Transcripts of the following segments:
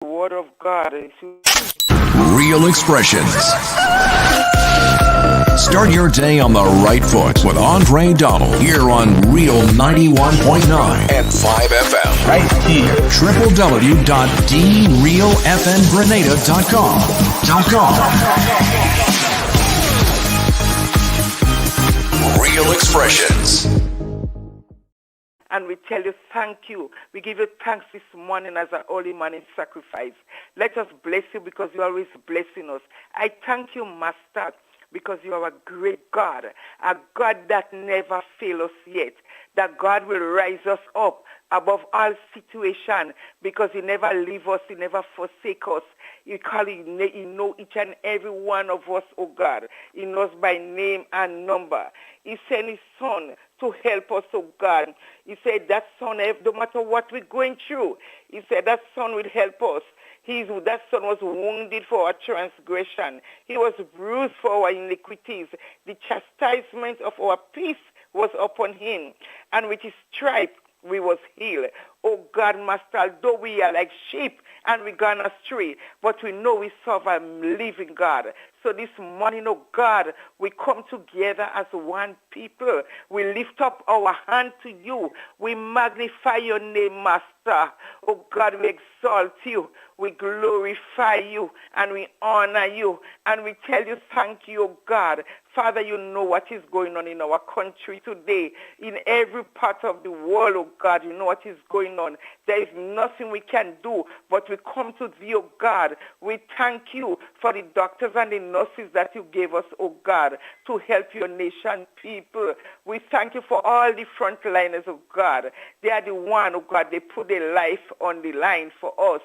the word of God. Real expressions. Start your day on the right foot with Andre Donald here on Real 91.9 and 5 FM. Right here. www.drealfmgrenada.com. Real expressions. And we tell you thank you. We give you thanks this morning as a holy morning sacrifice. Let us bless you because you are always blessing us. I thank you, Master, because you are a great God, a God that never fails us yet, that God will rise us up above all situation because he never leave us, he never forsake us. He know each and every one of us, oh God. He knows by name and number. He sent his son to help us, oh God. He said that son, no matter what we're going through, he said that son will help us. That son was wounded for our transgression. He was bruised for our iniquities. The chastisement of our peace was upon him. And with his stripe we was healed. Oh God, Master, although we are like sheep and we gone astray, but we know we serve a living God. So this morning, oh God, we come together as one people. We lift up our hand to you. We magnify your name, Master. Oh God, we exalt you. We glorify you and we honor you. And we tell you thank you, oh God. Father, you know what is going on in our country today. In every part of the world, oh God, you know what is going on. There is nothing we can do, but we come to thee, oh God. We thank you for the doctors and the nurses that you gave us, oh God, to help your nation people. We thank you for all the frontliners, oh God. They are the one, oh God, they put their life on the line for us.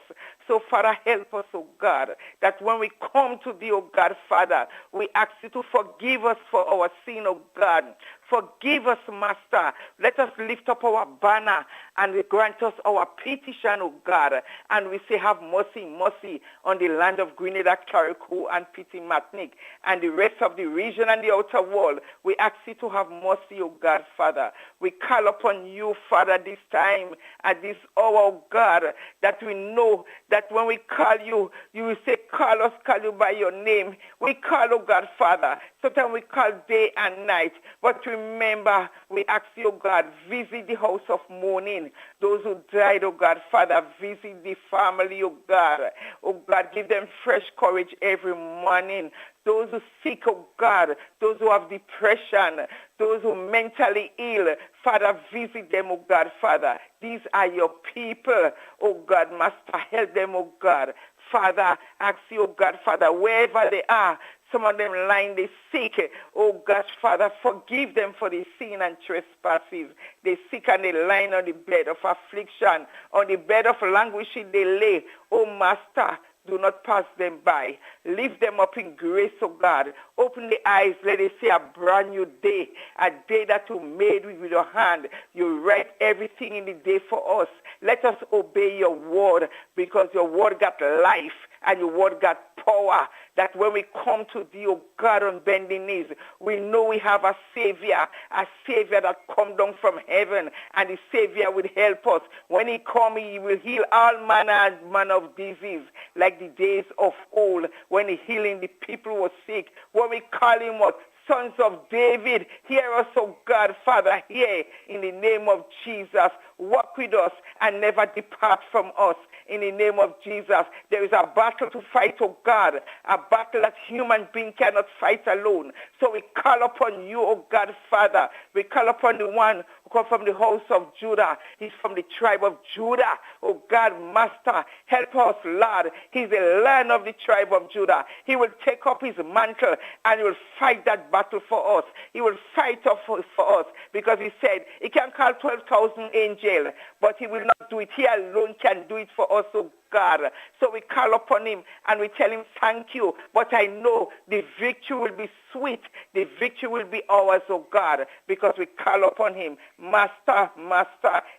So, Father, help us, oh God, that when we come to thee, oh God, Father, we ask you to forgive us for our sin, oh God. Forgive us, Master. Let us lift up our banner and grant us our petition, oh God. And we say, have mercy, mercy on the land of Grenada, Carriacou, and Petit-Martinique, and the rest of the region and the outer world. We ask you to have mercy, oh God, Father. We call upon you, Father, this time, at this hour, oh God, that we know that when we call you, you will say, call us, call you by your name. We call, oh God, Father. Sometimes we call day and night, but remember, we ask you, oh God, visit the house of mourning. Those who died, oh God, Father, visit the family, oh God. Oh God, give them fresh courage every morning. Those who sick, oh God, those who have depression, those who are mentally ill, Father, visit them, oh God, Father. These are your people, oh God, Master, help them, oh God. Father, ask you, oh God, Father, wherever they are, some of them lying, they sick. Oh God, Father, forgive them for the sin and trespasses. They sick and they lying on the bed of affliction, on the bed of languishing they lay. Oh Master, do not pass them by. Lift them up in grace, oh God. Open the eyes, let it see a brand new day, a day that you made with your hand. You write everything in the day for us. Let us obey your word, because your word got life and your word got power, that when we come to thee, oh God, on bending knees, we know we have a Savior that come down from heaven, and the Savior will help us. When he come, he will heal all manner of disease, like the days of old, when he healing the people who were sick. When we call him what? Sons of David, hear us, oh God, Father, hear in the name of Jesus. Walk with us and never depart from us. In the name of Jesus, there is a battle to fight, oh God, a battle that human being cannot fight alone. So we call upon you, oh God, Father. We call upon the one who comes from the house of Judah. He's from the tribe of Judah. Oh God, Master, help us, Lord. He's the Lion of the tribe of Judah. He will take up his mantle and he will fight that battle for us. He will fight for us, because he said he can call 12,000 angels, but he will not do it. He alone can do it for us, oh God. So we call upon him and we tell him thank you. But I know the victory will be sweet. The victory will be ours, oh God, because we call upon him. Master,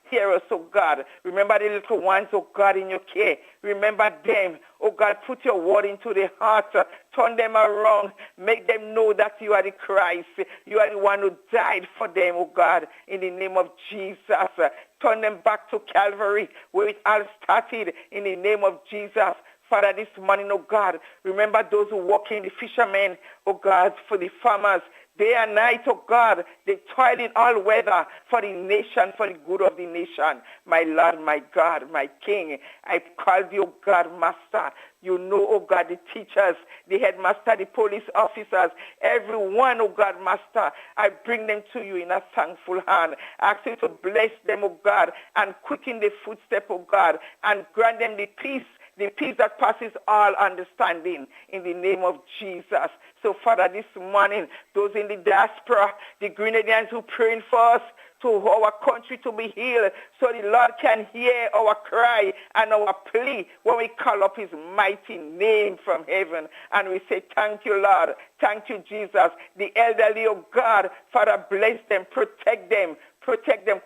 hear us, oh God. Remember the little ones, oh God, in your care. Remember them, oh God, put your word into their heart. Turn them around. Make them know that you are the Christ. You are the one who died for them, oh God, in the name of Jesus. Turn them back to Calvary, where it all started, in the name of Jesus. Father, this morning, oh God, remember those who work in the fishermen, oh God, for the farmers. Day and night, oh God, they toil in all weather for the nation, for the good of the nation. My Lord, my God, my King, I call you, oh God, Master. You know, oh God, the teachers, the headmaster, the police officers, everyone, oh God, Master, I bring them to you in a thankful hand. I ask you to bless them, oh God, and quicken the footstep, oh God, and grant them the peace that passes all understanding, in the name of Jesus. So, Father, this morning, those in the diaspora, the Grenadians who praying for us, to our country to be healed, so the Lord can hear our cry and our plea when we call up his mighty name from heaven. And we say, thank you, Lord. Thank you, Jesus. The elderly, oh God, Father, bless them, protect them,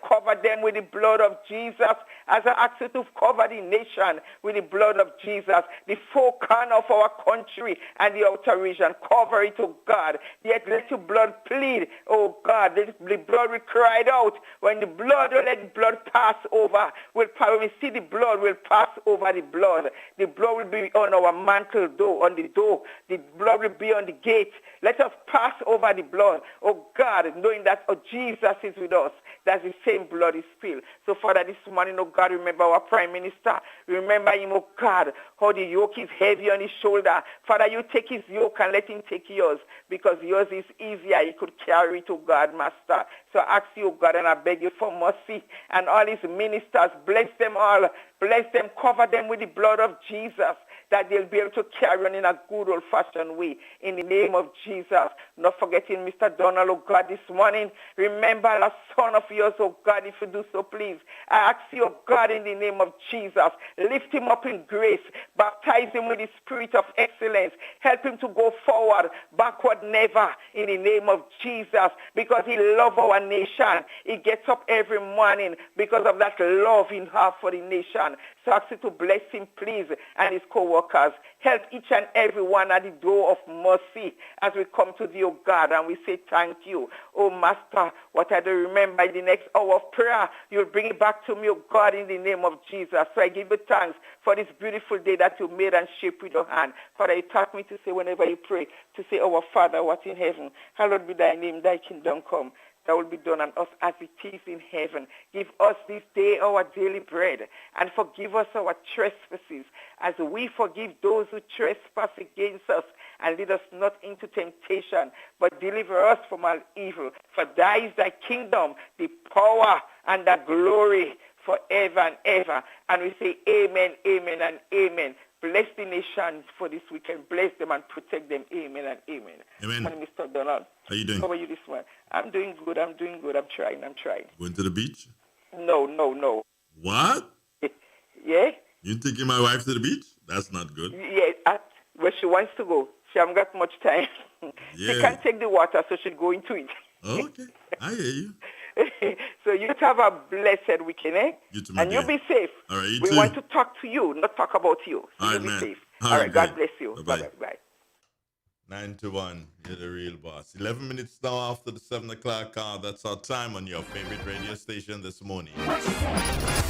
cover them with the blood of Jesus, as I ask you to cover the nation with the blood of Jesus, the four corners of our country and the outer region. Cover it, oh God. Yet let your blood plead, oh God. The blood will cry out. When the blood, don't let the blood pass over. When we see the blood, we'll pass over the blood. The blood will be on our mantle door, on the door. The blood will be on the gate. Let us pass over the blood, oh God, knowing that Jesus is with us. That's the same blood is spilled. So, Father, this morning, oh God, remember our Prime Minister. Remember him, oh God, how the yoke is heavy on his shoulder. Father, you take his yoke and let him take yours, because yours is easier. He could carry it, oh God, Master. So I ask you, oh God, and I beg you for mercy. And all his ministers, bless them all. Bless them, cover them with the blood of Jesus, that they'll be able to carry on in a good old-fashioned way, in the name of Jesus. Not forgetting Mr. Donald, oh God, this morning. Remember a son of yours, oh God, if you do so, please. I ask you, oh God, in the name of Jesus, lift him up in grace. Baptize him with the spirit of excellence. Help him to go forward, backward never, in the name of Jesus, because he loves our nation. He gets up every morning because of that love he has for the nation. So I ask you to bless him, please, and his co-workers. Help each and every one at the door of mercy as we come to thee, O God, and we say thank you. Oh, Master, what I do remember in the next hour of prayer, you'll bring it back to me, O God, in the name of Jesus. So I give you thanks for this beautiful day that you made and shaped with your hand. Father, you taught me to say whenever you pray, to say, our Father, what in heaven, hallowed be thy name, thy kingdom come. That will be done on us as it is in heaven. Give us this day our daily bread, and forgive us our trespasses, as we forgive those who trespass against us. And lead us not into temptation, but deliver us from all evil. For thy is thy kingdom, the power, and the glory forever and ever. And we say amen, amen, and amen. Bless the nation for this weekend. Bless them and protect them. Amen and amen. Amen. And Mr. Donald, how you doing? How are you this morning? I'm doing good. I'm trying. Going to the beach? No. What? Yeah? You taking my wife to the beach? That's not good. Yeah, where she wants to go. She hasn't got much time. Yeah. She can't take the water, so she'll go into it. Okay, I hear you. So you have a blessed weekend, eh? You too, and you be safe. All right, you we too. want to talk to you, not talk about you. So all right, you be man. safe. All right, God bless you. Bye-bye. Bye. 9 to 1, you're the real boss. 11 minutes now after the 7 o'clock hour. That's our time on your favorite radio station this morning.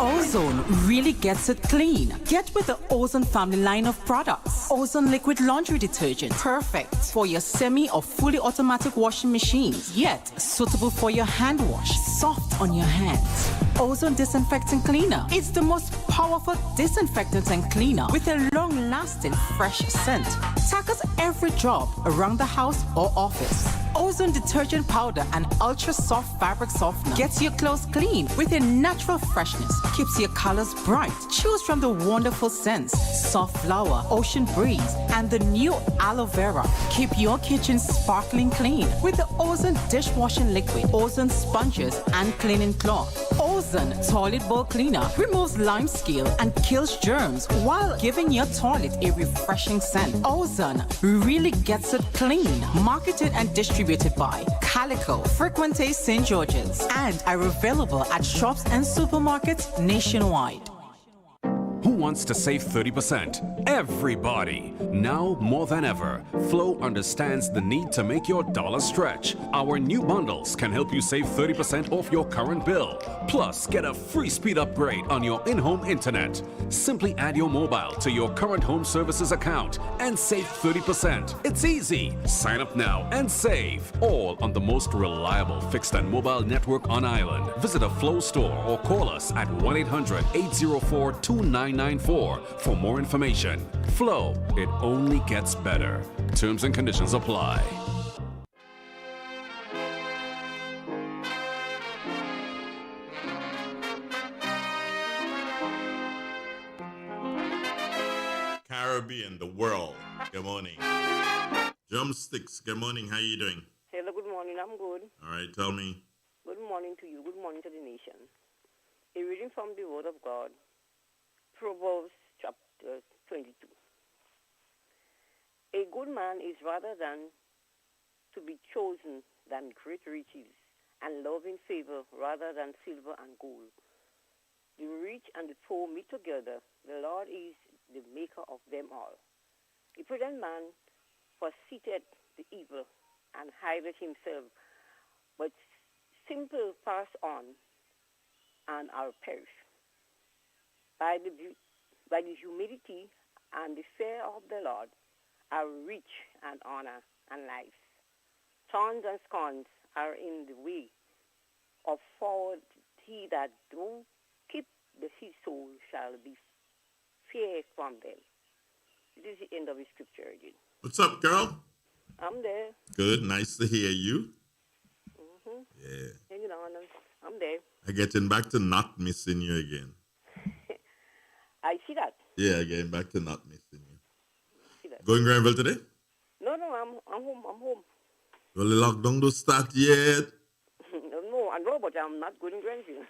Ozone really gets it clean. Get with the Ozone family line of products. Ozone liquid laundry detergent. Perfect for your semi or fully automatic washing machines. Yet suitable for your hand wash. Soft on your hands. Ozone disinfectant cleaner. It's the most powerful disinfectant and cleaner with a long-lasting fresh scent. Tackles every job around the house or office. Ozone detergent powder and ultra soft fabric softener gets your clothes clean with a natural freshness, keeps your colors bright. Choose from the wonderful scents, soft flower, ocean breeze, and the new aloe vera. Keep your kitchen sparkling clean with the Ozone dishwashing liquid, Ozone sponges and cleaning cloth. Ozone toilet bowl cleaner removes lime scale and kills germs while giving your toilet a refreshing scent. Ozone really gets it clean. Marketed and distributed by Calico, Frequente St. George's, and are available at shops and supermarkets nationwide. Who wants to save 30%? Everybody. Now more than ever, Flow understands the need to make your dollar stretch. Our new bundles can help you save 30% off your current bill. Plus, get a free speed upgrade on your in-home internet. Simply add your mobile to your current home services account and save 30%. It's easy. Sign up now and save. All on the most reliable fixed and mobile network on island. Visit a Flow store or call us at 1-800-804-2994 for more information. Flow, it only gets better. Terms and conditions apply. Caribbean, the world. Good morning. Drumsticks, good morning. How you doing? Hello, good morning. I'm good. All right, tell me. Good morning to you. Good morning to the nation. A reading from the Word of God, Proverbs chapter 22. A good man is rather than to be chosen than great riches, and loving favor rather than silver and gold. The rich and the poor meet together. The Lord is the maker of them all. A prudent man foreseeth the evil and hideth himself, but simple pass on and are perish. By the humility and the fear of the Lord are rich and honor and life. Thorns and scorns are in the way of forward. He that do keep his soul shall be feared from them. This is the end of the scripture again. What's up, girl? I'm there. Good. Nice to hear you. Mm-hmm. Yeah. Hanging on. I'm there. I'm getting back to not missing you again. I see that. Yeah, getting back to not missing you. See that. Going Granville today? No, I'm home. I'm home. Well, the lockdown don't start yet. No, I know, but I'm not going to Granville.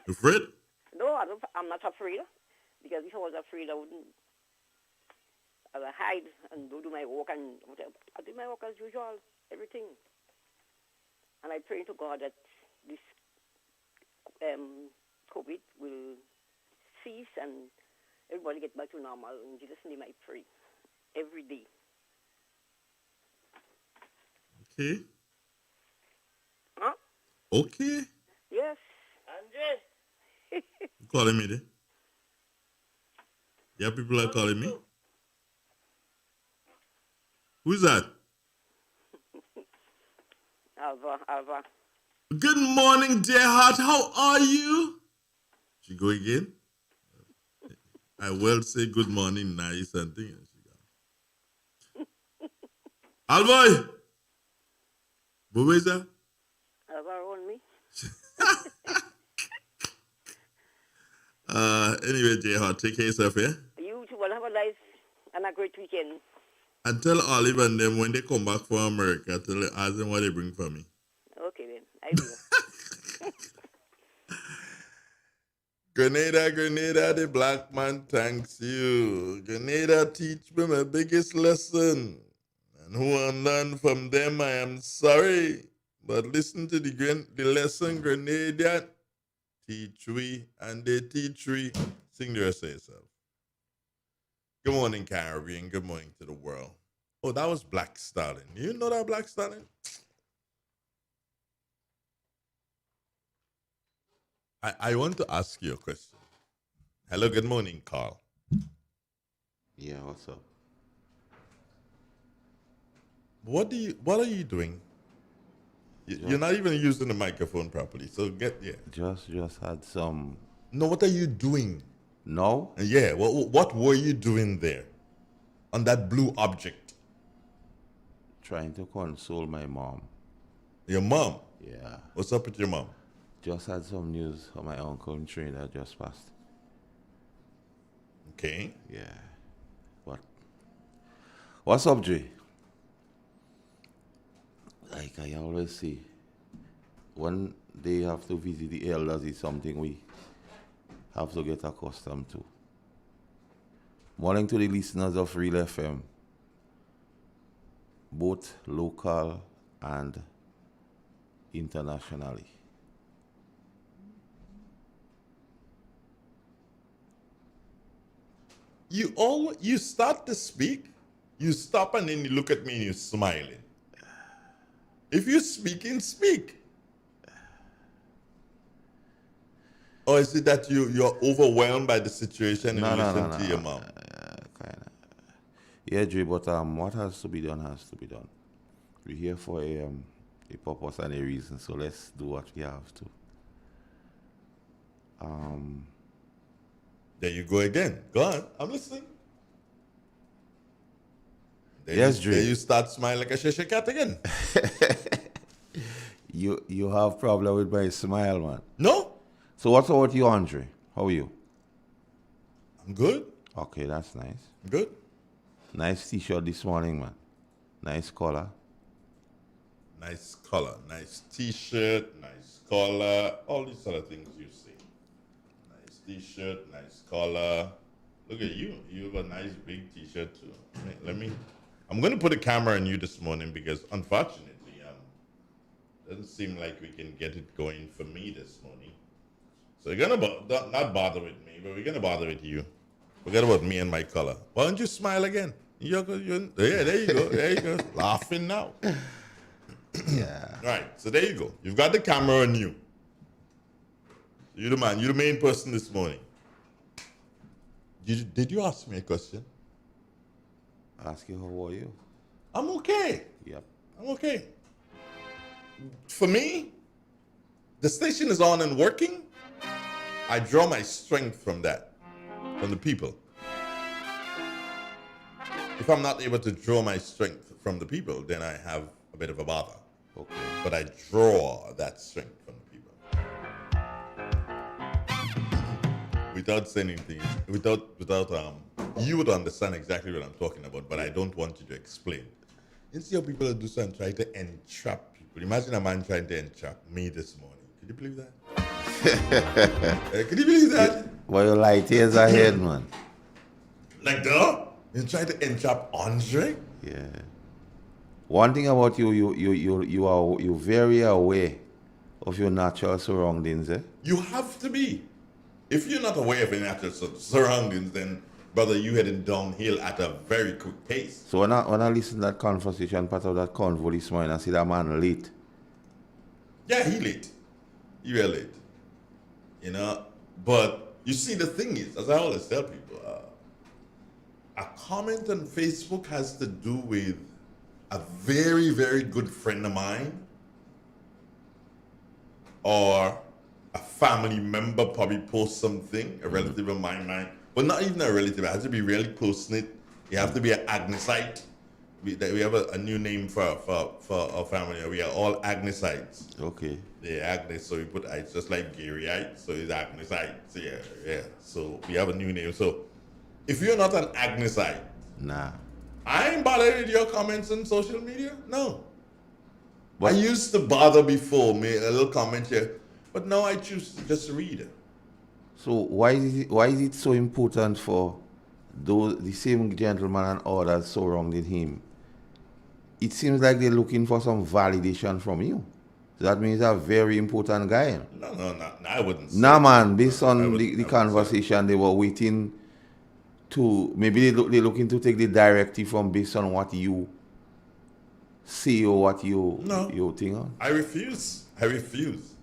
You afraid? No, I'm not afraid. Because if I was afraid, I would hide and do my work and whatever. I do my work as usual, everything. And I pray to God that this COVID will cease and everybody get back to normal. In Jesus' name I pray. Every day. Okay. Huh? Okay. Yes. Andre. You calling me there? Yeah, people are calling me. Who's that? Alva. Good morning, dear heart. How are you? She go again? I will say good morning, nice and thing. Alboy! Who is that? Alva on me. Anyway, dear heart, take care of yourself, yeah? You too will have a nice and a great weekend. And tell Olive and them when they come back from America, ask them what they bring for me. Okay then, I will. Grenada, the black man thanks you. Grenada teach me my biggest lesson. And who I learn from them, I am sorry. But listen to the lesson Grenada teach we, and they teach we. Sing the rest of yourself. Good morning, Caribbean. Good morning to the world. Oh, that was Black Stallion. You know that Black Stallion? I want to ask you a question. Hello, good morning, Carl. Yeah, what's up? What are you doing? You're not even using the microphone properly. So Just had some. No, what are you doing? No? Yeah, what were you doing there? On that blue object? Trying to console my mom. Your mom? Yeah. What's up with your mom? Just had some news on my uncle in Trinidad just passed. Okay. Yeah. What's up, Jay? Like I always say, when they have to visit the elders is something we have to get accustomed to. Morning to the listeners of Real FM, both local and internationally. you start to speak, you stop and then you look at me and you're smiling. If you're speaking, speak. Or is it that you're overwhelmed by the situation and you listen to your mom? Kinda. Yeah, Dre, but what has to be done has to be done. We're here for a purpose and a reason, so let's do what we have to. There you go again. Go on, I'm listening. Yes, Dre. There you start smiling like a Cheshire cat again. You have problem with my smile, man. No, So what's about you, Andre? How are you? I'm good. Okay, that's nice. I'm good. Nice t-shirt this morning, man. Nice color. Nice color, nice t-shirt, nice collar, all these sort of things you see. Nice t-shirt, nice collar. Look at you. You have a nice big t-shirt too. I'm going to put a camera on you this morning because unfortunately, doesn't seem like we can get it going for me this morning. So you're going to not bother with me, but we're going to bother with you. Forget about me and my color. Why don't you smile again? Yeah, there you go. There you go. Laughing now. Yeah. Right, so there you go. You've got the camera on you. You're the man. You're the main person this morning. Did you ask me a question? Ask you how are you? I'm okay. Yep. I'm okay. For me, the station is on and working. I draw my strength from that, from the people. If I'm not able to draw my strength from the people, then I have a bit of a bother. Okay. But I draw that strength from the people. Without saying anything, you would understand exactly what I'm talking about, but I don't want you to explain. You see how people do so and try to entrap people. Imagine a man trying to entrap me this morning. Could you believe that? Could you believe that? Well, your light years ahead, man. Like that? You try to entrap Andre? Yeah. One thing about you're very aware of your natural surroundings, eh? You have to be. If you're not aware of your natural surroundings, then brother, you heading downhill at a very quick pace. So when I listen to that conversation, part of that convo this morning, I see that man late. Yeah, he late. He real late. You know, but you see, the thing is, as I always tell people, a comment on Facebook has to do with a very, very good friend of mine or a family member probably post something, a relative of mine, but not even a relative. It has to be really close-knit. You have to be an Agnesite. We have a new name for our family. We are all Agnesites. Okay. Yeah, Agnes, so we put it's just like Garyite, so it's Agnesite. So yeah. So we have a new name. So if you're not an Agnesite, Nah. I ain't bothered with your comments on social media. No. But I used to bother before, made a little comment here, but now I choose to just read it. so why is it so important for the same gentleman and others surrounding him? It seems like they're looking for some validation from you. So that means a very important guy. No, I wouldn't say. Nah, man, based on I the wouldn't conversation, they were waiting to, maybe they're looking to take the directive from based on what you see or what you think on. I refuse,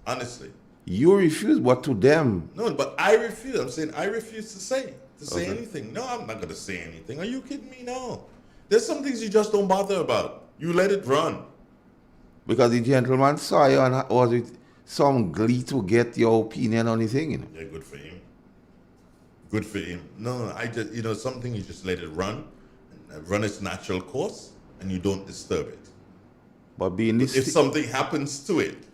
honestly. You refuse, but to them. No, but I refuse. I'm saying I refuse to say anything. No, I'm not going to say anything. Are you kidding me? No. There's some things you just don't bother about. You let it run. Because the gentleman saw you and was with some glee to get your opinion on the thing, you know. Yeah, good for him. Good for him. No, I just, something you just let it run its natural course, and you don't disturb it. But being this, if something happens to it,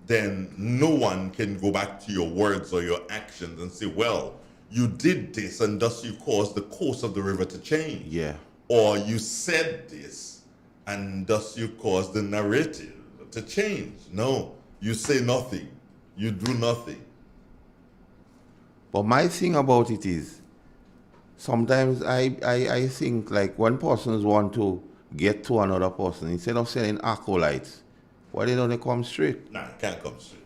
then no one can go back to your words or your actions and say, well, you did this and thus you caused the course of the river to change. Yeah. Or you said this and thus you caused the narrative to change. No, you say nothing. You do nothing. But my thing about it is, sometimes I think like when persons want to get to another person, instead of sending acolytes, why they don't come straight? Nah, it can't come straight.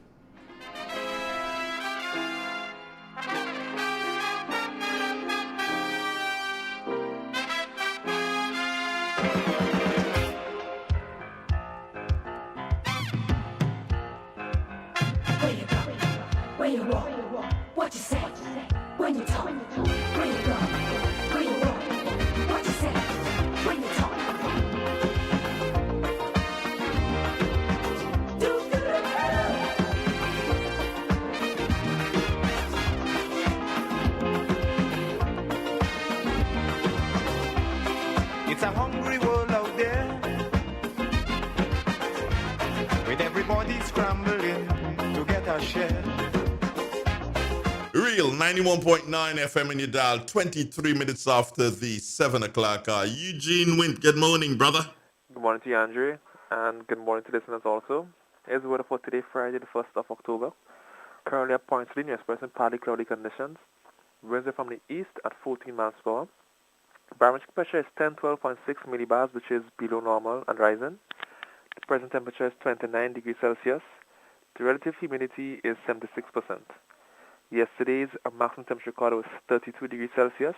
It's a hungry world out there, with everybody scrambling to get a share. Real 91.9 FM in your dial, 23 minutes after the 7 o'clock hour. Eugene Wint, good morning, brother. Good morning to you, Andre, and good morning to listeners also. Here's the weather for today, Friday, the 1st of October. Currently at Point City, experiencing partly cloudy conditions. Winds are from the east at 14 miles per hour. Barometric pressure is 1012.6 millibars, which is below normal and rising. The present temperature is 29 degrees Celsius. The relative humidity is 76%. Yesterday's maximum temperature recorded was 32 degrees Celsius,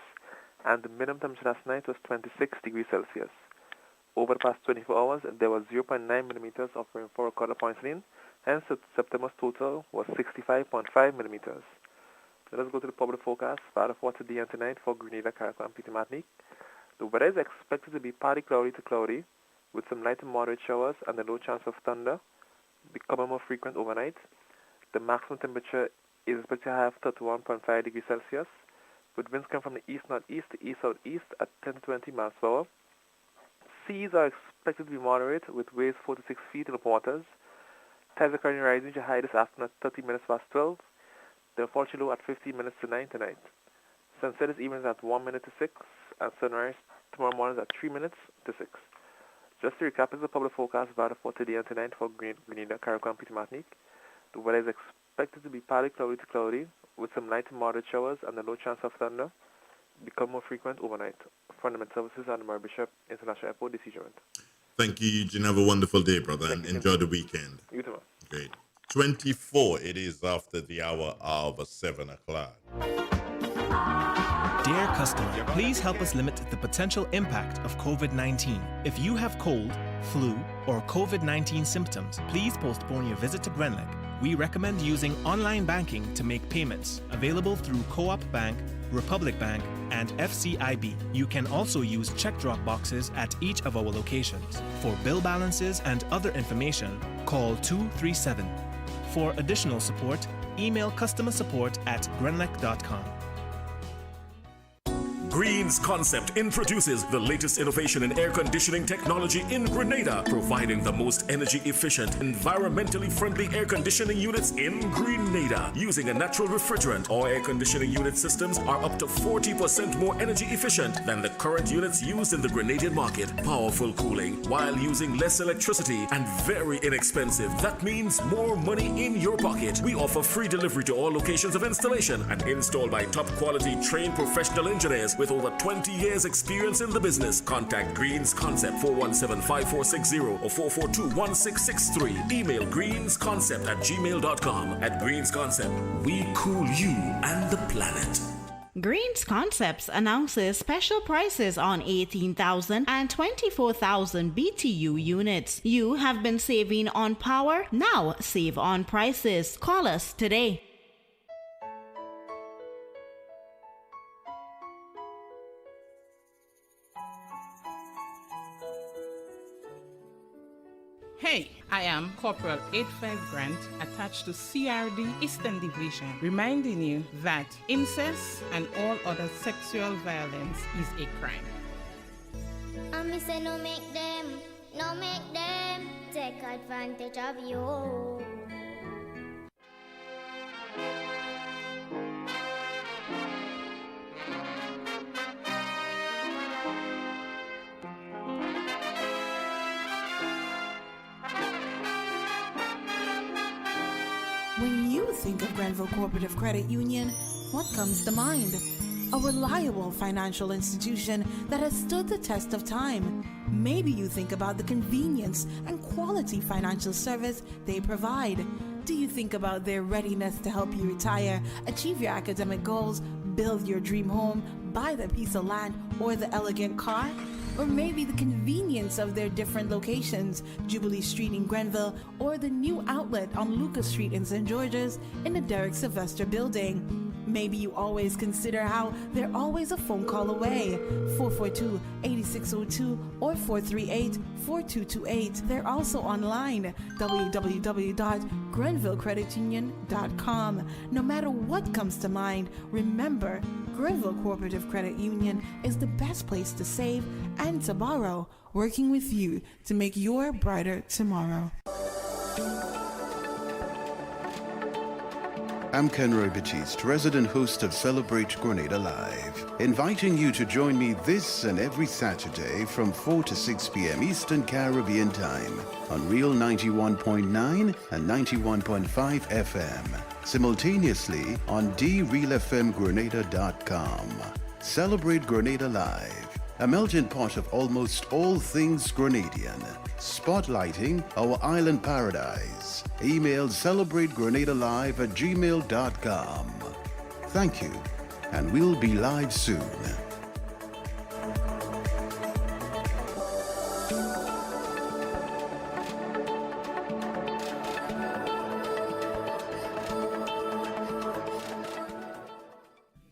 and the minimum temperature last night was 26 degrees Celsius. Over the past 24 hours, there was 0.9 millimeters of rainfall recorded at Point City. Hence, September's total was 65.5 millimeters. Let us go to the public forecast for today and tonight for Grenada, Carriacou, and Petite Martinique. The weather is expected to be partly cloudy to cloudy, with some light and moderate showers and a low chance of thunder, becoming more frequent overnight. The maximum temperature is expected to have 31.5 degrees Celsius, with winds coming from the east-northeast to east-southeast at 10 to 20 miles per hour. Seas are expected to be moderate, with waves 4 to 6 feet in the waters. Tides are currently rising to high this afternoon at 30 minutes past 12. They'll fall to low at 15 minutes to 9 tonight. Sunset is evening at 1 minute to 6, and sunrise tomorrow morning at 3 minutes to 6. Just to recap, is the public forecast for today and tonight for Grenada, Carriacou, and Petite Martinique. The weather is expected to be partly cloudy to cloudy, with some light and moderate showers and a low chance of thunder, become more frequent overnight. Fundamental services at the Mary Bishop International Airport, this is Eugene. Thank you, Eugene. Have a wonderful day, brother, and enjoy the weekend. You too. Great. 24, it is after the hour of 7 o'clock. Dear customer, please help us limit the potential impact of COVID-19. If you have cold, flu, or COVID-19 symptoms, please postpone your visit to Grenlec. We recommend using online banking to make payments, available through Co-op Bank, Republic Bank, and FCIB. You can also use check drop boxes at each of our locations. For bill balances and other information, call 237. For additional support, email customersupport@grenlec.com. Green's Concept introduces the latest innovation in air conditioning technology in Grenada, providing the most energy efficient, environmentally friendly air conditioning units in Grenada. Using a natural refrigerant, all air conditioning unit systems are up to 40% more energy efficient than the current units used in the Grenadian market. Powerful cooling while using less electricity and very inexpensive. That means more money in your pocket. We offer free delivery to all locations of installation and installed by top quality trained professional engineers with over 20 years experience in the business. Contact Green's Concept 417-5460 or 442-1663. Email greensconcept@gmail.com. At Green's Concept, we cool you and the planet. Green's Concepts announces special prices on 18,000 and 24,000 BTU units. You have been saving on power, now save on prices. Call us today. Hey, I am Corporal 85 Grant, attached to CRD Eastern Division, reminding you that incest and all other sexual violence is a crime. And me say no make them take advantage of you. When you think of Grenville Cooperative Credit Union, what comes to mind? A reliable financial institution that has stood the test of time. Maybe you think about the convenience and quality financial service they provide. Do you think about their readiness to help you retire, achieve your academic goals, build your dream home, buy the piece of land, or the elegant car? Or maybe the convenience of their different locations, Jubilee Street in Grenville, or the new outlet on Lucas Street in St. George's in the Derek Sylvester building. Maybe you always consider how they're always a phone call away, 442-8602 or 438-4228. They're also online, www.grenvillecreditunion.com. No matter what comes to mind, remember, Grenville Cooperative Credit Union is the best place to save and to borrow, working with you to make your brighter tomorrow. I'm Ken Roy Batiste, resident host of Celebrate Grenada Live, inviting you to join me this and every Saturday from 4 to 6 p.m. Eastern Caribbean Time on Real 91.9 and 91.5 FM, simultaneously on drealfmgrenada.com. Celebrate Grenada Live, a melting pot of almost all things Grenadian, spotlighting our island paradise. Email celebrategrenadalive@gmail.com. Thank you, and we'll be live soon.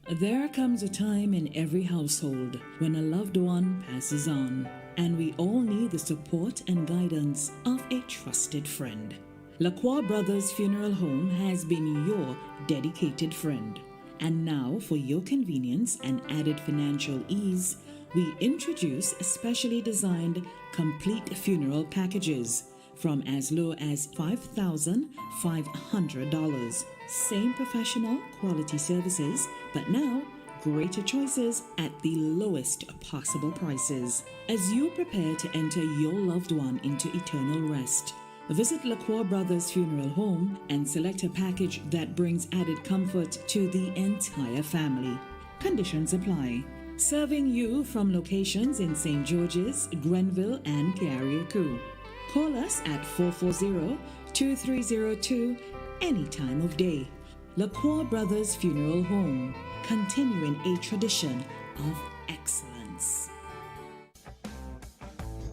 There comes a time in every household when a loved one passes on, and we all need the support and guidance of a trusted friend. Lacroix Brothers Funeral Home has been your dedicated friend. And now, for your convenience and added financial ease, we introduce specially designed complete funeral packages from as low as $5,500. Same professional quality services, but now greater choices at the lowest possible prices. As you prepare to enter your loved one into eternal rest, visit Lacroix Brothers Funeral Home and select a package that brings added comfort to the entire family. Conditions apply. Serving you from locations in St. George's, Grenville, and Carriacou. Call us at 440-2302 any time of day. Lacroix Brothers Funeral Home, continuing a tradition of excellence.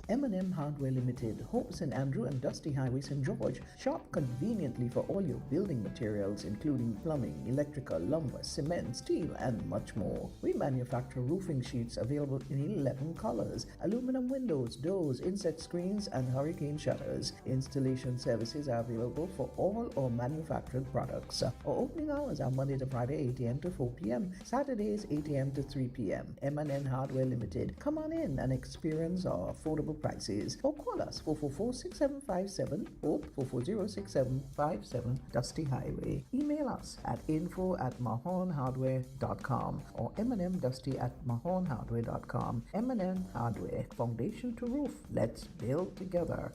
M&M Hardware Limited, Hope St. Andrew and Dusty Highway, St. George. Shop conveniently for all your building materials, including plumbing, electrical, lumber, cement, steel, and much more. We manufacture roofing sheets available in 11 colors, aluminum windows, doors, insect screens, and hurricane shutters. Installation services are available for all our manufactured products. Our opening hours are Monday to Friday, 8 a.m. to 4 p.m., Saturdays, 8 a.m. to 3 p.m. M&M Hardware Limited. Come on in and experience our affordable prices, or call us 444-6757 or 440-6757 Dusty Highway. Email us at info@mahonhardware.com or mnmdusty@mahonhardware.com. M&M Hardware, foundation to roof. Let's build together.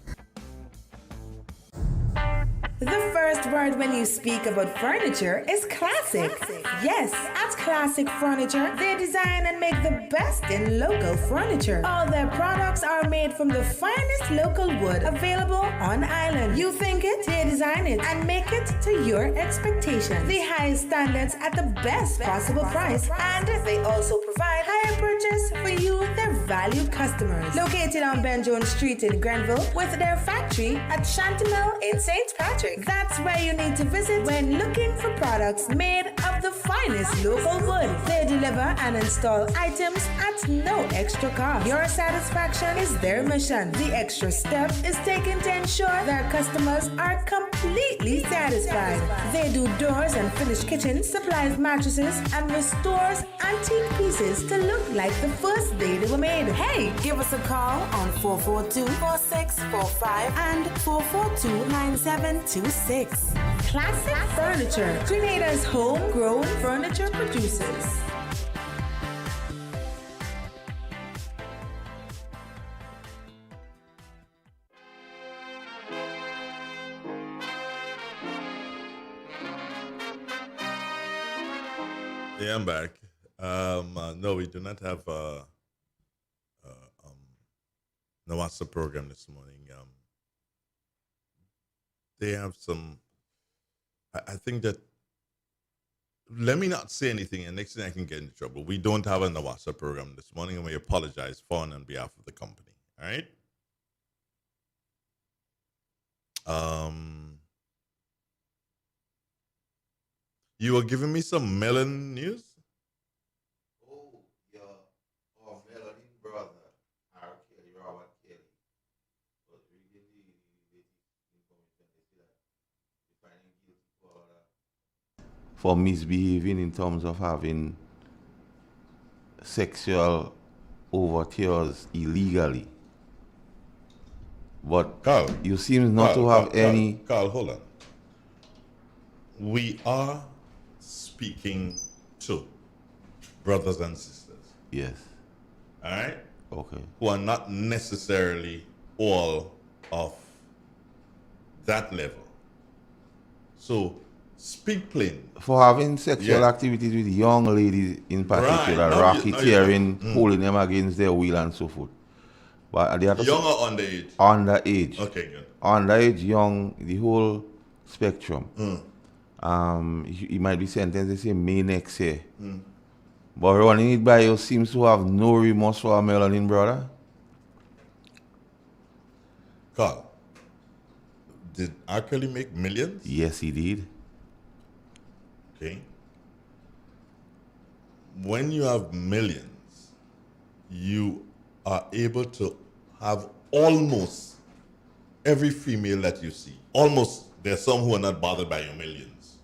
The first word when you speak about furniture is classic. Yes, at Classic Furniture, they design and make the best in local furniture. All their products are made from the finest local wood available on island. You think it, they design it and make it to your expectations. The highest standards at the best possible price, and they also provide higher purchase for you, their valued customers. Located on Ben Jones Street in Grenville, with their factory at Chantimel in St. Patrick. That's where you need to visit when looking for products made of the finest local wood. They deliver and install items at no extra cost. Your satisfaction is their mission. The extra step is taken to ensure their customers are completely satisfied. They do doors and finished kitchens, supplies mattresses, and restores antique pieces to look like the first day they were made. Hey, give us a call on 442-4645 and 442-9726. Classic Furniture, Grenada's homegrown furniture producers. Yeah, I'm back. No, we do not have no WhatsApp program this morning. They have some. I think that. Let me not say anything, and next thing I can get into trouble. We don't have a WhatsApp program this morning, and we apologize for and on behalf of the company. All right. You were giving me some melon news? Oh, yeah. Oh, melanin brother, R. Kelly, Robert Kelly. But really, the information is that they finding guilty for misbehaving in terms of having sexual overtures illegally. But Carl, you seem not to have any. Carl, hold on. We are speaking to brothers and sisters. Yes. All right? Okay. Who are not necessarily all of that level. So, speak plain. For having sexual activities with young ladies in particular, racketeering, pulling them against their will and so forth. But they have to young or underage? Underage. Okay, good. Underage, young, the whole spectrum. He might be sentenced, they say, May next year. But running it by you seems to have no remorse for a melanin brother. Carl, did R. Kelly make millions? Yes, he did. Okay. When you have millions, you are able to have almost every female that you see. Almost. There's some who are not bothered by your millions.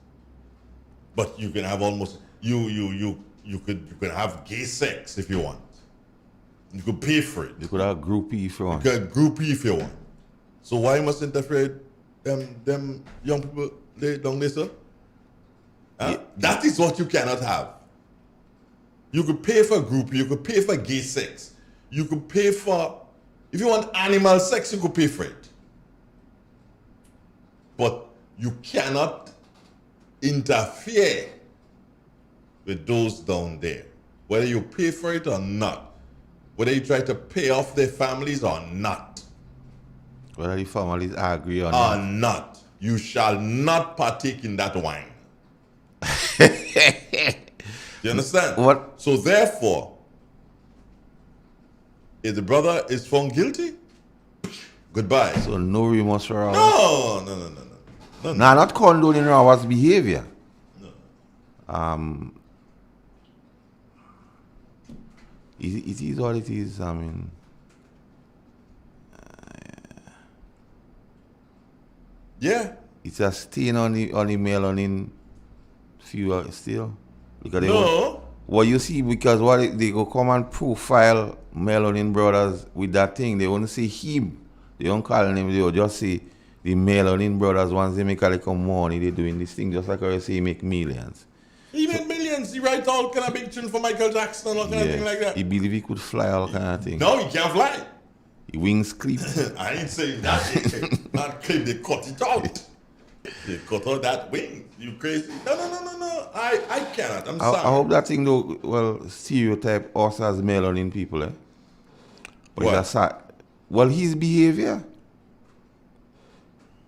But you can have almost you could have gay sex if you want. You could pay for it. You could have groupie if you want. You could have groupie if you want. So why must interfere them young people down there, sir? Huh? That is what you cannot have. You could pay for groupie, you could pay for gay sex. You could pay for, if you want animal sex, you could pay for it. But you cannot interfere with those down there. Whether you pay for it or not. Whether you try to pay off their families or not. Whether the families agree or not. You shall not partake in that wine. You understand? What? So therefore, if the brother is found guilty, goodbye. So no remorse for all. No. Nah, not condoning Rawa's behavior. No. It is what it is. I mean, yeah. It's a stain on the melanin fuel still. Because what you see, because they go come and profile melanin brothers with that thing, they won't say him. They don't call him, they will just say the melanin brothers, once they make a little money, they doing this thing just like I say, he make millions. He made millions. He write all kind of big tune for Michael Jackson, all kind of thing like that. He believe he could fly all kind of thing. No, he can't fly. He wings clip. I ain't saying that. Not clip, they cut it out. They cut out that wing. You crazy? No. I cannot. I'm sorry. I hope that thing though, well, stereotype us as melanin people, eh? But well, his behavior.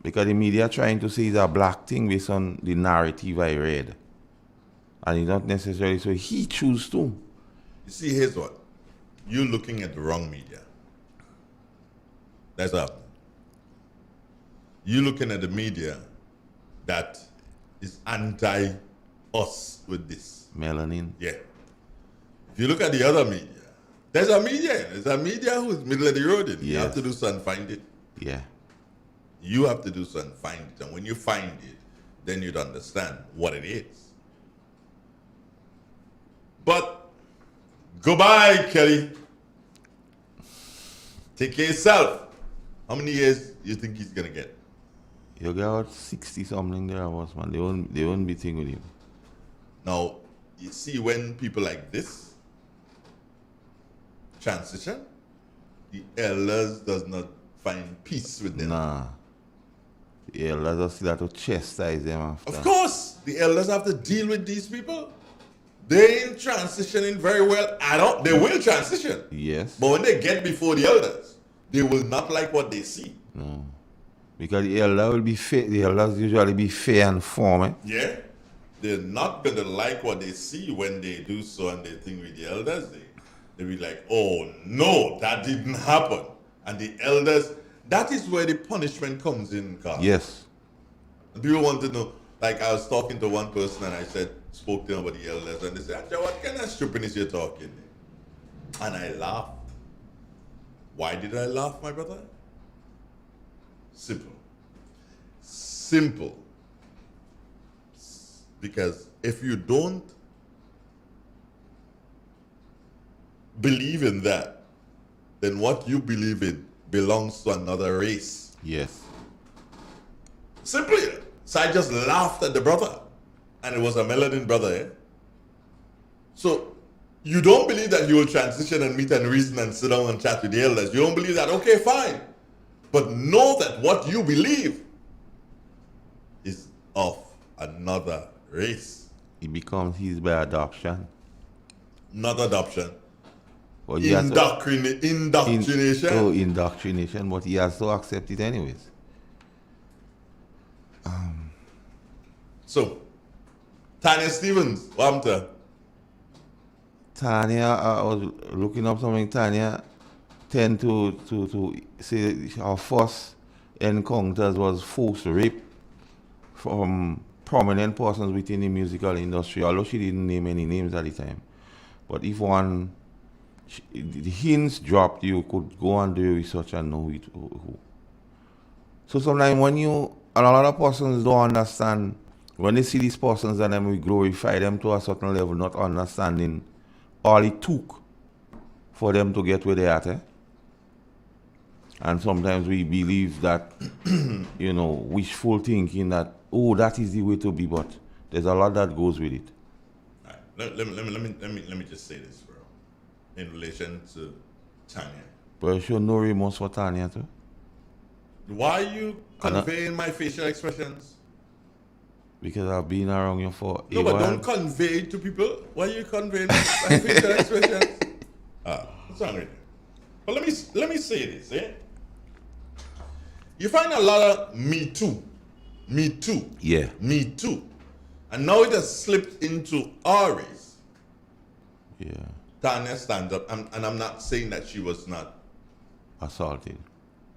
Because the media trying to say it's a black thing based on the narrative I read. And it's not necessarily so. He choose to. You see, here's what. You're looking at the wrong media. That's up. You're looking at the media that is anti-us with this. Melanin. Yeah. If you look at the other media, there's a media who's middle of the road. Yes. You have to do something, find it. Yeah. You have to do something, find it. And when you find it, then you'd understand what it is. But goodbye, Kelly. Take care of yourself. How many years do you think he's gonna get? You got 60 something there was, man. They won't be thinking with him. Now, you see when people like this transition, the elders does not find peace with them. Nah. The elders just still have to chastise them after. Of course, the elders have to deal with these people. They ain't transitioning very well at all. They will transition. Yes. But when they get before the elders, they will not like what they see. No. Because the elder will be fair. The elders usually be fair and firm. Eh? Yeah. They're not going to like what they see when they do so and they think with the elders. They'll be like, oh, no, that didn't happen. And the elders, that is where the punishment comes in, Carl. Yes. People want to know. Like I was talking to one person and I spoke to them about the elders and they said, what kind of stupidness you're talking? And I laughed. Why did I laugh, my brother? Simple. Because if you don't believe in that, then what you believe in belongs to another race. Yes. Simply. So I just laughed at the brother. And it was a melanin brother, eh? So you don't believe that you will transition and meet and reason and sit down and chat with the elders. You don't believe that? Okay, fine. But know that what you believe is of another race. He becomes his by adoption. Not adoption. But indoctrination. Indoctrination, but he has to accept it anyways. So, Tanya Stevens, what happened to her? Tanya, I was looking up something. Tanya tend to say our first encounters was forced rape from prominent persons within the musical industry, although she didn't name any names at the time. But if the hints dropped, you could go and do your research and know who. So sometimes and a lot of persons don't understand, when they see these persons and then we glorify them to a certain level, not understanding all it took for them to get where they are at. And sometimes we believe that, wishful thinking that, that is the way to be, but there's a lot that goes with it. All right. Let me just say this, bro. In relation to Tanya. But you show no remorse for Tanya too. Why are you conveying my facial expressions? Because I've been around you for No, but don't convey it to people. Why are you conveying my facial expressions? What's wrong with you? But let me say this, eh? You find a lot of me too. Yeah. Me too. And now it has slipped into our race. Yeah. Tanya stands up, and I'm not saying that she was not assaulted,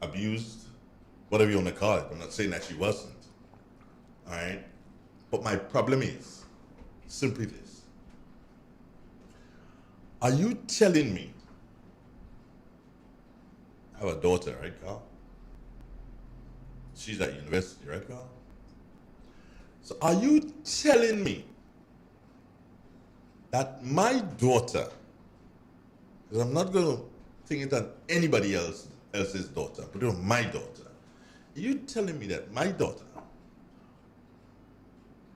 abused, whatever you want to call it. I'm not saying that she wasn't. All right? But my problem is simply this. Are you telling me, I have a daughter, right, Carl? She's at university, right, Carl? So are you telling me that my daughter, because I'm not going to think it on anybody else's daughter, but on my daughter, are you telling me that my daughter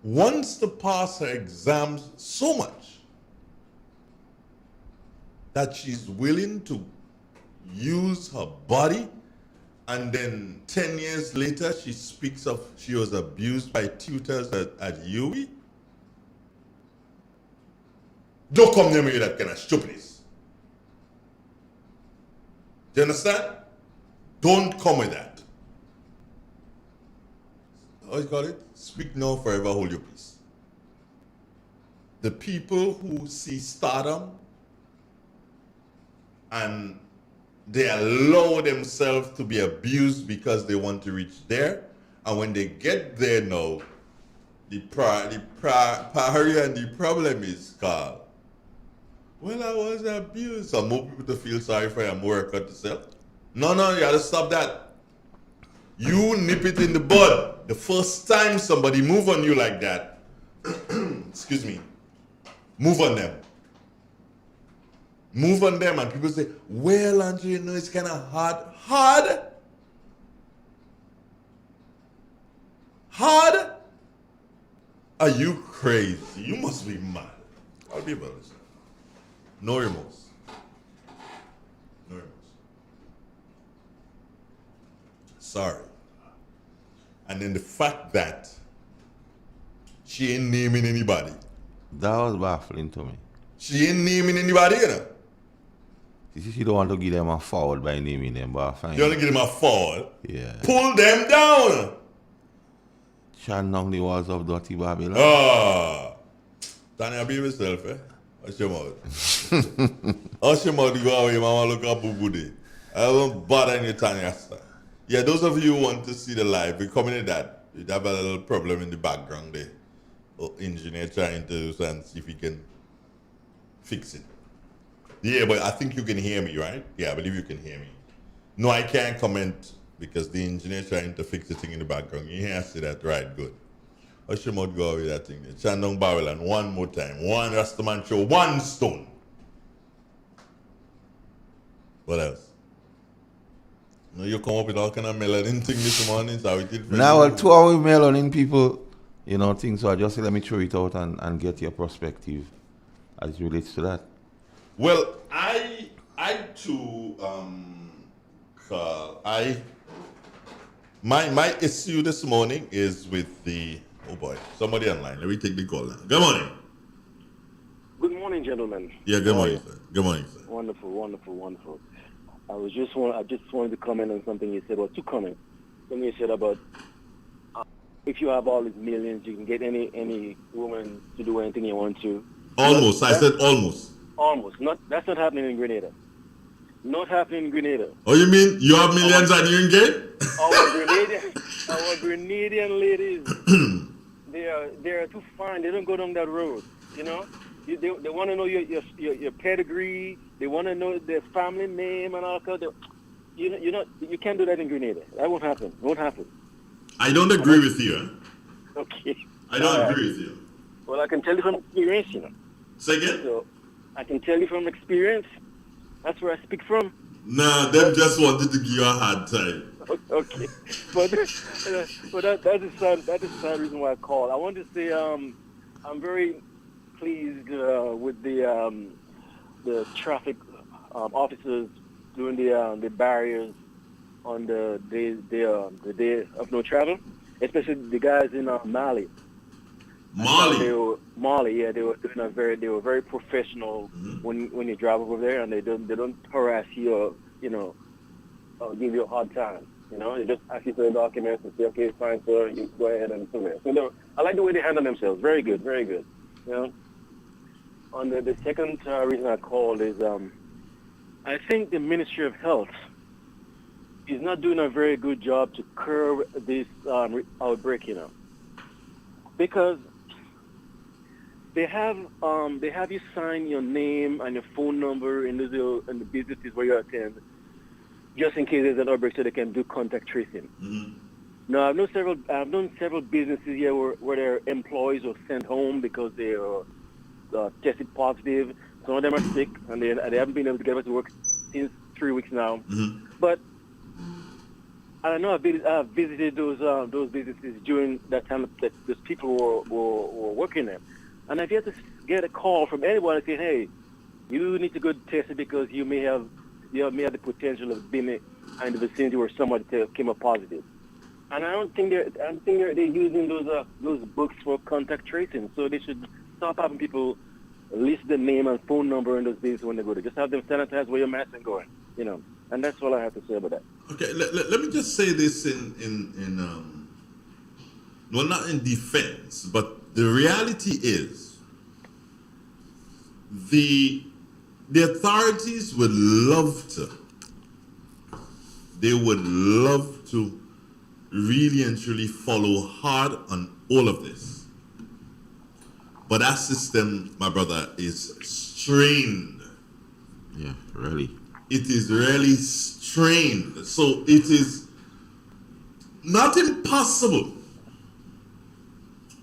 wants to pass her exams so much that she's willing to use her body, and then 10 years later she speaks of she was abused by tutors at UWI? Don't come near me with that kind of stupidness. Do you understand? Don't come with that. How do you call it? Speak now, forever hold your peace. The people who see stardom and they allow themselves to be abused because they want to reach there, and when they get there now, the priority and the problem is, Carl, well, I was abused. So more people to feel sorry for and more cut to self. No, you gotta stop that. You nip it in the bud. The first time somebody move on you like that, excuse me, move on them. Move on them, and people say, well, Andrew, it's kind of hard. Hard? Are you crazy? You must be mad. I'll be about this. No remorse. No remorse. Sorry. And then the fact that she ain't naming anybody. That was baffling to me. She ain't naming anybody, you know? She don't want to give them a foul by naming them, but fine. You want to give them a foul? Yeah. Pull them down! Shine down the walls of dirty Babylon. Tanya, be yourself, eh? Hush your mouth. Hush your mouth, go away, mama, look up boo-boo. I won't bother any Tanya stuff. Yeah, those of you who want to see the live, we're coming to that. We have a little problem in the background there. Engineer trying to see if he can fix it. Yeah, but I think you can hear me, right? Yeah, I believe you can hear me. No, I can't comment because the engineer trying to fix the thing in the background. You hear see that, right? Good. I should not go with that thing. Chandong Babylon, one more time. One Rastaman show, one stone. What else? No, you come up with all kind of melanin thing this morning, so we did. Now, 2 hour melanin people, things. So I just say, let me throw it out and get your perspective as it relates to that. Well, I too, my issue this morning is with oh boy, somebody online. Let me take the call now. Good morning. Good morning, gentlemen. Yeah, good morning, sir. Good morning, sir. Wonderful, wonderful, wonderful. I just wanted to comment on something you said, or two comments. Something you said about if you have all these millions, you can get any woman to do anything you want to. Almost. I said almost. Almost. That's not happening in Grenada. Not happening in Grenada. Oh, you mean you have millions and you engage? Our Grenadian ladies, they are too fine. They don't go down that road. They want to know your pedigree. They want to know their family name and all that. You can't do that in Grenada. That won't happen. It won't happen. I don't agree with you. Okay. I don't agree with you. Well, I can tell you from experience, Say again? So, I can tell you from experience. That's where I speak from. Nah, them just wanted to give you a hard time. Okay. But that is the sad reason why I called. I want to say I'm very pleased with the traffic officers doing the barriers on the day of no travel, especially the guys in Mali. Mali, yeah, they were very professional when you drive over there, and they don't harass you or give you a hard time. They just ask you for the documents and say, okay, fine, sir, you go ahead and so there. So I like the way they handle themselves. Very good, very good. On the second reason I called is I think the Ministry of Health is not doing a very good job to curb this outbreak, because they have you sign your name and your phone number in the businesses where you attend, just in case there's an outbreak, so they can do contact tracing. Mm-hmm. Now, I've known several businesses here where their employees were sent home because they are tested positive. Some of them are sick, and they haven't been able to get back to work since 3 weeks now. Mm-hmm. But I know I've visited those businesses during that time that those people were working there. And I've yet to get a call from anyone saying, hey, you need to go test it because you may have the potential of being in the vicinity where somebody came up positive. And I don't think they're using those books for contact tracing. So they should stop having people list the name and phone number in those businesses when they go there. Just have them sanitize where your mask is going. And that's all I have to say about that. Okay, let me just say this well, not in defense, but the reality is the authorities would love to really and truly follow hard on all of this. But that system, my brother, is strained. Yeah, really. It is really strained. So it is not impossible,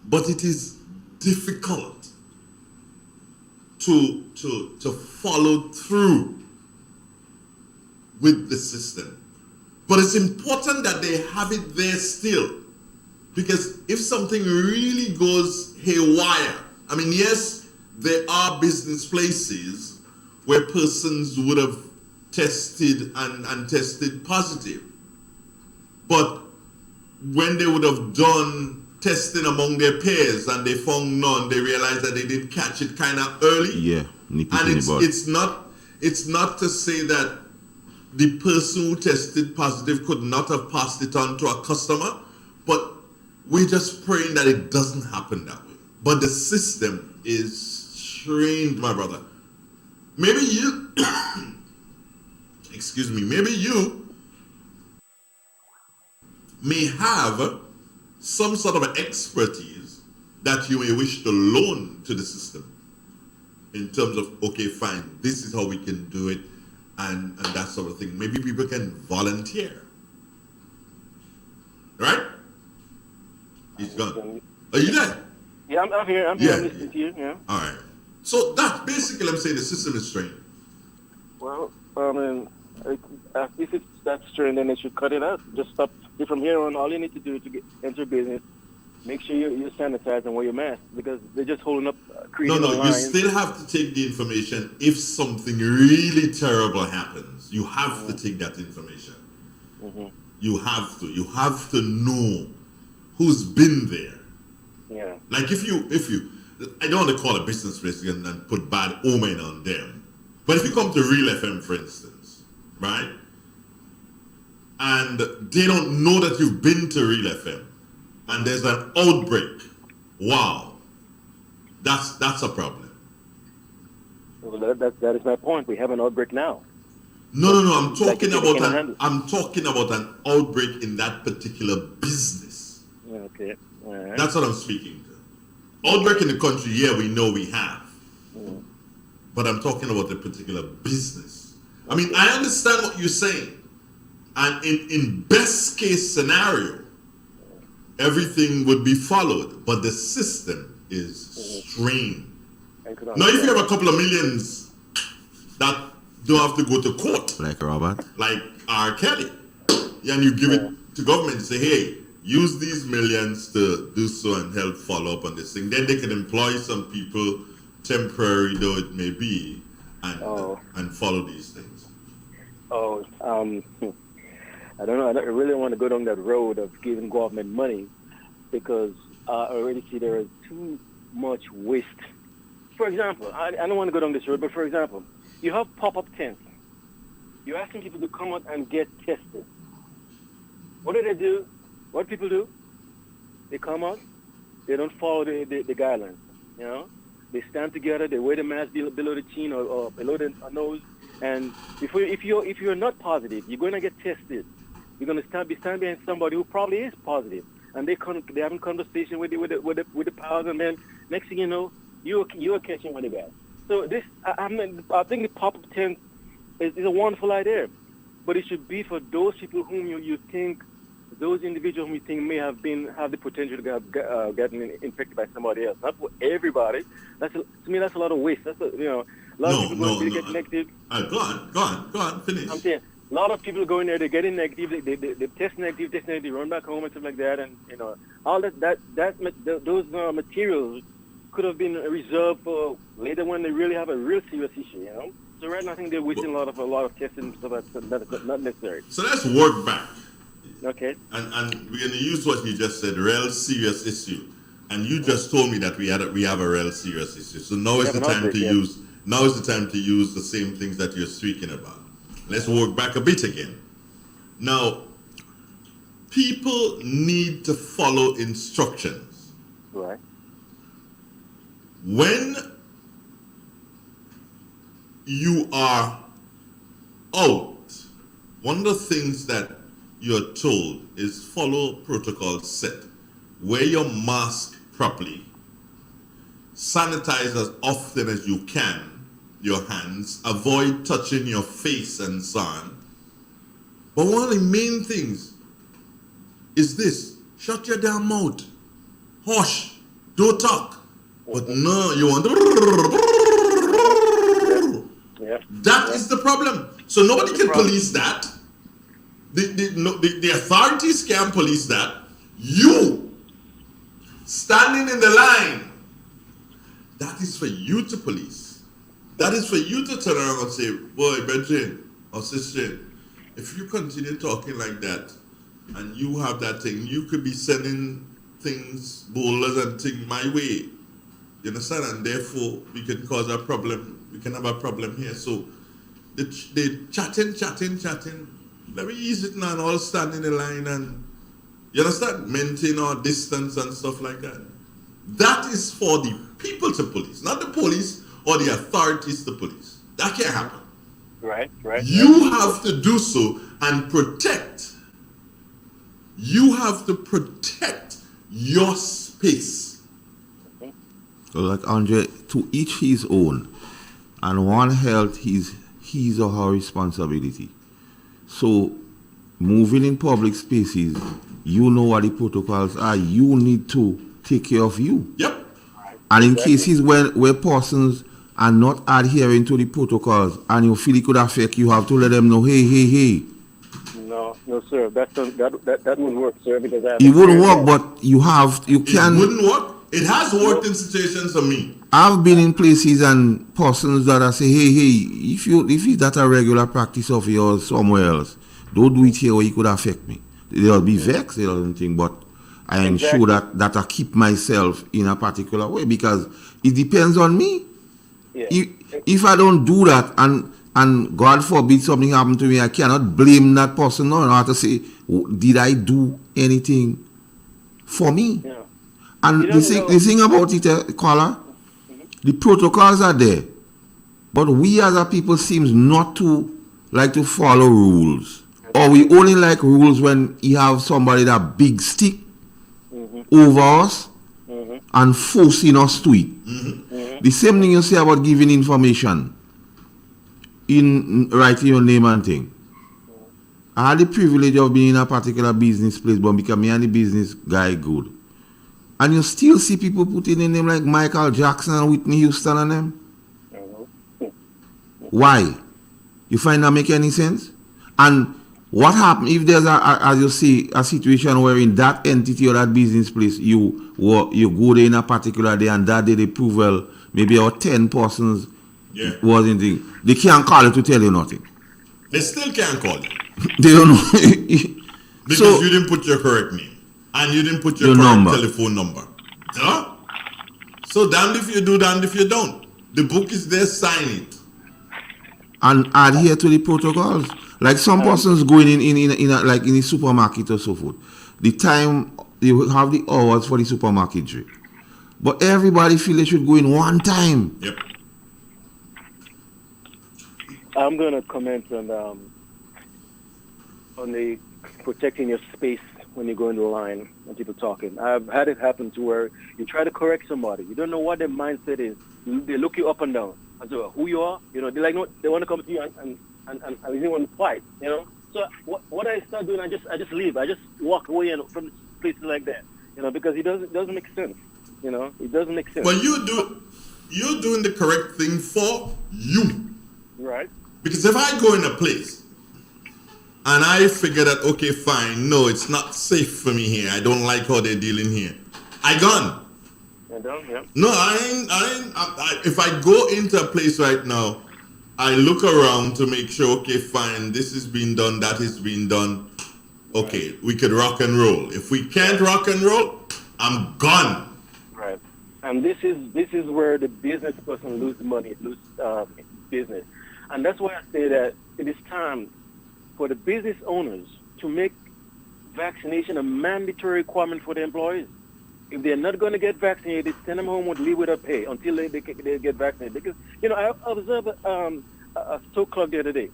but it is difficult to follow through with the system. But it's important that they have it there still. Because if something really goes haywire, I mean, yes, there are business places where persons would have tested and tested positive. But when they would have done testing among their peers and they found none, they realized that they did catch it kind of early. Yeah, and it's not to say that the person who tested positive could not have passed it on to a customer, but we're just praying that it doesn't happen that way. But the system is trained, my brother. Maybe you, excuse me, maybe you may have some sort of expertise that you may wish to loan to the system in terms of, okay, fine, this is how we can do it, and that sort of thing. Maybe people can volunteer. Right? He's gone. Are you there? Yeah, I'm here. I'm listening to you. Yeah. All right. So that basically, I'm saying the system is strained. Well, I mean, If it's that strain, then they should cut it out. Just stop it from here on. All you need to do to enter business, make sure you sanitize and wear your mask, because they're just holding up, creating No, a you line. still have to take the information if something really terrible happens. You have to take that information. You have to. You have to know who's been there. Yeah. Like if you, I don't want to call a business place and put bad omen on them, but if you come to Real FM, for instance, right, and they don't know that you've been to Real FM, and there's an outbreak, wow, that's a problem. Well, that is my point. We have an outbreak now. No. I'm talking about an outbreak in that particular business. Okay. All right. That's what I'm speaking to. Outbreak in the country, yeah, we know we have. But I'm talking about a particular business. I mean, I understand what you're saying. And in best case scenario, everything would be followed. But the system is strained. Now, if you have a couple of millions that don't have to go to court, like Robert, like R. Kelly, and you give it to government and say, hey, use these millions to do so and help follow up on this thing. Then they can employ some people, temporary though it may be, and follow these things. I don't know. I don't really want to go down that road of giving government money, because I already see there is too much waste. For example, I don't want to go down this road, but for example, you have pop-up tents. You're asking people to come out and get tested. What do they do? What people do? They come out. They don't follow the guidelines. You know, they stand together. They wear the mask below the chin or below the nose. And if you're not positive, you're going to get tested. You're going to be standing behind somebody who probably is positive, and they having conversation with the powers, and then next thing you know, you're catching one of the guys. So this, I think the pop-up tent is a wonderful idea, but it should be for those people whom you think, those individuals whom you think may have the potential to have getting infected by somebody else. Not for everybody. To me, that's a lot of waste. That's a lot of people going to get negative. Go on, finish. I'm saying a lot of people go in there, they're getting negative, they test negative, run back home and stuff like that, and all those materials could have been reserved for later when they really have a real serious issue, So right now I think they're wasting a lot of testing and stuff that's not necessary. So let's work back. Okay. And we're going to use what you just said, real serious issue. And you just told me that we have a real serious issue. So now is the time to use. Now is the time to use the same things that you're speaking about. Let's work back a bit again. Now, people need to follow instructions. Right. When you are out, one of the things that you're told is follow protocol set. Wear your mask properly. Sanitize as often as you can your hands. Avoid touching your face and so on. But one of the main things is this. Shut your damn mouth. Hush. Don't talk. But no, you want to... That is the problem. So nobody can police that. The authorities can't police that. You standing in the line, that is for you to police. That is for you to turn around and say, boy, brethren or sister, if you continue talking like that and you have that thing, you could be sending things, boulders and things my way. You understand? And therefore, we can cause a problem. We can have a problem here. So they chatting. Let me use it now and all stand in the line and, you understand, maintain our distance and stuff like that. That is for the people to police, not the police or the authorities to police. That can't happen. Right. You have to do so and protect. You have to protect your space. So like Andre, to each his own. And One Health is his or her responsibility. So moving in public spaces, you know what the protocols are. You need to take care of you. Yep. And in cases where persons and not adhering to the protocols, and you feel it could affect, you have to let them know, hey. No, sir. That wouldn't work, sir, because I have It wouldn't experience work, that. but you can. It wouldn't work. It has worked in situations for me. I've been in places and persons that I say, hey, if it's that a regular practice of yours somewhere else, don't do it here or it could affect me. They'll be vexed, they'll think, but I ensure that I keep myself in a particular way because it depends on me. Yeah. If I don't do that and God forbid something happened to me, I cannot blame that person. No, I have to say, did I do anything for me? Yeah. And the thing about it, caller, the protocols are there, but we as a people seems not to like to follow rules, or we only like rules when you have somebody that big stick over us and forcing us to it. The same thing you say about giving information in writing your name and thing. I had the privilege of being in a particular business place, but because me and the business guy good. And you still see people putting in name like Michael Jackson and Whitney Houston and them. Why? You find that make any sense? And what happens if there's as you see, a situation where in that entity or that business place you go there in a particular day and that day they prove well maybe about 10 persons wasn't the, they can't call you to tell you nothing. They still can't call you. They don't know. Because you didn't put your correct name. And you didn't put your correct telephone number. Huh? So damned if you do, damned if you don't. The book is there, sign it. And adhere to the protocols. Like some persons going in like in the supermarket or so forth. The time they have the hours for the supermarket drink. But everybody feel they should go in one time. Yep. I'm gonna comment on the protecting your space when you go in the line and people talking. I've had it happen to where you try to correct somebody. You don't know what their mindset is. They look you up and down. And so who you are, they like no, they want to come to you and they want to fight, So what I start doing, I just leave. I just walk away from places like that, because it doesn't make sense. It doesn't make sense. But you're doing the correct thing for you. Right. Because if I go in a place and I figure that, okay, fine, no, it's not safe for me here. I don't like how they're dealing here. I gone. No, if I go into a place right now, I look around to make sure, okay, fine, this is being done, that is being done. Okay, we could rock and roll. If we can't rock and roll, I'm gone. Right. And this is where the business person loses money, loses business. And that's why I say that it is time for the business owners to make vaccination a mandatory requirement for the employees. If they're not going to get vaccinated, send them home with leave without pay until they get vaccinated. Because, I observed a stoke clerk the other day.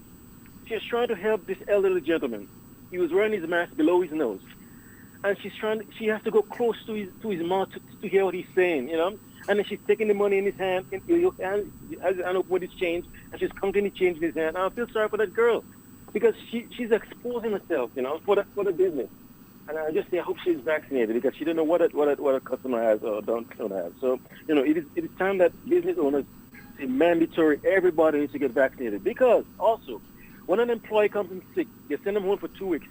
She was trying to help this elderly gentleman. He was wearing his mask below his nose. And she has to go close to his mouth to hear what he's saying, And then she's taking the money in his hand, has his hand up with his change, and she's counting the change in his hand. And I feel sorry for that girl because she's exposing herself, for the business. And I just say, I hope she's vaccinated because she don't know what a customer has or don't have. So, it is time that business owners say mandatory, everybody needs to get vaccinated. Because also, when an employee comes in sick, they send them home for 2 weeks.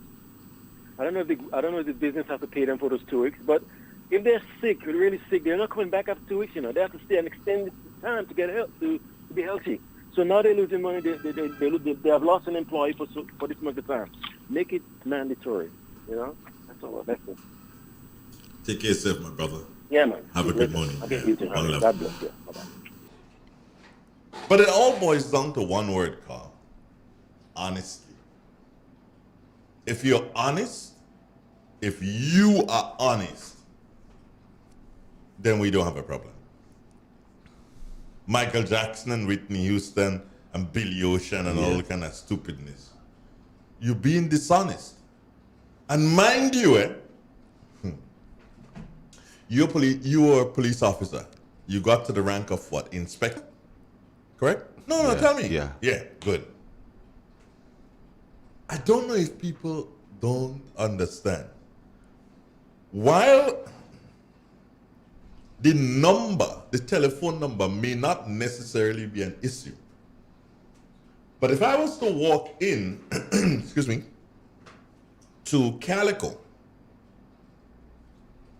I don't know if the business has to pay them for those 2 weeks, but if they're sick, really sick, they're not coming back after 2 weeks. They have to stay an extended time to get help to be healthy. So now they're losing money. They have lost an employee for this much of time. Make it mandatory. That's all. That's it. Take care of yourself, my brother. Yeah, man. Have a good morning. Okay, you too. God bless you. Bye-bye. But it all boils down to one word, Carl. Honesty. If you're honest, if you are honest, then we don't have a problem. Michael Jackson and Whitney Houston and Billy Ocean and all kind of stupidness. You're being dishonest. And mind you, you were a police officer. You got to the rank of what? Inspector? Correct? No, tell me. Yeah, good. I don't know if people don't understand. While the number the telephone number may not necessarily be an issue. But if I was to walk in, excuse me, to Calico,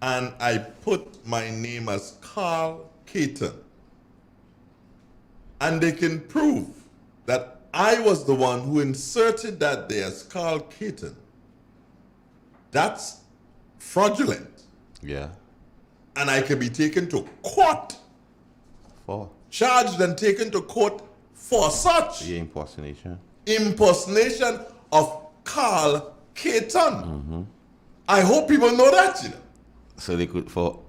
and I put my name as Carl Caton, and they can prove that I was the one who inserted that there as Carl Caton, that's fraudulent. Yeah. And I can be taken to court. For? Charged and taken to court for such. Yeah, impersonation. Impersonation of Carl Caton. I hope people know that, you know. So they could for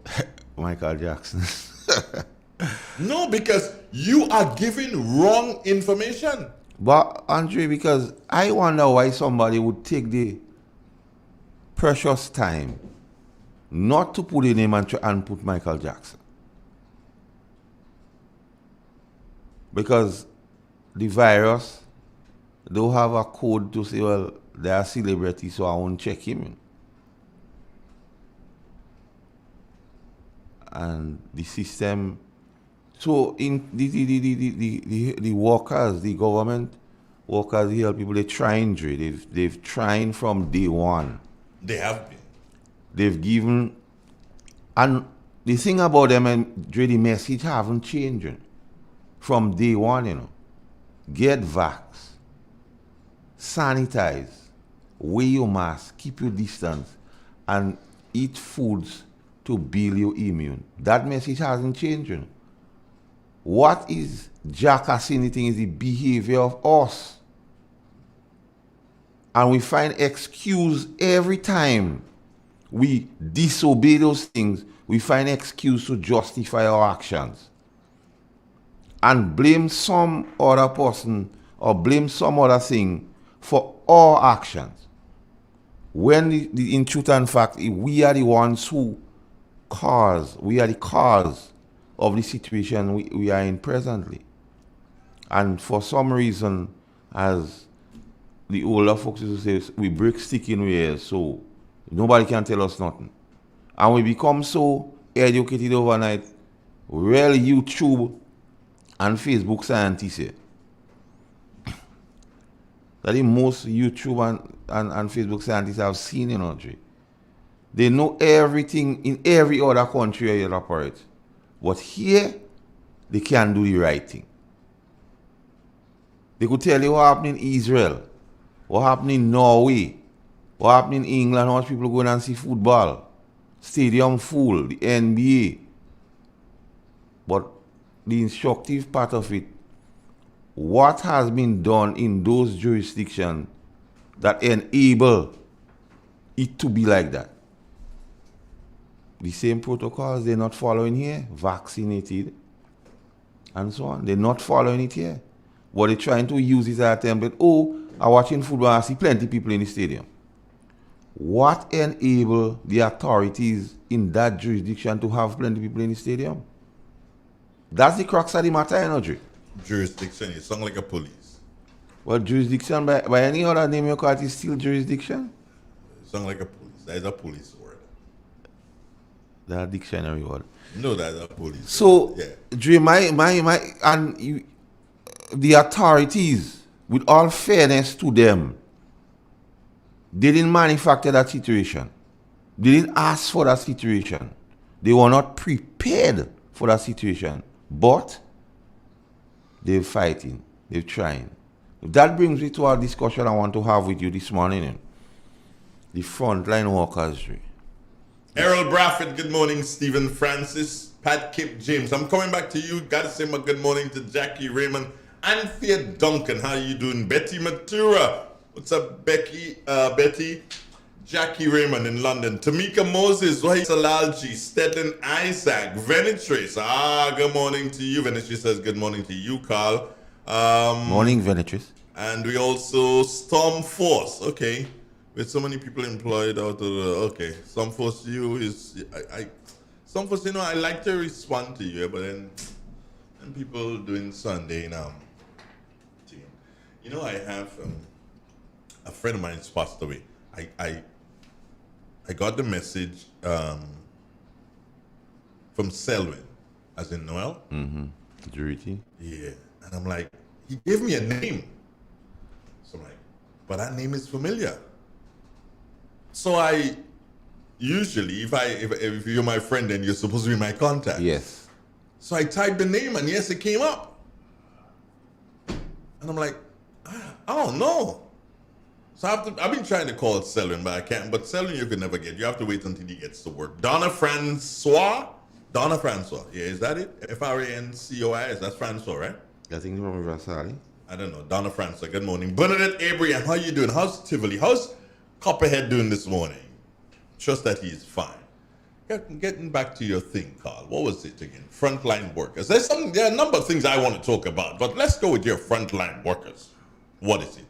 Michael Jackson. No, because you are giving wrong information. But Andre, because I wonder why somebody would take the precious time not to put a name and put Michael Jackson. Because the virus don't have a code to say, well, they are celebrities, so I won't check him. And the system, so in the workers, the government workers, the help people, they trying, they've trying from day one. They have been. They've given, and the thing about them, and the message haven't changed from day one, you know. Get vax, sanitize, wear your mask, keep your distance, and eat foods to build your immune. That message hasn't changed, you know. What is jackassing anything is the behavior of us. And we find excuse every time we disobey those things, we find excuse to justify our actions. And blame some other person or blame some other thing for our actions. When in truth and fact, we are the ones who we are the cause of the situation we are in presently. And for some reason, as the older folks used to say, we break stick in ears, so nobody can tell us nothing. And we become so educated overnight. Real YouTube and Facebook scientists here. That the most YouTube and Facebook scientists I've seen in Audrey. They know everything in every other country where you operate. But here, they can't do the right thing. They could tell you what happened in Israel, what happened in Norway, what happened in England, how much people go and see football, stadium full, the NBA. But the instructive part of it, what has been done in those jurisdictions that enable it to be like that? The same protocols they're not following here, vaccinated, and so on. They're not following it here. But they're trying to use it as a template. Oh, I'm watching football, I see plenty of people in the stadium. What enable the authorities in that jurisdiction to have plenty of people in the stadium? That's the crux of the matter, energy. Jurisdiction, you sound like a police. Well, jurisdiction, by any other name you call it, is still jurisdiction? You sound like a police. That is a police word. That dictionary word. No, that's a police. So, yeah. Dre, the authorities, with all fairness to them, they didn't manufacture that situation. They didn't ask for that situation. They were not prepared for that situation. But they're fighting. They're trying. That brings me to our discussion I want to have with you this morning. The frontline workers, Dre. Errol Brafford, good morning. Stephen Francis, Pat Kip James. I'm coming back to you. Gotta say my good morning to Jackie Raymond, Anthea Duncan. How you doing? Betty Matura. What's up, Betty? Jackie Raymond in London. Tamika Moses, Wahid Salalji, Stedden Isaac, Venetrace. Good morning to you. Venetrace says good morning to you, Carl. Morning, Venetrace. And we also Storm Force. Okay. With so many people employed out of the, okay, some force you is, some force, I like to respond to you, but then people doing Sunday now. I have a friend of mine's passed away. I got the message from Selwyn. As in Noel? Mm-hmm. Jurity. Yeah. And I'm like, he gave me a name. So I'm like, but that name is familiar. So I usually, if you're my friend, then you're supposed to be my contact. Yes. So I typed the name, and yes, it came up. And I'm like, I don't know. So I've been trying to call Selwyn, but I can't. But Selwyn you could never get. You have to wait until he gets to work. Donna Francois. Yeah, is that it? Francois. Is that Francois, right? I think you're from Versailles. I don't know. Donna Francois. Good morning. Bernadette Abraham, how you doing? How's Tivoli? How's Copperhead doing this morning? Trust that he's fine. Getting back to your thing, Carl. What was it again? Frontline workers. There are a number of things I want to talk about, but let's go with your frontline workers. What is it?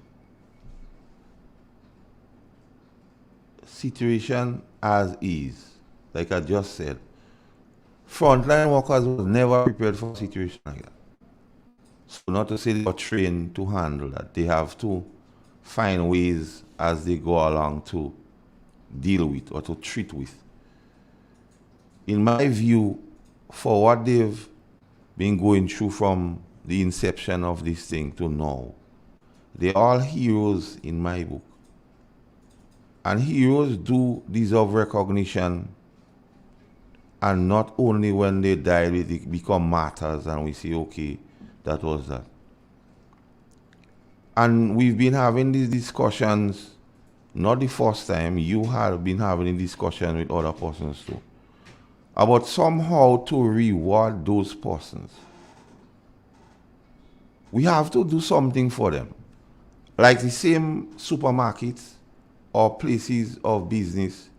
Situation as is. Like I just said, frontline workers were never prepared for a situation like that. So not to say they were trained to handle that. They have to find ways as they go along to deal with or to treat with. In my view, for what they've been going through from the inception of this thing to now, they're all heroes in my book. And heroes do deserve recognition, and not only when they die, they become martyrs and we say, okay, that was that. And we've been having these discussions, not the first time, you have been having a discussion with other persons too, about somehow to reward those persons. We have to do something for them. Like the same supermarkets or places of business,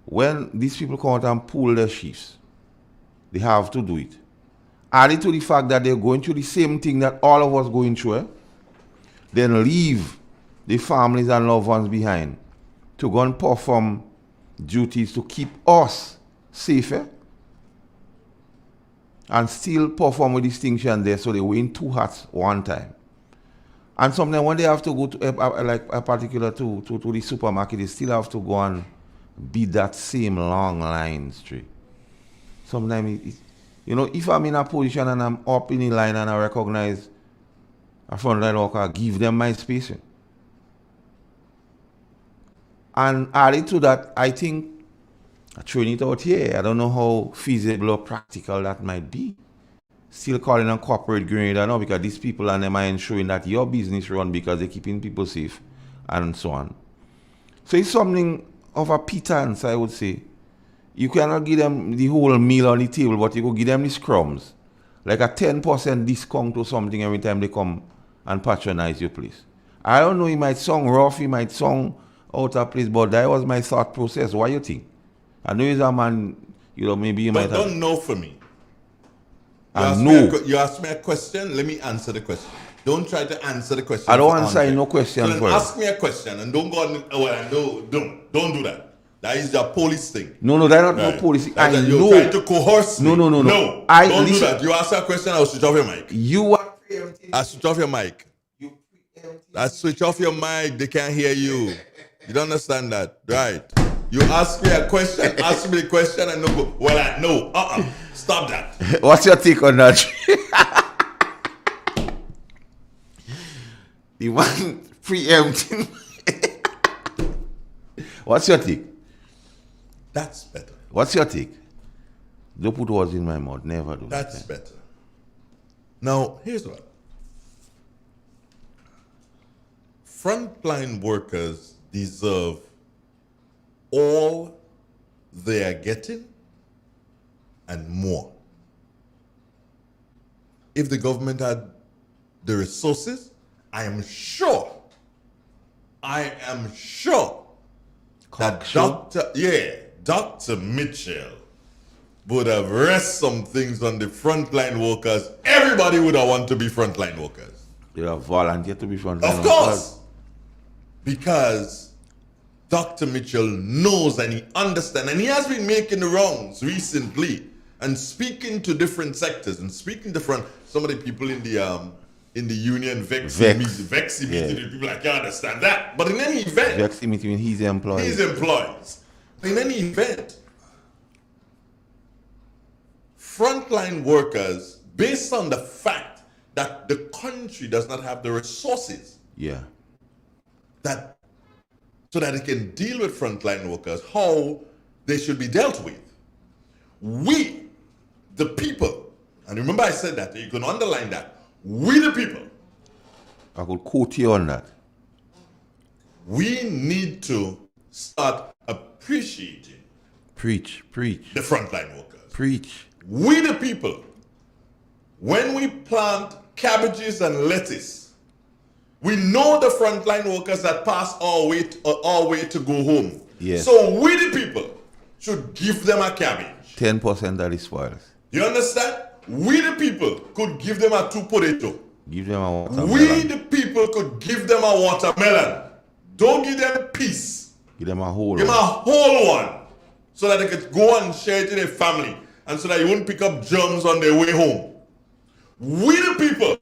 when these people come out and pull their shifts, they have to do it. Added to the fact that they're going through the same thing that all of us going through, then leave the families and loved ones behind to go and perform duties to keep us safer, and still perform with distinction there, so they were in two hats one time. And sometimes when they have to go to like a particular to the supermarket, they still have to go and beat that same long line straight. Sometimes, if I'm in a position and I'm up in the line and I recognize a frontline worker, give them my space. And added to that, I think, throwing it out here, I don't know how feasible or practical that might be. Still calling on corporate Grenada now, because these people and them are ensuring that your business run because they're keeping people safe and so on. So it's something of a pittance, I would say. You cannot give them the whole meal on the table, but you could give them the scrums. Like a 10% discount or something every time they come and patronize your place. I don't know, it might sound rough, it might sound out of place, but that was my thought process. What do you think? I know he's a man, maybe you might have... Don't know for me. You asked me a question, let me answer the question. Don't try to answer the question. I don't answer no question so for you. Ask me a question and don't go on, don't do that. That is the police thing. No, that's not no police thing. I know. You're trying to coerce me. No. Don't do that. You ask a question, I'll switch off your mic. I'll switch off your mic. I switch off your mic, they can't hear you. You don't understand that, right? You ask me a question, ask me a question, and no go, well, I know. Stop that. What's your take on that? The one preempting. What's your take? That's better. What's your take? Don't put words in my mouth. Never do. That's better. Now, here's what. Frontline workers deserve all they are getting and more. If the government had the resources, I am sure that Dr. Mitchell would have rest some things on the frontline workers. Everybody would have want to be frontline workers. They have volunteered to be frontline workers. Of course. Because Dr. Mitchell knows and he understands, and he has been making the rounds recently and speaking to different sectors and speaking to some of the people in the union Vexi meeting, people like, you understand that. But in any event, Vexi meeting his employees. In any event, frontline workers, based on the fact that the country does not have the resources Yeah. so that it can deal with frontline workers, how they should be dealt with. We, the people, and remember I said that, you can underline that, we the people. I could quote you on that. We need to start appreciating Preach. the frontline workers. Preach. We the people, when we plant cabbages and lettuce, we know the frontline workers that pass our way to go home. Yes. So we the people should give them a cabbage. 10% of the spoils. You understand? We the people could give them a 2 potato. Give them a watermelon. We the people could give them a watermelon. Don't give them peace. Give them a whole Give them a whole one. So that they could go and share it in their family. And so that you won't pick up germs on their way home. We the people,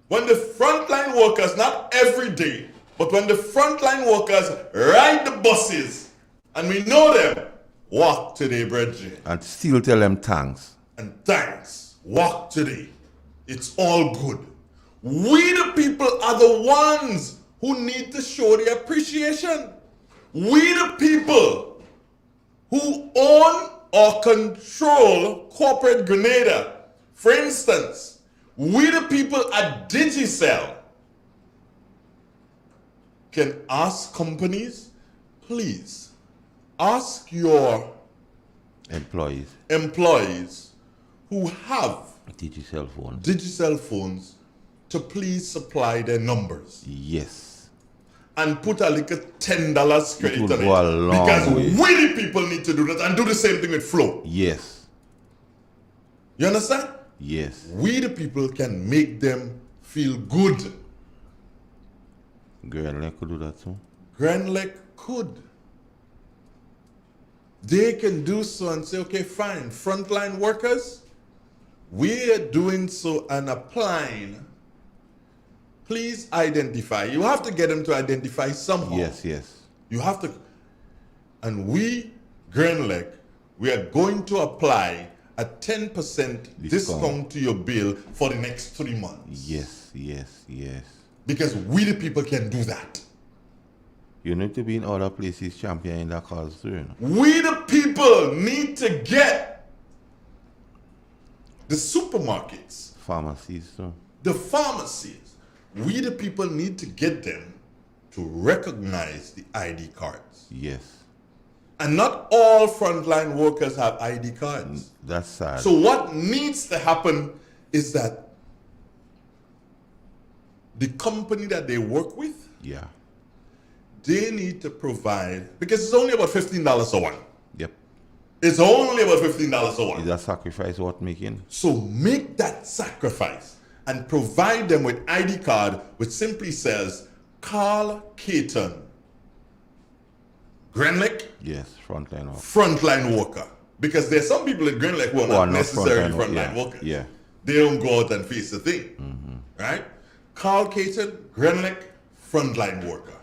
when the frontline workers, not every day, but when the frontline workers ride the buses, and we know them, walk today, brethren. And still tell them thanks. And thanks. Walk today. It's all good. We the people are the ones who need to show the appreciation. We the people who own or control corporate Grenada. For instance, we the people at Digicel can ask companies, please ask your employees who have Digicel phones to please supply their numbers. Yes. And put a little $10 credit on it. Go a long because way. we the people need to do that and do the same thing with Flow. Yes. You understand? Yes. We the people can make them feel good. Grenlec could do that too. Grenlec could. They can do so and say, okay, fine, frontline workers, we're doing so and applying. Please identify. You have to get them to identify somehow. Yes. You have to. And we, Grenlec, we are going to apply a 10% discount to your bill for the next 3 months. Yes. Because we the people can do that. You need to be in other places championing that cause too. You know? We the people need to get the supermarkets, pharmacies too. The pharmacies. We the people need to get them to recognize the ID cards. Yes. And not all frontline workers have ID cards. That's sad. So what needs to happen is that the company that they work with, they need to provide, because it's only about $15 a one. Yep. It's only about $15 a one. Is that sacrifice worth making? So make that sacrifice and provide them with ID card which simply says Carl Caton, Grenlec. Yes, frontline worker. Frontline worker. Because there's some people in Grenlec who are not necessarily frontline workers. Yeah. They don't go out and face the thing. Right? Carl Caton, Grenlec, frontline worker.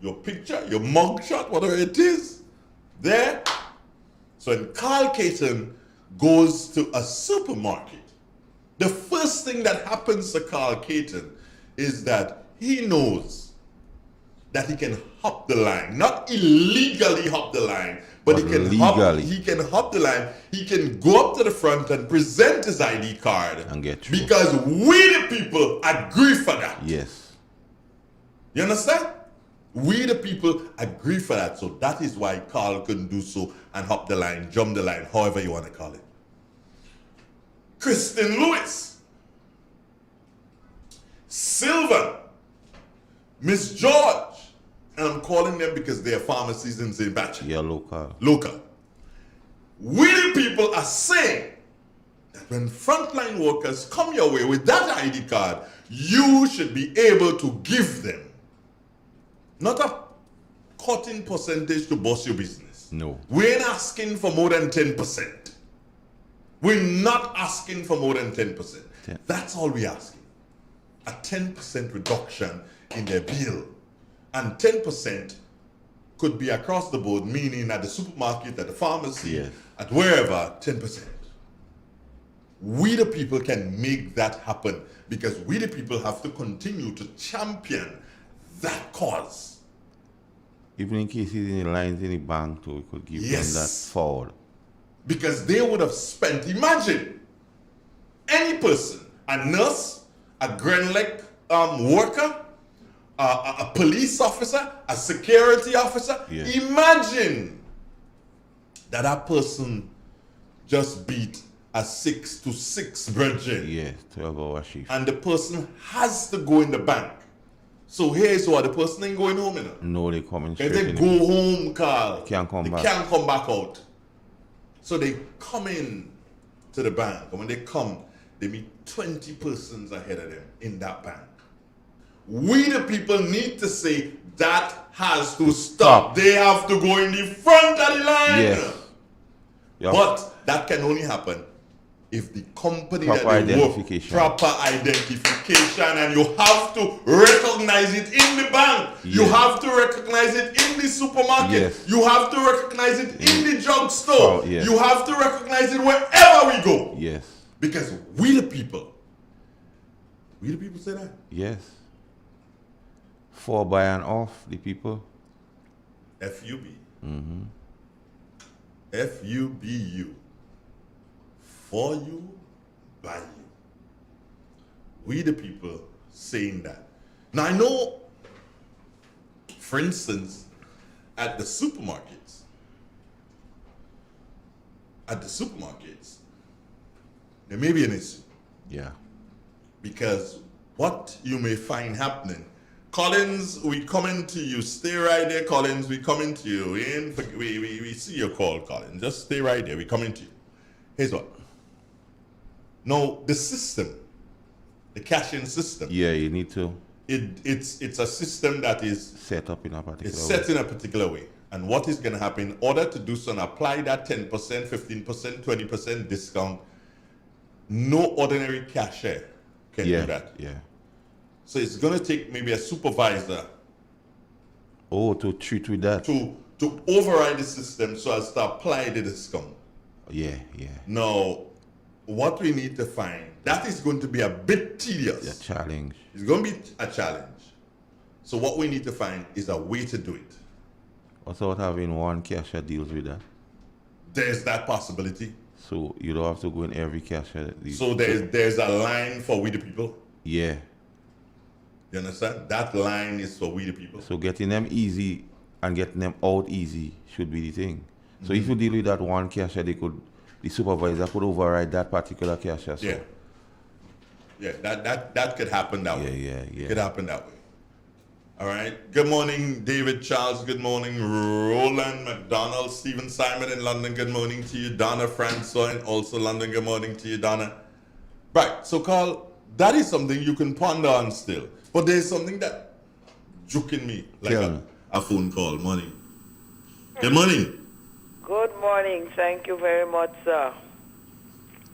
Your picture, your mugshot, whatever it is, there. So when Carl Caton goes to a supermarket, the first thing that happens to Carl Caton is that he knows that he can hop the line. Not illegally hop the line, but he can hop the line. He can go up to the front and present his ID card. And get through. Because we the people agree for that. Yes. You understand? We the people agree for that. So that is why Carl couldn't do so and hop the line, jump the line, however you want to call it. Kristen Lewis, Sylvan, Miss George, and I'm calling them because they are pharmacies in St. Patrick. Yeah, local. We the people are saying that when frontline workers come your way with that ID card, you should be able to give them not a cutting percentage to boss your business. No. We ain't asking for more than 10%. We're not asking for more than 10%. That's all we're asking. A 10% reduction in their bill. And 10% could be across the board, meaning at the supermarket, at the pharmacy, at wherever, 10%. We the people can make that happen because we the people have to continue to champion that cause. Even in case he's in the lines in the bank too, we could give them that forward. Because they would have spent, imagine, any person, a nurse, a Grenlec worker, a police officer, a security officer, imagine that person just beat a 6-to-6 virgin. Yes, 12-hour shift. And the person has to go in the bank. So here's what, the person ain't going home, you know? No, they coming straight If they in. go home, Carl, They can't come they back. can't come back out. So they come in to the bank, and when they come, they meet 20 persons ahead of them in that bank. We the people need to say that has to stop. They have to go in the front of the line. Yes. Yep. But that can only happen if the company Proper that they identification. work, proper identification, and you have to recognize it in the bank. You have to recognize it in the supermarket. Yes. You have to recognize it in the drugstore. Yes. You have to recognize it wherever we go. Yes. Because we the people say that. Yes. For, by, and off the people. FUB. Mm-hmm. FUBU. For you, by you. We the people saying that. Now I know, for instance, at the supermarkets, there may be an issue. Yeah. Because what you may find happening, Collins, we coming to you. Stay right there, Collins. We coming to you. We see your call, Collins. Just stay right there. We coming to you. Here's what. No, the system, the cashing system. Yeah, you need to. It's a system that is set up in a particular it's way. set in a particular way. And what is going to happen in order to do so and apply that 10%, 15%, 20% discount, no ordinary cashier can do that. Yeah. So it's going to take maybe a supervisor. Oh, to treat with that. To override the system so as to apply the discount. Yeah. Now, what we need to find, that is going to be a bit tedious. A challenge. It's going to be a challenge. So what we need to find is a way to do it. What about having one cashier deals with that? There's that possibility. So you don't have to go in every cashier. So there's a line for we the people. Yeah. You understand? That line is for we the people. So getting them easy and getting them out easy should be the thing. So if you deal with that one cashier, the supervisor could override that particular cashier. So. Yeah, that could happen that way. Yeah. It could happen that way. All right. Good morning, David Charles. Good morning, Roland McDonald, Stephen Simon in London. Good morning to you, Donna Francois, and also London. Good morning to you, Donna. Right. So, Carl, that is something you can ponder on still. But there's something that joking me, like a phone call. Morning. Good morning. Good morning. Thank you very much, sir.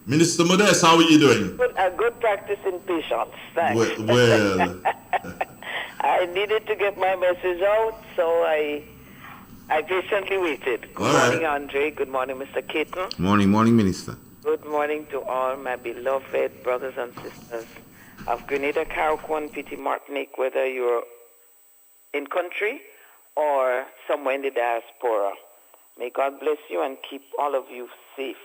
Minister Modest, how are you doing? A good practice in patience. Thanks. Well. I needed to get my message out, so I patiently waited. Good morning, Andre. Good morning, Mr. Keaton. Morning, Minister. Good morning to all my beloved brothers and sisters of Grenada, Carriacou, Petit Martinique, whether you're in country or somewhere in the diaspora. May God bless you and keep all of you safe.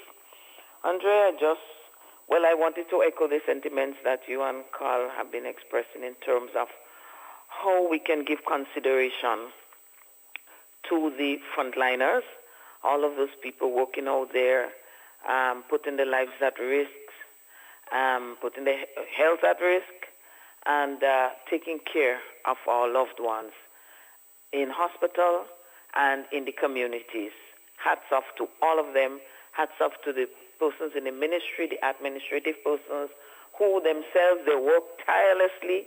Andre, I wanted to echo the sentiments that you and Carl have been expressing in terms of how we can give consideration to the frontliners, all of those people working out there, putting their lives at risk, putting their health at risk, and taking care of our loved ones in hospital and in the communities. Hats off to all of them. Hats off to the persons in the ministry, the administrative persons who themselves, they work tirelessly,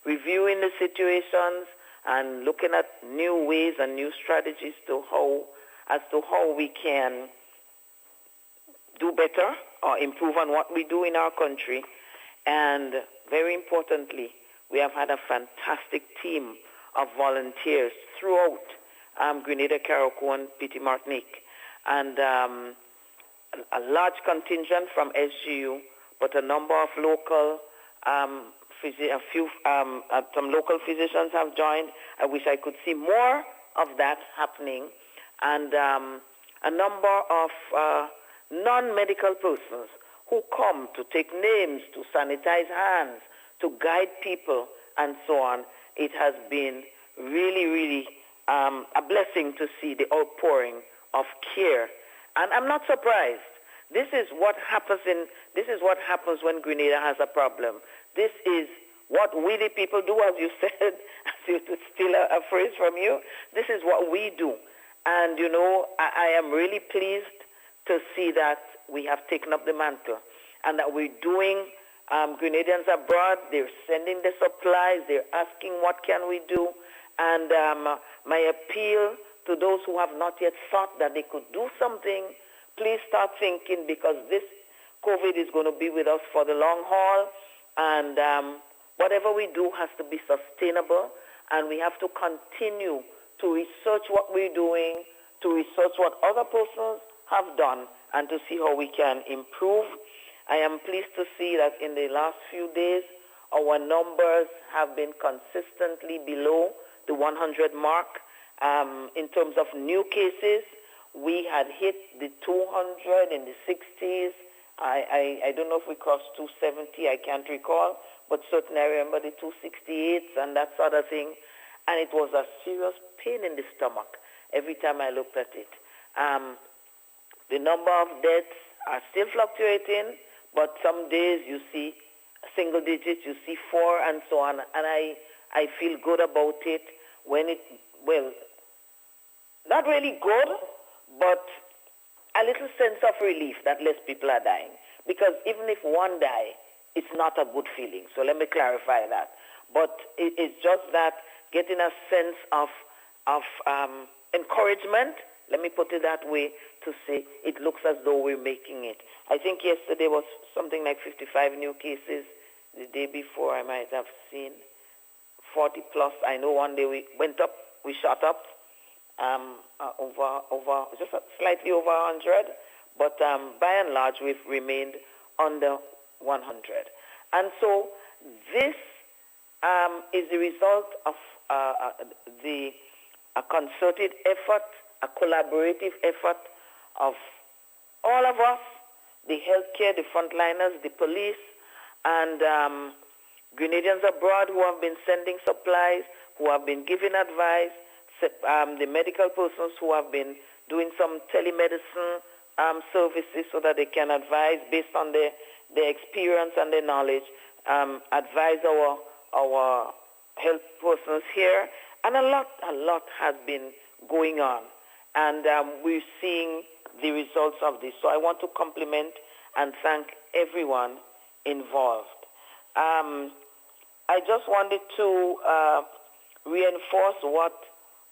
reviewing the situations and looking at new ways and new strategies to how we can do better or improve on what we do in our country. And very importantly, we have had a fantastic team of volunteers throughout Grenada, Carriacou, and Petit Martinique. And a large contingent from SGU, but a number of local some local physicians have joined. I wish I could see more of that happening, and a number of non-medical persons who come to take names, to sanitize hands, to guide people, and so on. It has been really, really a blessing to see the outpouring of care, and I'm not surprised. This is what happens when Grenada has a problem. This is what we the people do, as you said, to steal a phrase from you. This is what we do. And, you know, I am really pleased to see that we have taken up the mantle and that we're doing Grenadians abroad. They're sending the supplies. They're asking what can we do. And my appeal to those who have not yet thought that they could do something, please start thinking, because this COVID is going to be with us for the long haul. And whatever we do has to be sustainable, and we have to continue to research what we're doing, to research what other persons have done, and to see how we can improve. I am pleased to see that in the last few days, our numbers have been consistently below the 100 mark. In terms of new cases, we had hit the 200 in the 60s. I don't know if we crossed 270, I can't recall, but certainly I remember the 268s and that sort of thing. And it was a serious pain in the stomach every time I looked at it. The number of deaths are still fluctuating, but some days you see single digits, you see 4 and so on. And I feel good about it when it, well, not really good, but a little sense of relief that less people are dying. Because even if one die, it's not a good feeling. So let me clarify that. But it's just that getting a sense of encouragement, let me put it that way, to say it looks as though we're making it. I think yesterday was something like 55 new cases. The day before I might have seen 40 plus. I know one day we went up, we shot up over just slightly over 100, but by and large we've remained under 100. And so this is the result of a concerted effort, a collaborative effort of all of us, the healthcare, the frontliners, the police, and Grenadians abroad who have been sending supplies, who have been giving advice, the medical persons who have been doing some telemedicine services so that they can advise based on their experience and their knowledge, advise our health persons here. And a lot has been going on. And we're seeing the results of this. So I want to compliment and thank everyone involved. I just wanted to reinforce what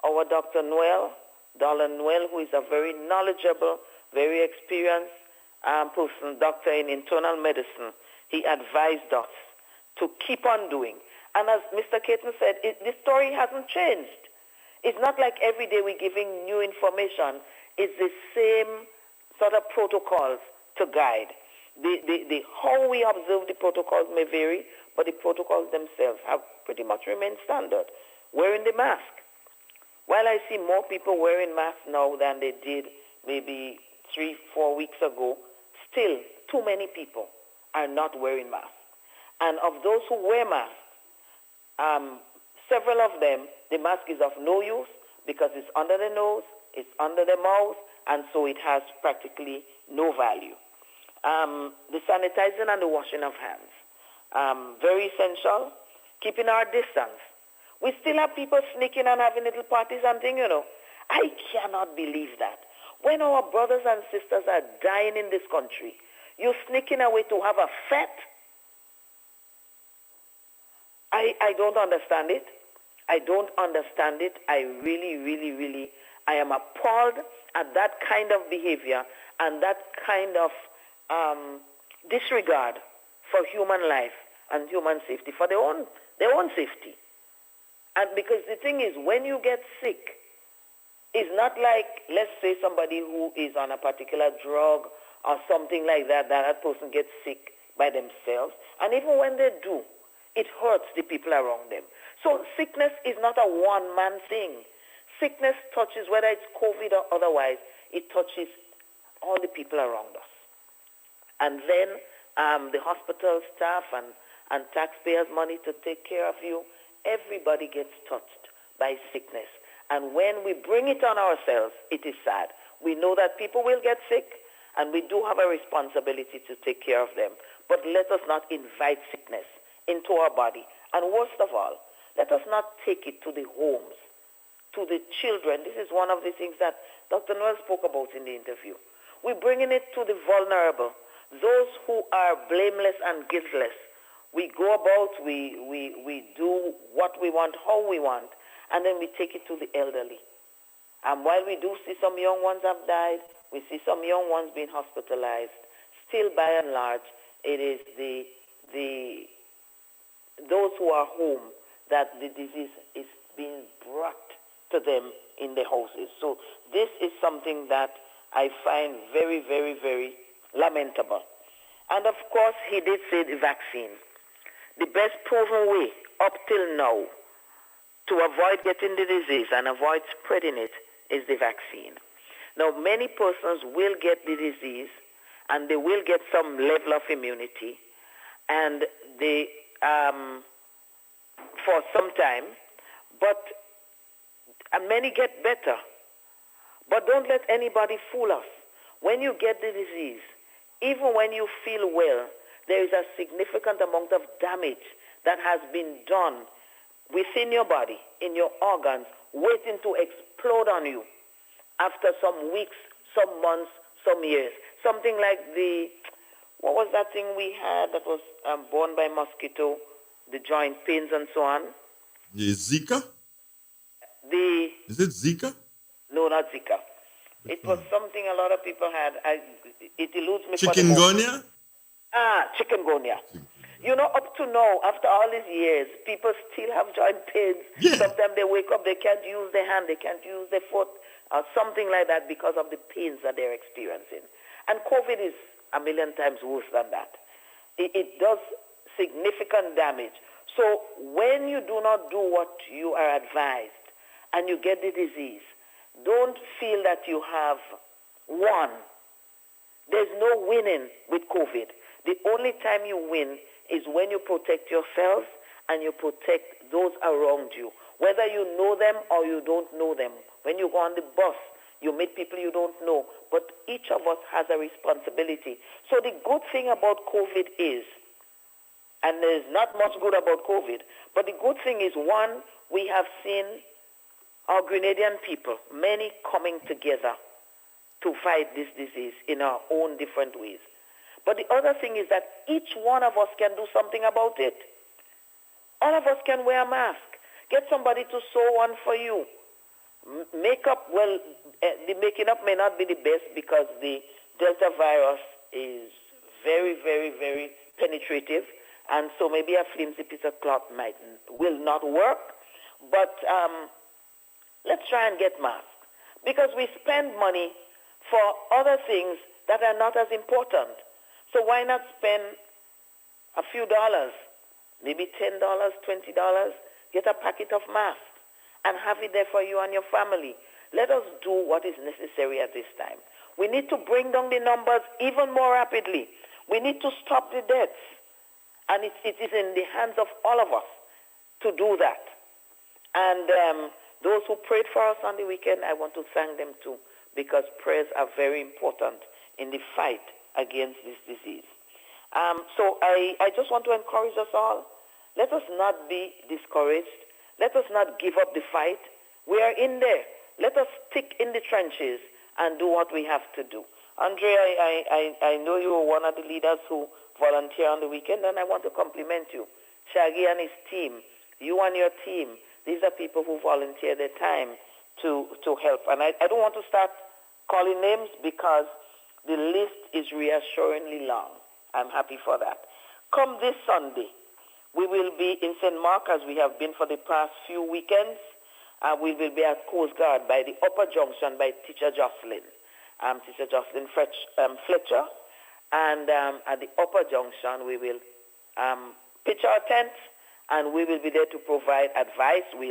our Dr. Darlan Noel, who is a very knowledgeable, very experienced person, doctor in internal medicine, he advised us to keep on doing. And as Mr. Caton said, the story hasn't changed. It's not like every day we're giving new information. It's the same sort of protocols to guide. How we observe the protocols may vary, but the protocols themselves have pretty much remained standard. Wearing the mask. While I see more people wearing masks now than they did maybe 3-4 weeks ago, still too many people are not wearing masks. And of those who wear masks, several of them, the mask is of no use because it's under the nose, it's under the mouth, and so it has practically no value. The sanitizing and the washing of hands, very essential. Keeping our distance. We still have people sneaking and having little parties and things, you know. I cannot believe that. When our brothers and sisters are dying in this country, you're sneaking away to have a fete? I don't understand it. I don't understand it. I really, I am appalled at that kind of behavior and that kind of disregard for human life and human safety, for their own safety. And because the thing is, when you get sick, it's not like, let's say somebody who is on a particular drug or something like that, that person gets sick by themselves. And even when they do, it hurts the people around them. So sickness is not a one-man thing. Sickness touches, whether it's COVID or otherwise, it touches all the people around us. And then the hospital staff and taxpayers' money to take care of you, everybody gets touched by sickness. And when we bring it on ourselves, it is sad. We know that people will get sick, and we do have a responsibility to take care of them. But let us not invite sickness into our body. And worst of all, let us not take it to the homes, to the children. This is one of the things that Dr. Noel spoke about in the interview. We're bringing it to the vulnerable, those who are blameless and guiltless. We go about, we do what we want, how we want, and then we take it to the elderly. And while we do see some young ones have died, we see some young ones being hospitalized, still by and large, it is those who are home that the disease is being brought to them in the houses. So this is something that I find very, very, very lamentable. And of course, he did say the vaccine. The best proven way up till now to avoid getting the disease and avoid spreading it is the vaccine. Now, many persons will get the disease and they will get some level of immunity, and they for some time, but many get better. But don't let anybody fool us. When you get the disease, even when you feel well, there is a significant amount of damage that has been done within your body, in your organs, waiting to explode on you after some weeks, some months, some years. Something like what was that thing we had that was borne by mosquito, the joint pains and so on? Zika? Is it Zika? No, not Zika. It was something a lot of people had. It eludes me. Chikungunya? Chikungunya. You know, up to now, after all these years, people still have joint pains. Yeah. Sometimes they wake up, they can't use their hand, they can't use their foot, or something like that because of the pains that they're experiencing. And COVID is a million times worse than that. It does significant damage. So when you do not do what you are advised and you get the disease, don't feel that you have won. There's no winning with COVID. The only time you win is when you protect yourself and you protect those around you, whether you know them or you don't know them. When you go on the bus, you meet people you don't know, but each of us has a responsibility. So the good thing about COVID is, and there's not much good about COVID, but the good thing is, one, we have seen our Grenadian people, many coming together to fight this disease in our own different ways. But the other thing is that each one of us can do something about it. All of us can wear a mask. Get somebody to sew one for you. Makeup, well, the making up may not be the best because the Delta virus is very, very, very penetrative, and so maybe a flimsy piece of cloth will not work. But let's try and get masks, because we spend money for other things that are not as important. So why not spend a few dollars, maybe $10, $20, get a packet of masks and have it there for you and your family. Let us do what is necessary at this time. We need to bring down the numbers even more rapidly. We need to stop the deaths. And it is in the hands of all of us to do that. And those who prayed for us on the weekend, I want to thank them too, because prayers are very important in the fight against this disease. So I just want to encourage us all. Let us not be discouraged. Let us not give up the fight. We are in there. Let us stick in the trenches and do what we have to do. Andre, I know you are one of the leaders who volunteer on the weekend, and I want to compliment you. Shaggy and his team, you and your team, these are people who volunteer their time to help. And I don't want to start calling names because the list is reassuringly long. I'm happy for that. Come this Sunday, we will be in St. Mark, as we have been for the past few weekends. We will be at Coast Guard by the Upper Junction by Teacher Jocelyn Fletcher. And at the upper junction, we will pitch our tents, and we will be there to provide advice. We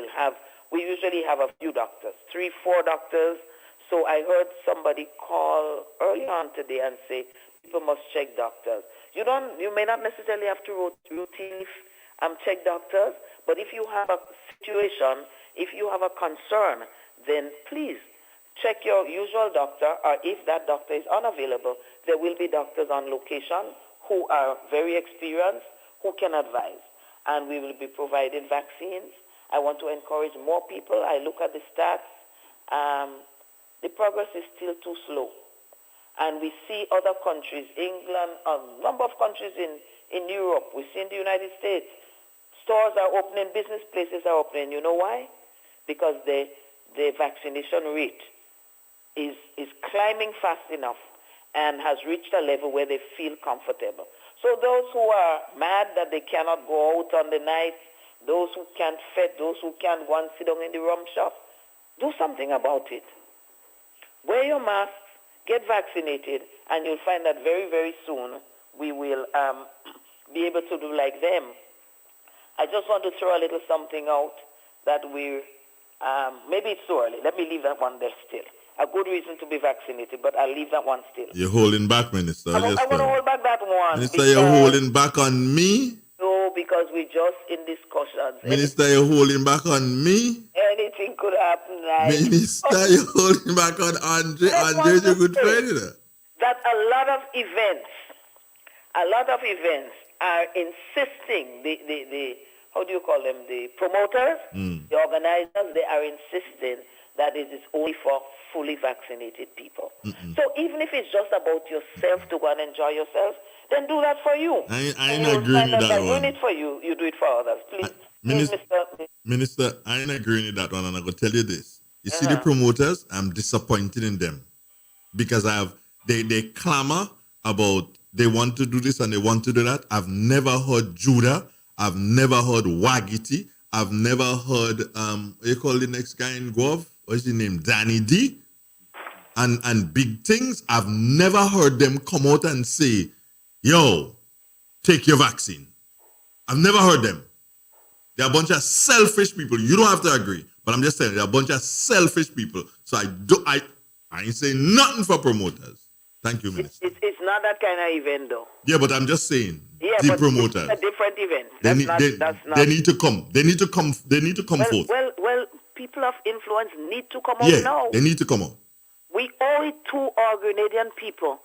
usually have a few doctors, 3, 4 doctors. So I heard somebody call early on today and say people must check doctors. You may not necessarily have to routinely check doctors, but if you have a situation, if you have a concern, then please check your usual doctor, or if that doctor is unavailable, there will be doctors on location who are very experienced, who can advise. And we will be providing vaccines. I want to encourage more people. I look at the stats. The progress is still too slow. And we see other countries, England, a number of countries in Europe. We see in the United States, stores are opening, business places are opening. You know why? Because the vaccination rate is climbing fast enough and has reached a level where they feel comfortable. So those who are mad that they cannot go out on the night, those who can't fed, those who can't go and sit down in the rum shop, do something about it. Wear your masks, get vaccinated, and you'll find that very, very soon we will be able to do like them. I just want to throw a little something out that maybe it's too early. Let me leave that one there still. A good reason to be vaccinated, but I'll leave that one still. You're holding back, Minister. I want to hold back that one. Minister, you're holding back on me? No, because we're just in discussions. Minister, you're holding back on me? Anything could happen. Minister, you're holding back on Andre. Andre's a good friend. That a lot of events are insisting, the how do you call them, the promoters, the organizers, they are insisting that it is only for fully vaccinated people. So even if it's just about yourself to go and enjoy yourself, then do that for you. I ain't agreeing with that by one. doing it for you, you do it for others. Please, Minister, I ain't agreeing with that one, and I'm going to tell you this. You see the promoters, I'm disappointed in them because they clamor about they want to do this and they want to do that. I've never heard Judah. I've never heard Wagiti. I've never heard, what you call the next guy in Guelph? What's his name? Danny D. And big things. I've never heard them come out and say, yo, take your vaccine. I've never heard them. They're a bunch of selfish people. You don't have to agree, but I'm just saying they're a bunch of selfish people. So I ain't saying nothing for promoters. Thank you, Minister. It's not that kind of event, though. Yeah, but I'm just saying but promoters. It's a different event. They need to come. They need to come. They need to come forth. Well, people of influence need to come Yeah, out now. they need to come out. We owe it to our Grenadian people,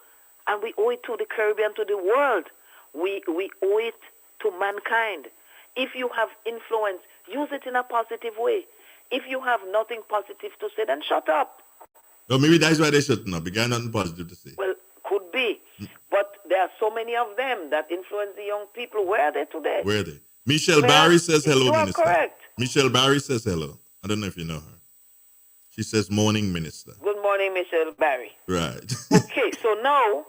and we owe it to the Caribbean, to the world. We owe it to mankind. If you have influence, use it in a positive way. If you have nothing positive to say, then shut up. Well, maybe that's why they shouldn't have. Because nothing positive to say. Well, could be. But there are so many of them that influence the young people. Where are they today? Where are they? Michelle Barry says hello, you are Minister. Correct. Michelle Barry says hello. I don't know if you know her. She says morning, Minister. Good morning, Michelle Barry. Right. Okay, so now,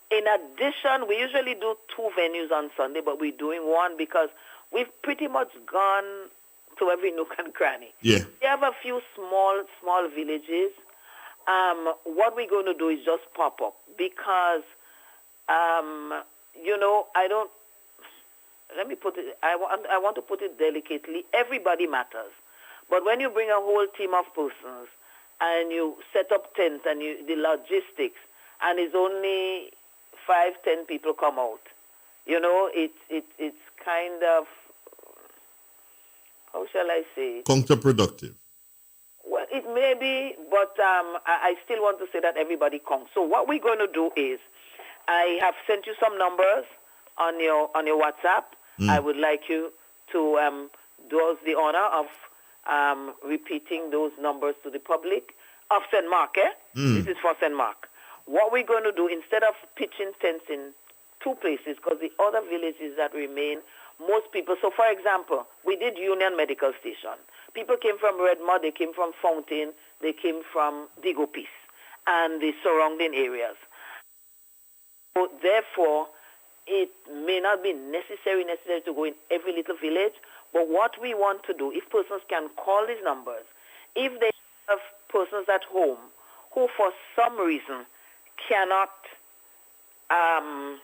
in addition, we usually do 2 venues on Sunday, but we're doing one because we've pretty much gone to every nook and cranny. Yeah. We have a few small villages. What we're going to do is just pop up because, let me put it, I want to put it delicately, everybody matters. But when you bring a whole team of persons and you set up tents and the logistics, and it's only 5-10 people come out, it's kind of, how shall I say? Counterproductive. Well, it may be, but I still want to say that everybody comes. So what we're going to do is, I have sent you some numbers on your WhatsApp. I would like you to do us the honor of repeating those numbers to the public of St. Mark. This is for St. Mark. What we're going to do, instead of pitching tents in 2 places, because the other villages that remain, most people, so for example, we did Union Medical Station. People came from Redmond, they came from Fountain, they came from Digo Peace and the surrounding areas. So therefore, it may not be necessary to go in every little village, but what we want to do, if persons can call these numbers, if they have persons at home who for some reason cannot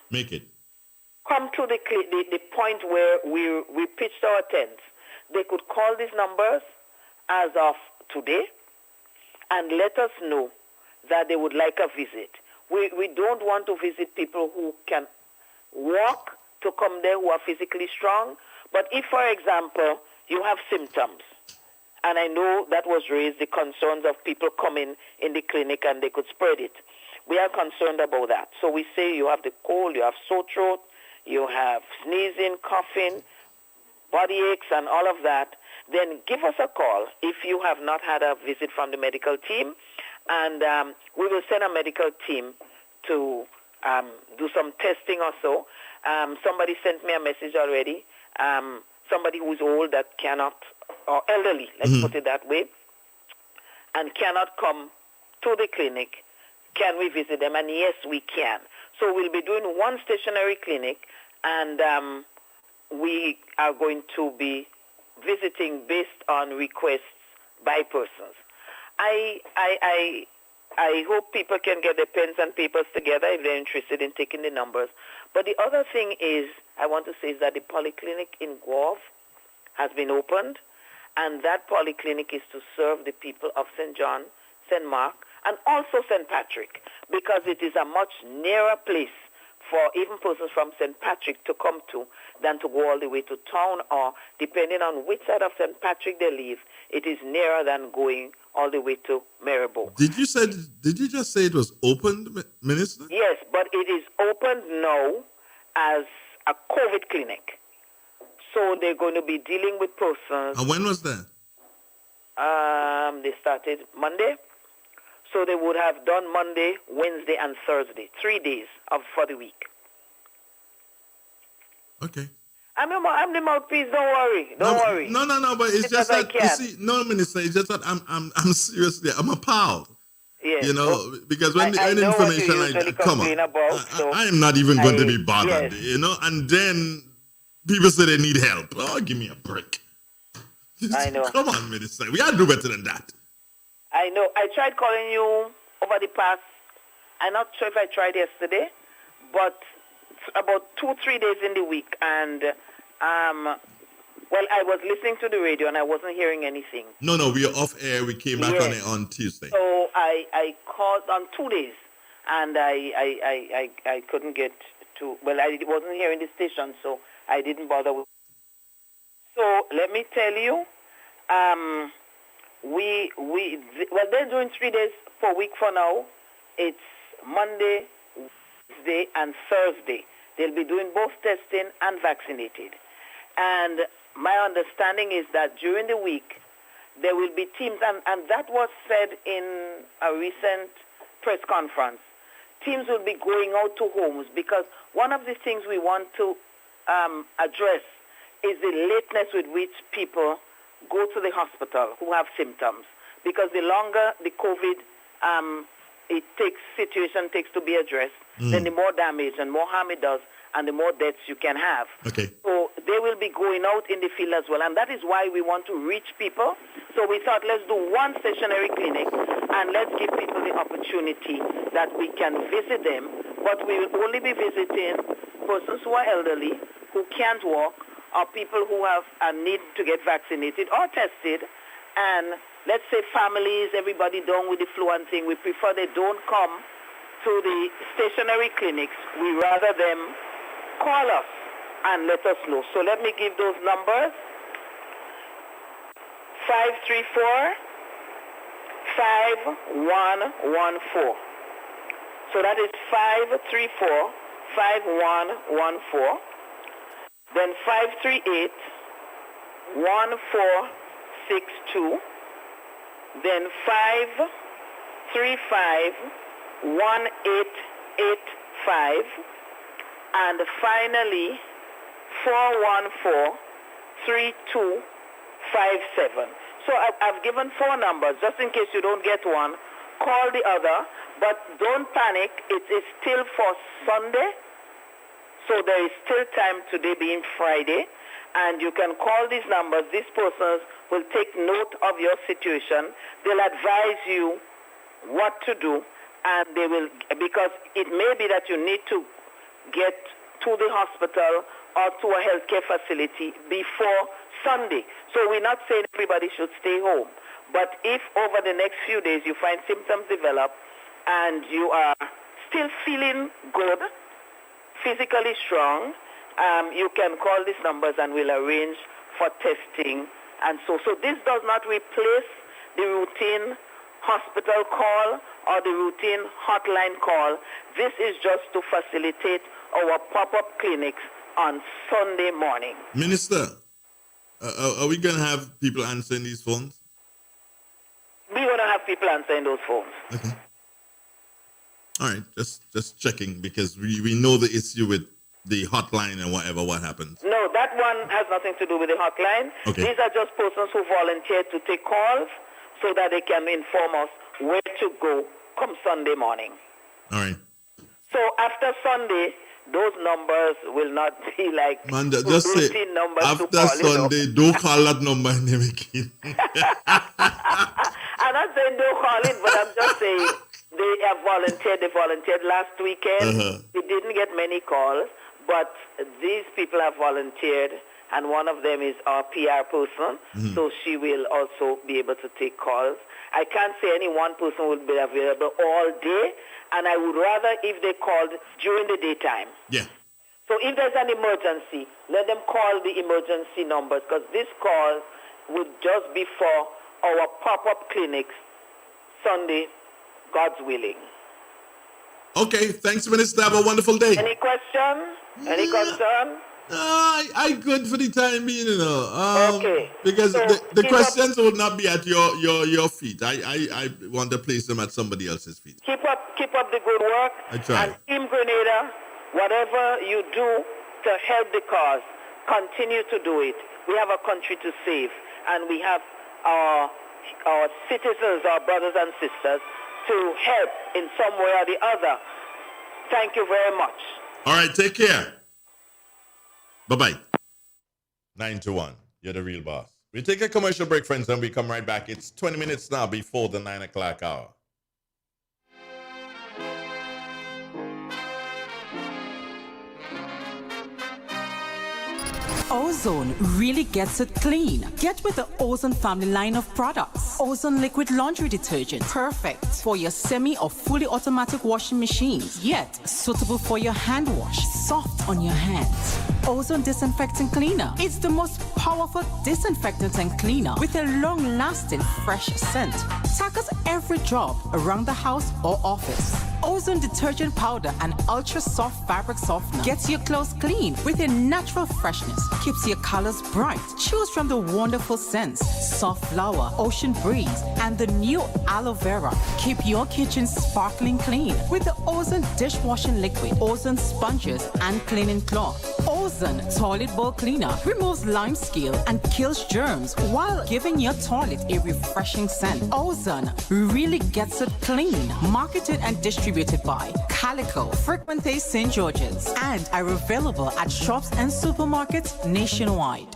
Make it. come to the point where we pitched our tents. They could call these numbers as of today and let us know that they would like a visit. We don't want to visit people who can walk to come there, who are physically strong. But if, for example, you have symptoms, and I know that was raised, the concerns of people coming in the clinic and they could spread it. We are concerned about that. So we say you have the cold, you have sore throat, you have sneezing, coughing, body aches, and all of that, then give us a call if you have not had a visit from the medical team, and we will send a medical team to do some testing or so. Somebody sent me a message already, somebody who is old that cannot, or elderly, let's put it that way, and cannot come to the clinic. Can we visit them? And yes, we can. So we'll be doing one stationary clinic, and we are going to be visiting based on requests by persons. I hope people can get their pens and papers together if they're interested in taking the numbers. But the other thing is, I want to say, is that the polyclinic in Guelph has been opened, and that polyclinic is to serve the people of St. John, St. Mark, and also St. Patrick, because it is a much nearer place for even persons from St. Patrick to come to than to go all the way to town, or depending on which side of St. Patrick they live, it is nearer than going all the way to Maribor. Did you just say it was opened, Minister? Yes, but it is opened now as a COVID clinic. So they're going to be dealing with persons. And when was that? They started Monday. So they would have done Monday, Wednesday, and Thursday, 3 days for the week. Okay. I'm the mouthpiece. Don't worry. Don't worry. No. But it's just that you see, no, Minister. It's just that I'm seriously, I'm appalled. Yes. You know, because when the information like, come on, I am not even going to be bothered. Yes. You know, and then people say they need help. Oh, give me a break. I know. Come on, Minister. We got to do better than that. I know. I tried calling you over the past, I'm not sure if I tried yesterday, but about 2-3 days in the week. And, well, I was listening to the radio and I wasn't hearing anything. No, we are off air. We came back on it on Tuesday. So I called on 2 days and I couldn't get to, well, I wasn't hearing the station, so I didn't bother with. So let me tell you, they're doing 3 days per week for now. It's Monday, Wednesday, and Thursday. They'll be doing both testing and vaccinated. And my understanding is that during the week, there will be teams, and that was said in a recent press conference. Teams will be going out to homes, because one of the things we want to address is the lateness with which people go to the hospital who have symptoms, because the longer the COVID situation takes to be addressed, then the more damage and more harm it does, and the more deaths you can have. Okay. So they will be going out in the field as well, and that is why we want to reach people. So we thought, let's do one stationary clinic, and let's give people the opportunity that we can visit them, but we will only be visiting persons who are elderly, who can't walk, or people who have a need to get vaccinated or tested. And let's say families, everybody down with the flu and thing, we prefer they don't come to the stationary clinics. We rather them call us and let us know. So let me give those numbers. 534-5114. So that is 534-5114. Then 538-1462. Then 535-1885. And finally 414-3257. So I've given 4 numbers, just in case you don't get one. Call the other, but don't panic. It is still for Sunday. So there is still time, today being Friday, and you can call these numbers. These persons will take note of your situation. They'll advise you what to do, and they will, because it may be that you need to get to the hospital or to a healthcare facility before Sunday. So we're not saying everybody should stay home. But if over the next few days you find symptoms develop and you are still feeling good, physically strong, you can call these numbers and we'll arrange for testing. And so this does not replace the routine hospital call or the routine hotline call. This is just to facilitate our pop-up clinics on Sunday morning. Minister, are we going to have people answering these phones? We're going to have people answering those phones. Okay. All right, just checking, because we know the issue with the hotline and what happens. No, that one has nothing to do with the hotline. Okay. These are just persons who volunteered to take calls so that they can inform us where to go come Sunday morning. All right. So after Sunday, those numbers will not be like Man, just say, routine numbers after to call, Sunday, don't call that number and they make it. I'm not saying don't call it, but I'm just saying they have volunteered. They volunteered last weekend. We didn't get many calls, but these people have volunteered, and one of them is our PR person, so she will also be able to take calls. I can't say any one person will be available all day, and I would rather if they called during the daytime. Yeah. So if there's an emergency, let them call the emergency numbers, because this call would just be for our pop-up clinics Sunday, God's willing. Okay, thanks, Minister. Have a wonderful day. Any question? Any concern? I good for the time being, you know. Okay. Because So the keep questions would not be at your feet. I want to place them at somebody else's feet. Keep up the good work. I try. And Team Grenada, whatever you do to help the cause, continue to do it. We have a country to save, and we have our citizens, our brothers and sisters, to help in some way or the other. Thank you very much. All right, take care. Bye-bye. 9 to 1. You're the real boss. We take a commercial break, friends, and we come right back. It's 20 minutes now before the 9 o'clock hour. Ozone really gets it clean. Get with the Ozone family line of products. Ozone liquid laundry detergent. Perfect for your semi or fully automatic washing machines. Yet suitable for your hand wash. Soft on your hands. Ozone disinfectant cleaner. It's the most powerful disinfectant and cleaner with a long-lasting fresh scent. Tackles every job around the house or office. Ozone detergent powder and ultra soft fabric softener gets your clothes clean with a natural freshness. Keeps your colors bright. Choose from the wonderful scents: soft flower, ocean breeze, and the new aloe vera. Keep your kitchen sparkling clean with the Ozone dishwashing liquid, Ozone sponges, and cleaning cloth. Ozone toilet bowl cleaner removes lime scale and kills germs while giving your toilet a refreshing scent. Ozone really gets it clean. Marketed and distributed by Calico, Frequente St. George's, and are available at shops and supermarkets nationwide.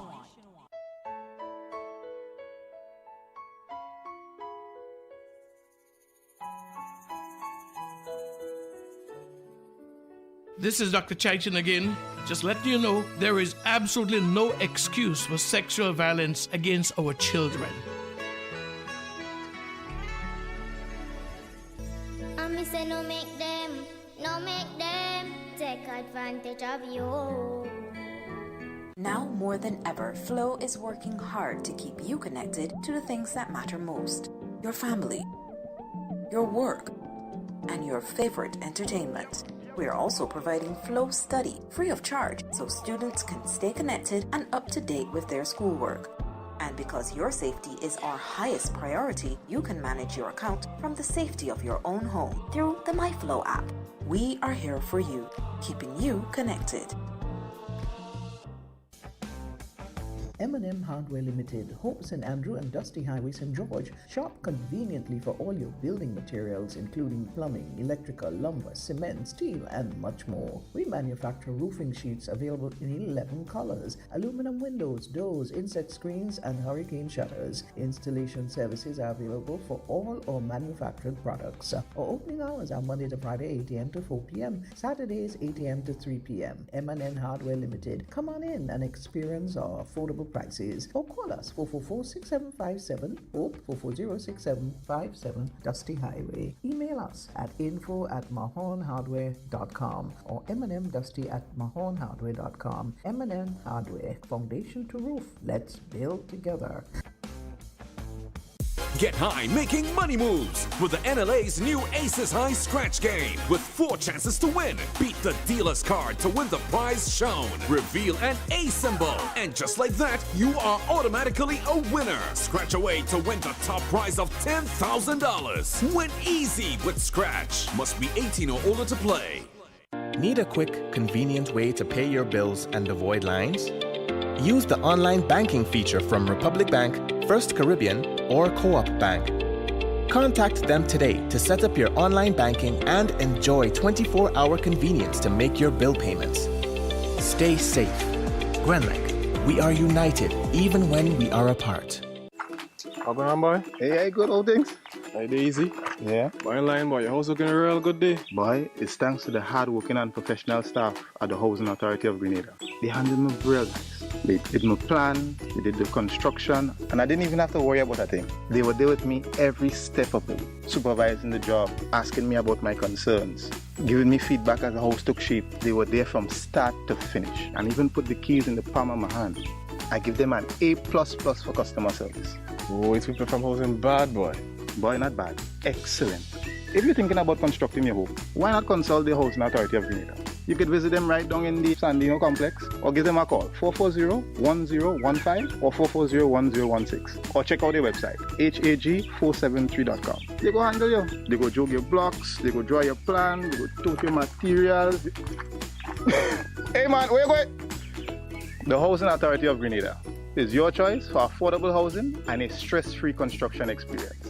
This is Dr. Chaitin again. Just letting you know, there is absolutely no excuse for sexual violence against our children. Me say no make them take advantage of you. Now more than ever, Flow is working hard to keep you connected to the things that matter most. Your family, your work, and your favorite entertainment. We are also providing Flow Study free of charge so students can stay connected and up to date with their schoolwork. And because your safety is our highest priority, you can manage your account from the safety of your own home through the MyFlow app. We are here for you, keeping you connected. M&M Hardware Limited, Hope St. Andrew and Dusty Highway, St. George. Shop conveniently for all your building materials, including plumbing, electrical, lumber, cement, steel, and much more. We manufacture roofing sheets available in 11 colors, aluminum windows, doors, insect screens, and hurricane shutters. Installation services are available for all our manufactured products. Our opening hours are Monday to Friday, 8 a.m. to 4 p.m., Saturdays, 8 a.m. to 3 p.m. M&N Hardware Limited. Come on in and experience our affordable prices, or call us 444-6757 or 440-6757 Dusty Highway. Email us at info@mahonhardware.com or mnmdusty@mahonhardware.com. M&N Hardware, foundation to roof. Let's build together. Get high making money moves with the NLA's new Aces High Scratch game with 4 chances to win. Beat the dealer's card to win the prize shown. Reveal an A symbol. And just like that, you are automatically a winner. Scratch away to win the top prize of $10,000. Win easy with Scratch. Must be 18 or older to play. Need a quick, convenient way to pay your bills and avoid lines? Use the online banking feature from Republic Bank, First Caribbean, or Co-op Bank. Contact them today to set up your online banking and enjoy 24-hour convenience to make your bill payments. Stay safe. Grenlec, we are united even when we are apart. How going on, boy? Hey, good old things. Hey, easy. Yeah. Boy, in line, boy. Your house looking a real good day. Boy, it's thanks to the hard-working and professional staff at the Housing Authority of Grenada. They handled me real nice. They did my plan, they did the construction, and I didn't even have to worry about a thing. They were there with me every step of the way, supervising the job, asking me about my concerns, giving me feedback as the house took shape. They were there from start to finish, and even put the keys in the palm of my hand. I give them an A++ for customer service. Oh, it's people from housing bad, boy. Boy, not bad. Excellent. If you're thinking about constructing your home, why not consult the Housing Authority of Grenada? You could visit them right down in the Sandino complex, or give them a call, 440-1015 or 440-1016, or check out their website, hag473.com. They go handle you. They go jog your blocks, they go draw your plan, they go tote your materials. Hey man, where you going? The Housing Authority of Grenada is your choice for affordable housing and a stress-free construction experience.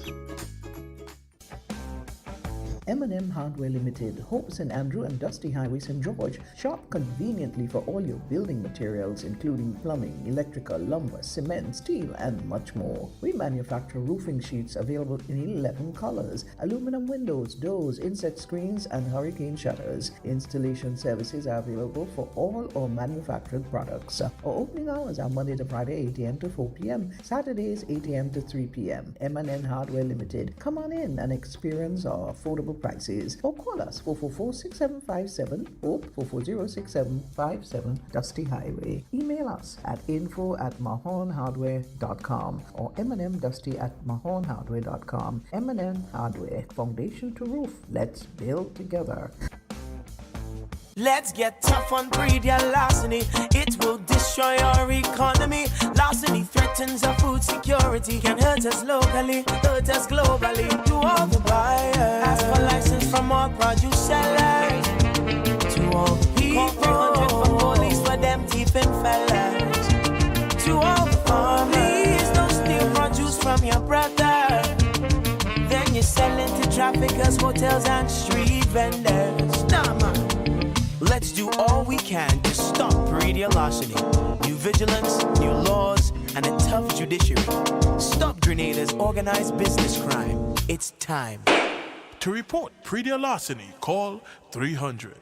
M&M Hardware Limited, Hope St. Andrew and Dusty Highway, St. George. Shop conveniently for all your building materials, including plumbing, electrical, lumber, cement, steel, and much more. We manufacture roofing sheets available in 11 colors, aluminum windows, doors, insect screens, and hurricane shutters. Installation services are available for all our manufactured products. Our opening hours are Monday to Friday, 8 a.m. to 4 p.m., Saturdays, 8 a.m. to 3 p.m. M&N Hardware Limited. Come on in and experience our affordable prices, or call us 444-6757 or 440-6757 Dusty Highway. Email us at info@mahonhardware.com or mnmdusty@mahonhardware.com. M&M Hardware, foundation to roof. Let's build together. Let's get tough on breed your larceny. It will destroy our economy. Larceny threatens our food security. Can hurt us locally, hurt us globally. To all the buyers, ask for license from all produce sellers. To all the people, 300 for police for them thieving fellas. To all the farmers, please don't steal produce from your brother. Then you sell it to traffickers, hotels and street vendors. Nah, man. Let's do all we can to stop radio larceny. New vigilance, new laws, and a tough judiciary. Stop Grenada's organized business crime. It's time. To report pre-deal larceny, call 300.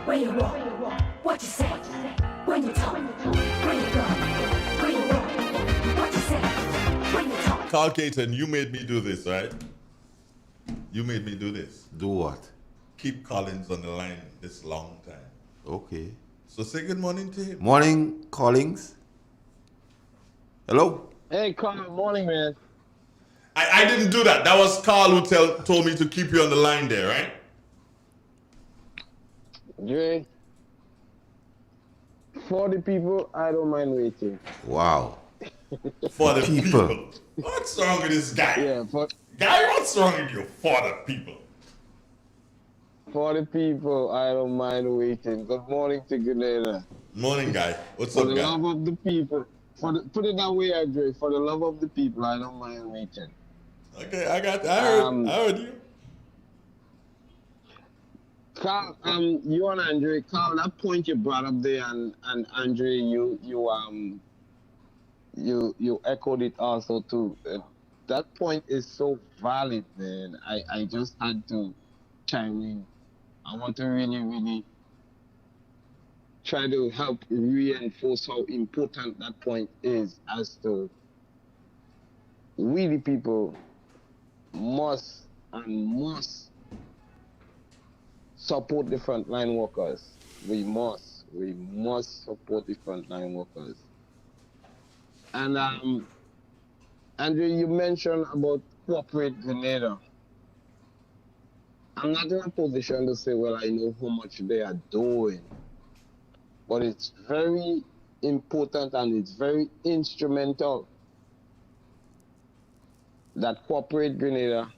Where you walk, what you say, when you talk, where you go, where you walk, what you say, when you talk. Carl Caton, you made me do this, right? You made me do this. Do what? Keep Collins on the line this long time. Okay. So say good morning to him. Morning, Collins. Hello? Hey, Carl, morning, man. I didn't do that. That was Carl who told me to keep you on the line there, right? Dre, for the people, I don't mind waiting. Wow. For the people. What's wrong with this guy? Yeah, Guy, what's wrong with you? For the people. For the people, I don't mind waiting. Good morning to Grenada. Morning, guy. What's for up, the guy? love of the people. Put it that way, Andre. For the love of the people, I don't mind waiting. Okay, I heard you. Carl, you and Andre, Carl, that point you brought up there, and Andre, you echoed it also too. That point is so valid, man. I just had to chime in. I want to really try to help reinforce how important that point is, as to we the people must support the frontline workers. We must support the frontline workers. And Andrew, you mentioned about corporate Grenada. I'm not in a position to say, well, I know how much they are doing, but it's very important and it's very instrumental that corporate Grenada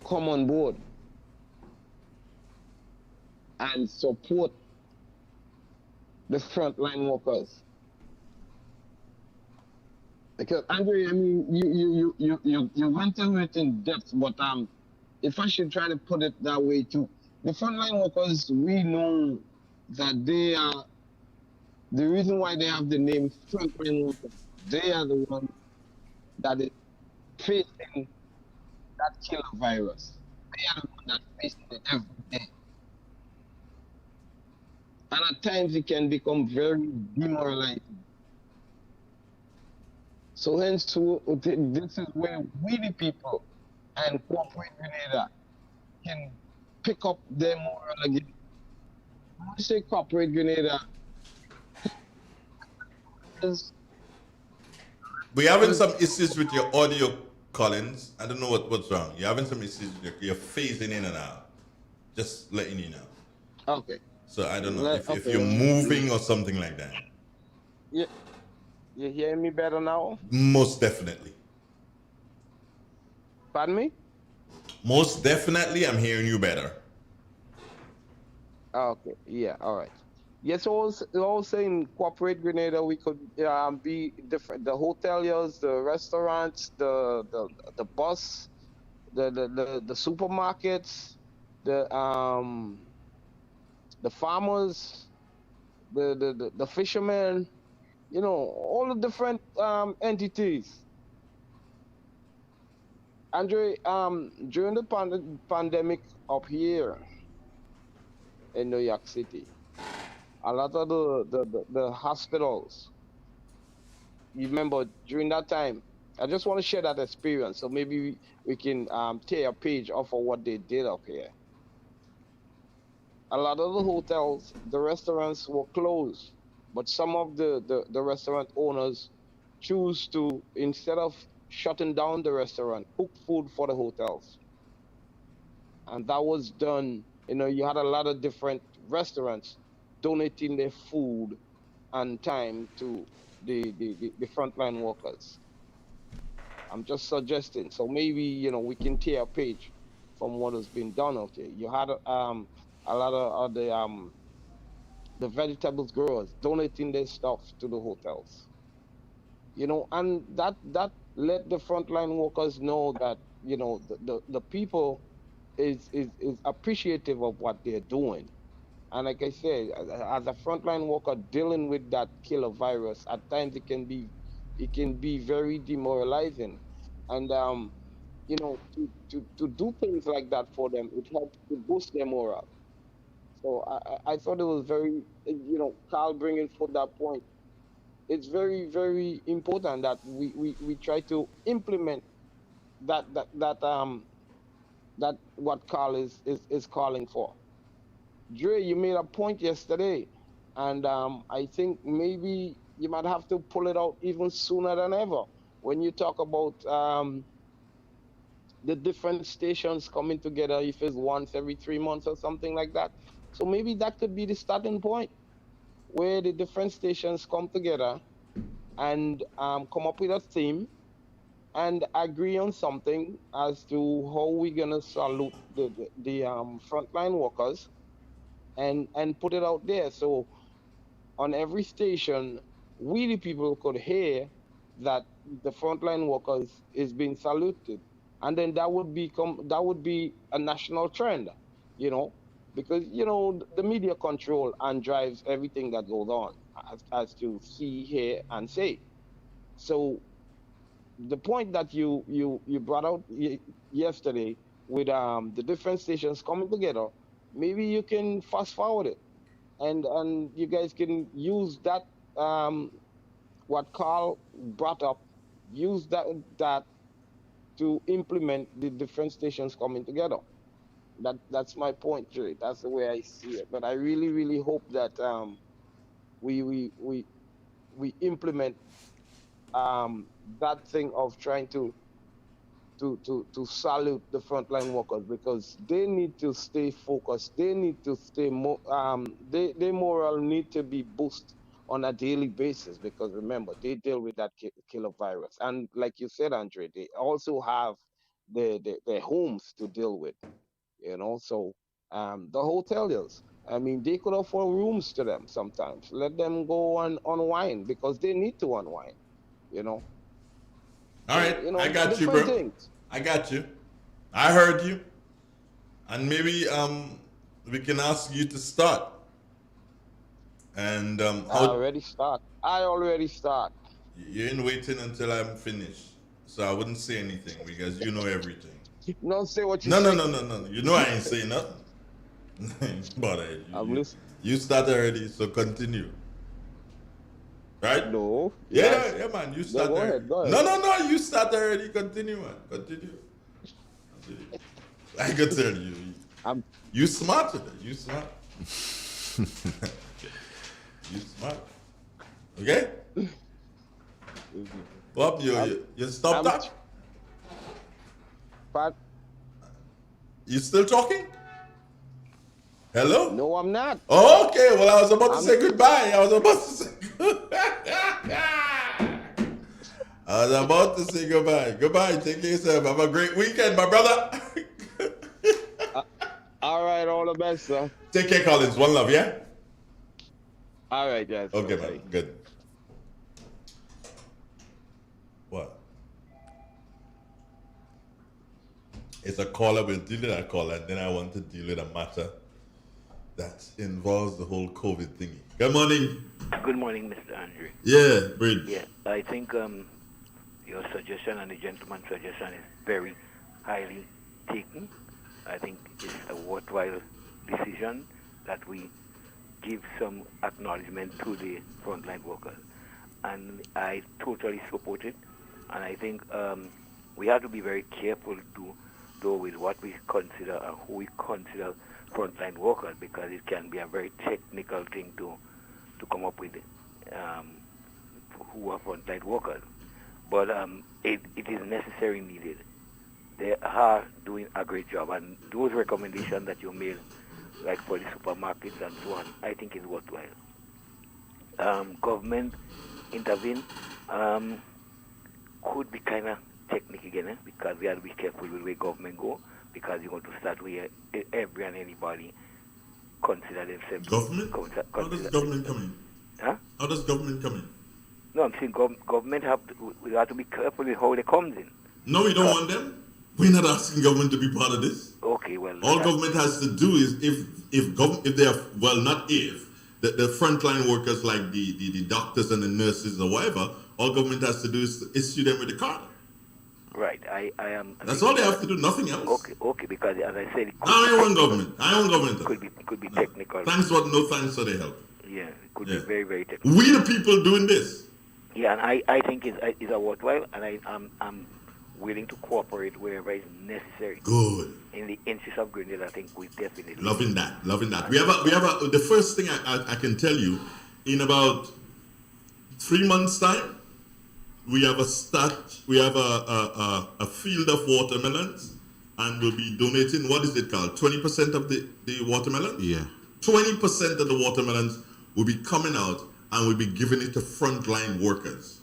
come on board and support the frontline workers. Because Andre, I mean, you went into it in depth, but if I should try to put it that way too, the frontline workers, we know that they are the reason why they have the name frontline workers. They are the ones that is facing that killer virus. They are the ones that facing it every day. And at times it can become very demoralizing. So hence, this is where we the people and corporate Grenada can pick up their moral again. When I say corporate Grenada, We're having some issues with your audio, Collins. I don't know what's wrong. You're having some issues. You're phasing in and out. Just letting you know. Okay. So I don't know if you're moving or something like that. Yeah. You hear me better now? Most definitely. Pardon me? Most definitely, I'm hearing you better. Okay. Yeah. All right. Yes, also in corporate Grenada, we could be different. The hoteliers, the restaurants, the bus, the supermarkets, the farmers, the fishermen. You know, all the different entities. Andre, during the pandemic up here in New York City, a lot of the hospitals, you remember during that time, I just want to share that experience, so maybe we can tear a page off of what they did up here. A lot of the hotels, the restaurants were closed. But some of the restaurant owners choose to, instead of shutting down the restaurant, cook food for the hotels. And that was done, you know, you had a lot of different restaurants donating their food and time to the frontline workers. I'm just suggesting. So maybe, you know, we can tear a page from what has been done out there. You had a lot of the vegetables growers donating their stuff to the hotels, you know, and that let the frontline workers know that, you know, the people is appreciative of what they're doing. And like I said, as a frontline worker dealing with that killer virus, at times it can be very demoralizing, and you know, to do things like that for them, it helps to boost their morale. So I thought it was very, you know, Carl bringing forth that point. It's very, very important that we try to implement that what Carl is calling for. Dre, you made a point yesterday, and I think maybe you might have to pull it out even sooner than ever. when you talk about the different stations coming together, if it's once every 3 months or something like that. So maybe that could be the starting point where the different stations come together and come up with a theme and agree on something as to how we're gonna salute the frontline workers and put it out there. So on every station, we the people could hear that the frontline workers is being saluted, and then that would be a national trend, you know, because the media control and drives everything that goes on as to see, hear, and say. So the point that you brought out yesterday with the different stations coming together, maybe you can fast forward it, and you guys can use that what Carl brought up, use that to implement the different stations coming together. That's my point, Jerry. That's the way I see it. But I really, really hope that we implement that thing of trying to salute the frontline workers, because they need to stay focused. They need to stay their morale need to be boosted on a daily basis, because remember, they deal with that killer virus, and like you said, Andre, they also have their homes to deal with, so the hoteliers, I mean, they could offer rooms to them sometimes. Let them go and unwind, because they need to unwind, All right, I got you, different bro. things. I got you. I heard you. And maybe we can ask you to start. And I already start. You ain't waiting until I'm finished. So I wouldn't say anything because you know everything. Don't say what you No. say. You know I ain't saying nothing. But I'm listening. you start already, so continue. Right? No. Yeah, man. You start go already. ahead, go ahead. No. You start already. Continue, man. Continue. I can tell you. You smart today. You smart. You smart. Okay? Bob, you stop that? But you still talking? Hello? No, I'm not. Oh, okay, well, I was about to say goodbye. I was about to say goodbye. Goodbye. Take care of yourself. Have a great weekend, my brother. All right, all the best, sir. Take care, Collins. One love, yeah? All right, guys. Okay, man. Good. What? It's a call. I will deal with that call, and then I want to deal with a matter that involves the whole COVID thingy. Good morning. Good morning, Mr. Andre. Yeah, Bridge. Yeah, I think your suggestion and the gentleman's suggestion is very highly taken. I think it's a worthwhile decision that we give some acknowledgement to the frontline workers. And I totally support it. And I think we have to be very careful though with what we consider and who we consider frontline workers, because it can be a very technical thing to come up with who are frontline workers. But it is necessary needed. They are doing a great job, and those recommendations that you made, like for the supermarkets and so on, I think is worthwhile. Government intervene could be kind of technical again, because we have to be careful with where government go, because you're going to start where every and anybody consider themselves. Government? How does government come in? Huh? How does government come in? No, I'm saying government we have to be careful with how they comes in. No, we don't want them. We're not asking government to be part of this. Okay, well. All government has to do is if they are, well, not if, the frontline workers like the doctors and the nurses or whatever, all government has to do is to issue them with a card. Right, I am. That's all they have to do, nothing else. Okay, because as I said, I own government. I own government. Could be technical. Thanks for no thanks for the help. Yeah, it could be very, very technical. We the people doing this. Yeah, and I think it's a worthwhile, and I'm willing to cooperate wherever is necessary. Good. In the interest of Grenada, I think we definitely loving that. We have the first thing I can tell you, in about 3 months' time, we have a field of watermelons, and we'll be donating, what is it called, 20% of the watermelon? Yeah. 20% of the watermelons will be coming out, and we'll be giving it to frontline workers.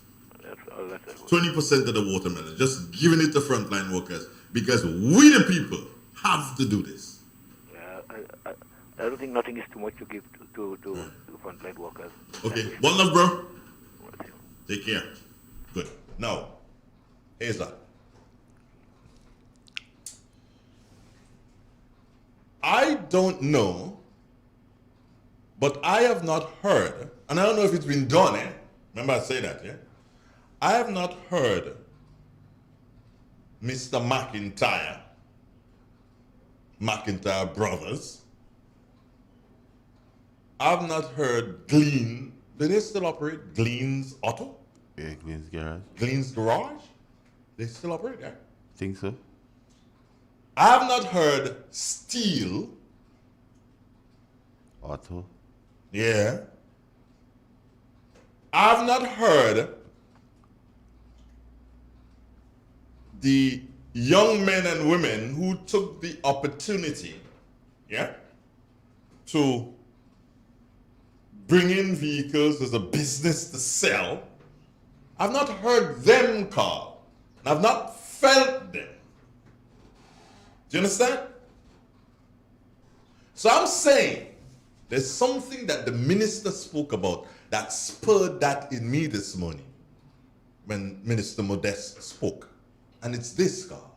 20% of the watermelon, just giving it to frontline workers, because we the people have to do this. I don't think nothing is too much to give to frontline workers. Okay, one love, bro. Take care. Good. Now, here's that. I don't know, but I have not heard, and I don't know if it's been done, eh? Remember I say that, yeah? I have not heard Mr. McIntyre Brothers. I've not heard Glean. Do they still operate Glean's Auto? Yeah, Glean's Garage. Glean's Garage? They still operate there? Think so. I have not heard Steel Auto. Yeah. I have not heard the young men and women who took the opportunity, yeah, to bring in vehicles as a business to sell. I've not heard them call. I've not felt them. Do you understand? So I'm saying there's something that the minister spoke about that spurred that in me this morning when Minister Modeste spoke. And it's this, God.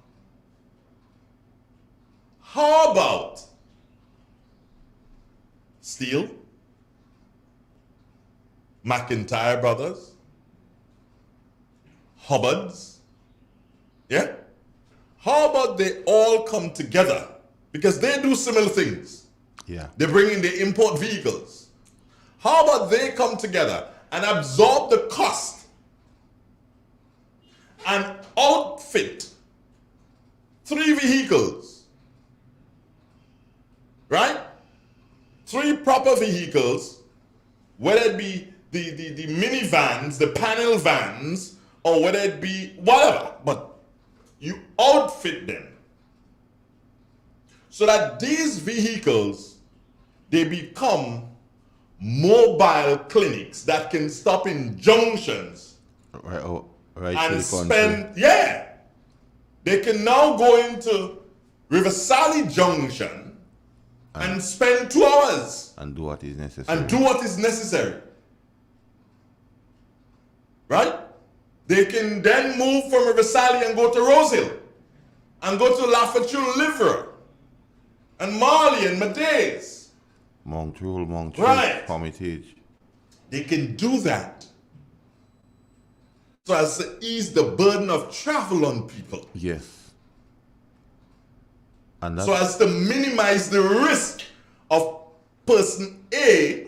How about Steele, McIntyre Brothers, Hubbards, yeah? How about they all come together? Because they do similar things. Yeah. They bring in the import vehicles. How about they come together and absorb the cost and outfit 3 vehicles, right? 3 proper vehicles, whether it be the minivans, the panel vans, or whether it be whatever, but you outfit them so that these vehicles, they become mobile clinics that can stop in junctions right and to the spend, yeah. They can now go into River Sally Junction and spend 2 hours and do what is necessary. and do what is necessary. Right? They can then move from River Sally and go to Rose Hill and go to Lafayette Liver and Marley and Madays. Montreux, Right. Hermitage. They can do that so as to ease the burden of travel on people. Yes. And So as to minimize the risk of person A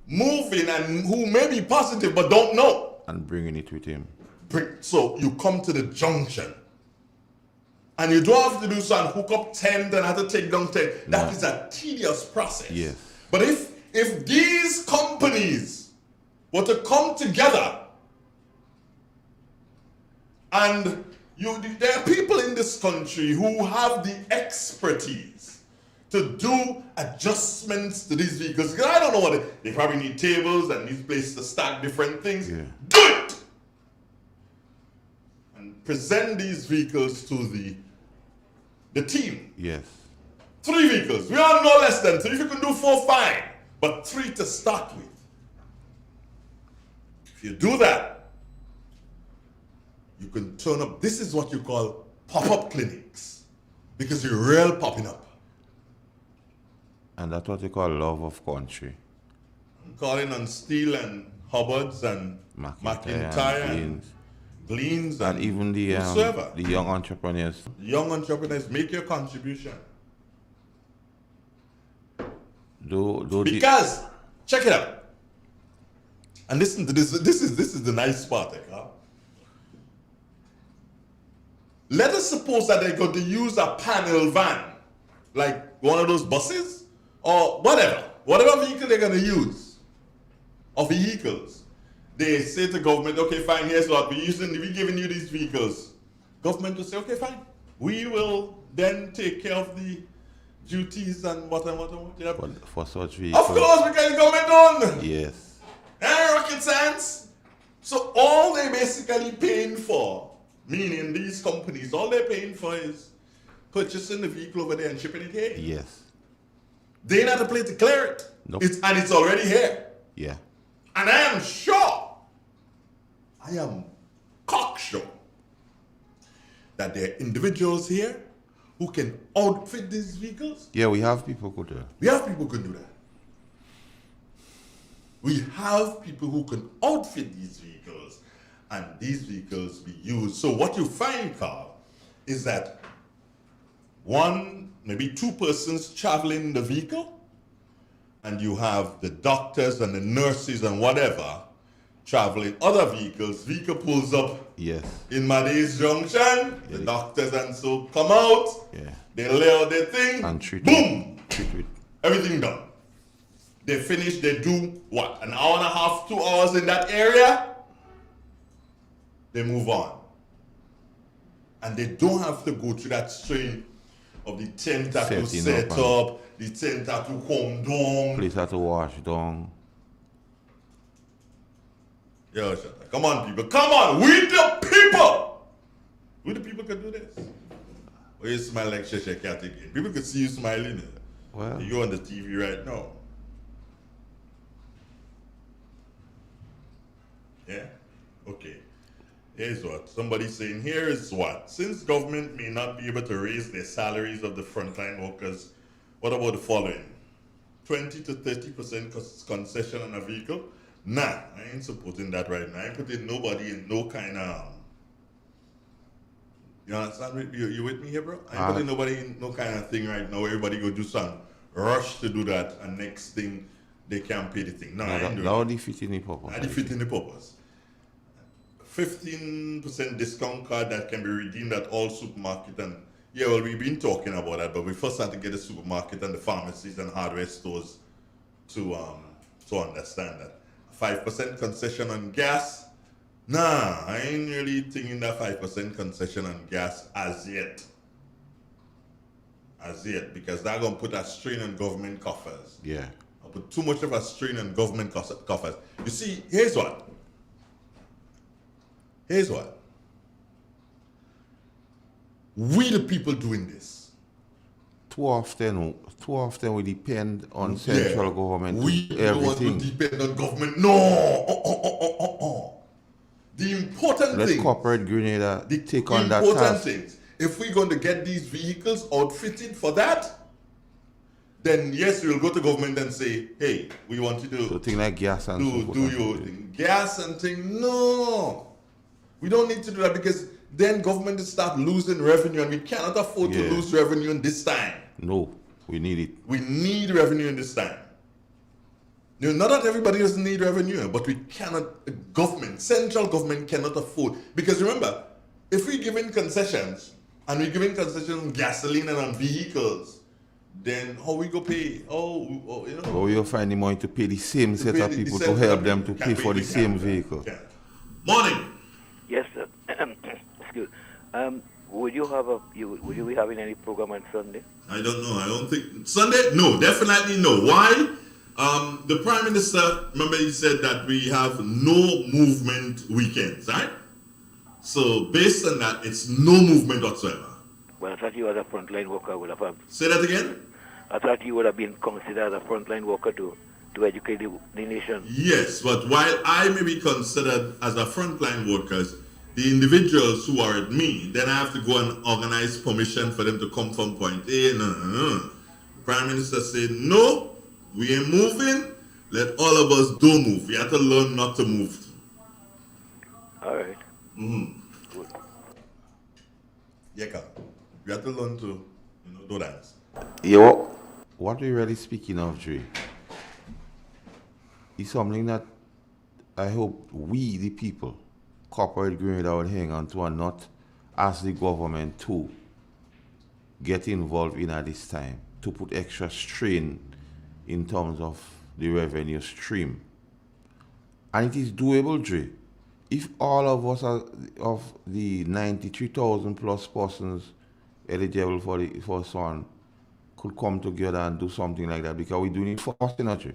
moving and who may be positive but don't know. and bringing it with him. So you come to the junction and you don't have to do so and hook up tent and have to take down tent. That is a tedious process. Yes. But if these companies were to come together and there are people in this country who have the expertise to do adjustments to these vehicles. Because I don't know what they probably need tables and these places to stack different things. Yeah. Do it! And present these vehicles to the team. Yes. 3 vehicles. We are no less than 3. If you can do 4, fine. But 3 to start with. If you do that, you can turn up. This is what you call pop-up clinics. Because you're real popping up. And that's what you call love of country. I'm calling on Steele and Hubbards and McIntyre and Gleans and even the young entrepreneurs. Young entrepreneurs, make your contribution. Because check it out. And listen to this. This is the nice part, huh? Let us suppose that they're going to use a panel van, like one of those buses, or whatever vehicle they're going to use, or vehicles. they say to government, okay, fine, here's what we giving you these vehicles. Government will say, okay, fine. We will then take care of the duties and what. Yeah. For such vehicles. Of course, because the government own. Yes. Rocket science. So all they're basically paying for, meaning these companies, all they're paying for is purchasing the vehicle over there and shipping it here. Yes. They not to play to clear it. Nope. And it's already here. Yeah. And I am sure, I am cocksure that there are individuals here who can outfit these vehicles. Yeah, we have people who do that. We have people who can do that. We have people who can outfit these vehicles and these vehicles be used. So what you find, Carl, is that one, maybe two persons traveling the vehicle, and you have the doctors and the nurses and whatever traveling other vehicles. Vehicle pulls up in Maday's Junction, the doctors and so come out, they lay out their thing, and boom, everything done. They finish, they do what? An hour and a half, 2 hours in that area, they move on. And they don't have to go through that strain of the tent that to set up, the tent that to come down. Place that to wash down. Yo, shut up. Come on, people. Come on. We the people. We the people can do this. Or you smile like Sheshe Cat again. People can see you smiling. Well, you're on the TV right now. Yeah? Okay. Here's what. Somebody's saying, here is what. Since government may not be able to raise the salaries of the frontline workers, what about the following? 20 to 30% concession on a vehicle? Nah, I ain't supporting that right now. I ain't putting nobody in no kind of... You understand? You with me here, bro? I ain't putting nobody in no kind of thing right now. Everybody go do some rush to do that, and next thing, they can't pay the thing. No, I ain't doing that. That defeating the purpose. That defeating the purpose. 15% discount card that can be redeemed at all supermarket, and yeah, well, we've been talking about that, but we first have to get the supermarket and the pharmacies and hardware stores to understand that. 5% concession on gas? Nah, I ain't really thinking that 5% concession on gas as yet. As yet, because that's gonna put a strain on government coffers. Yeah. I'll put too much of a strain on government coffers. You see, here's what. Here's what. We the people doing this. Too often we depend on central government. We don't want to depend on government. No. The important Let thing. corporate Grenada take on that important task. things. If we're going to get these vehicles outfitted for that, then yes, we'll go to government and say, hey, we want you to so thing like gas and do your thing. Gas and thing. No. We don't need to do that because then government will start losing revenue, and we cannot afford to lose revenue in this time. No, we need it. We need revenue in this time. You know, not that everybody doesn't need revenue, but we cannot, central government cannot afford. Because remember, if we're giving concessions, and we're giving concessions on gasoline and on vehicles, then how we go pay? How we go find the money to pay the same set of people to help them to pay for the same vehicle. Morning. Yes, sir. Excuse. Would you be having any program on Sunday? I don't know. I don't think Sunday. No, definitely no. Why? The Prime Minister, remember, he said that we have no movement weekends, right? So based on that, it's no movement whatsoever. Well, I thought you as a frontline worker would have. Say that again. I thought you would have been considered as a frontline worker to educate the nation. Yes, but while I may be considered as a frontline workers, the individuals who are at me, then I have to go and organize permission for them to come from point A. No. Prime Minister said, no, we ain't moving. Let all of us do move. We have to learn not to move. All right. Good. Yeah, we have to learn to, do that. Yo, what we're really speaking of, Dre, is something that I hope we, the people, corporate Grenada would hang on to and not ask the government to get involved in at this time, to put extra strain in terms of the revenue stream. And it is doable, Dre. If all of us are of the 93,000 plus persons eligible for the SWAN could come together and do something like that, because we're doing it for us, Dre.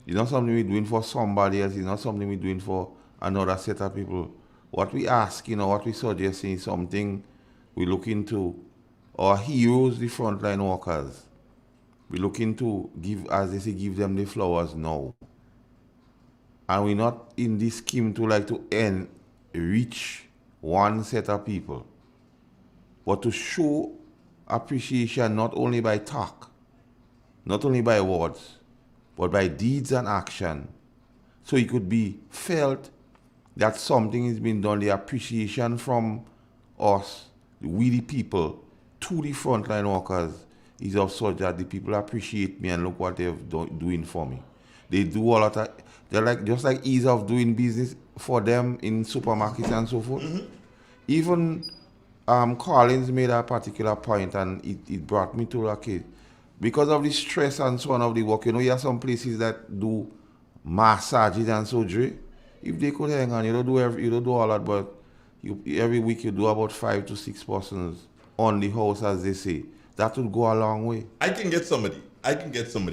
It's not something we're doing for somebody else. It's not something we're doing for another set of people. What we ask, what we suggest is something we look into our heroes, the frontline workers. We look into give, as they say, give them the flowers now. And we're not in this scheme to reach one set of people, but to show appreciation not only by talk, not only by words, but by deeds and action. So it could be felt that something is being done, the appreciation from us, we the people, to the frontline workers is of such that the people appreciate me and look what they're doing for me. They do a lot of, they're just like ease of doing business for them in supermarkets and so forth. Mm-hmm. Even Collins made a particular point, and it brought me to because of the stress and so on of the work, you have some places that do massages and surgery. If they could hang on, you don't do all that, but every week you do about 5 to 6 persons on the house, as they say. That would go a long way. I can get somebody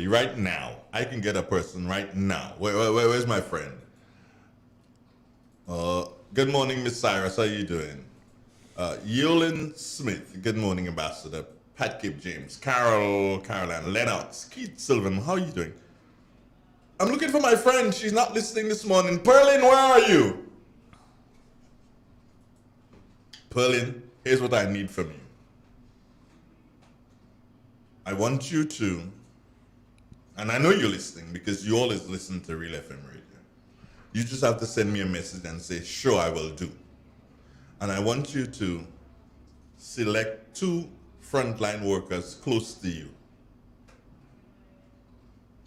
right now. I can get a person right now. Where's my friend? Good morning, Miss Cyrus. How you doing? Yolin Smith. Good morning, Ambassador. Pat Kip James. Caroline Lennox. Keith Sylvan. How are you doing? I'm looking for my friend. She's not listening this morning. Perlin, where are you? Perlin, here's what I need from you. I want you to, and I know you're listening because you always listen to Real FM Radio. You just have to send me a message and say, sure, I will do. And I want you to select 2 frontline workers close to you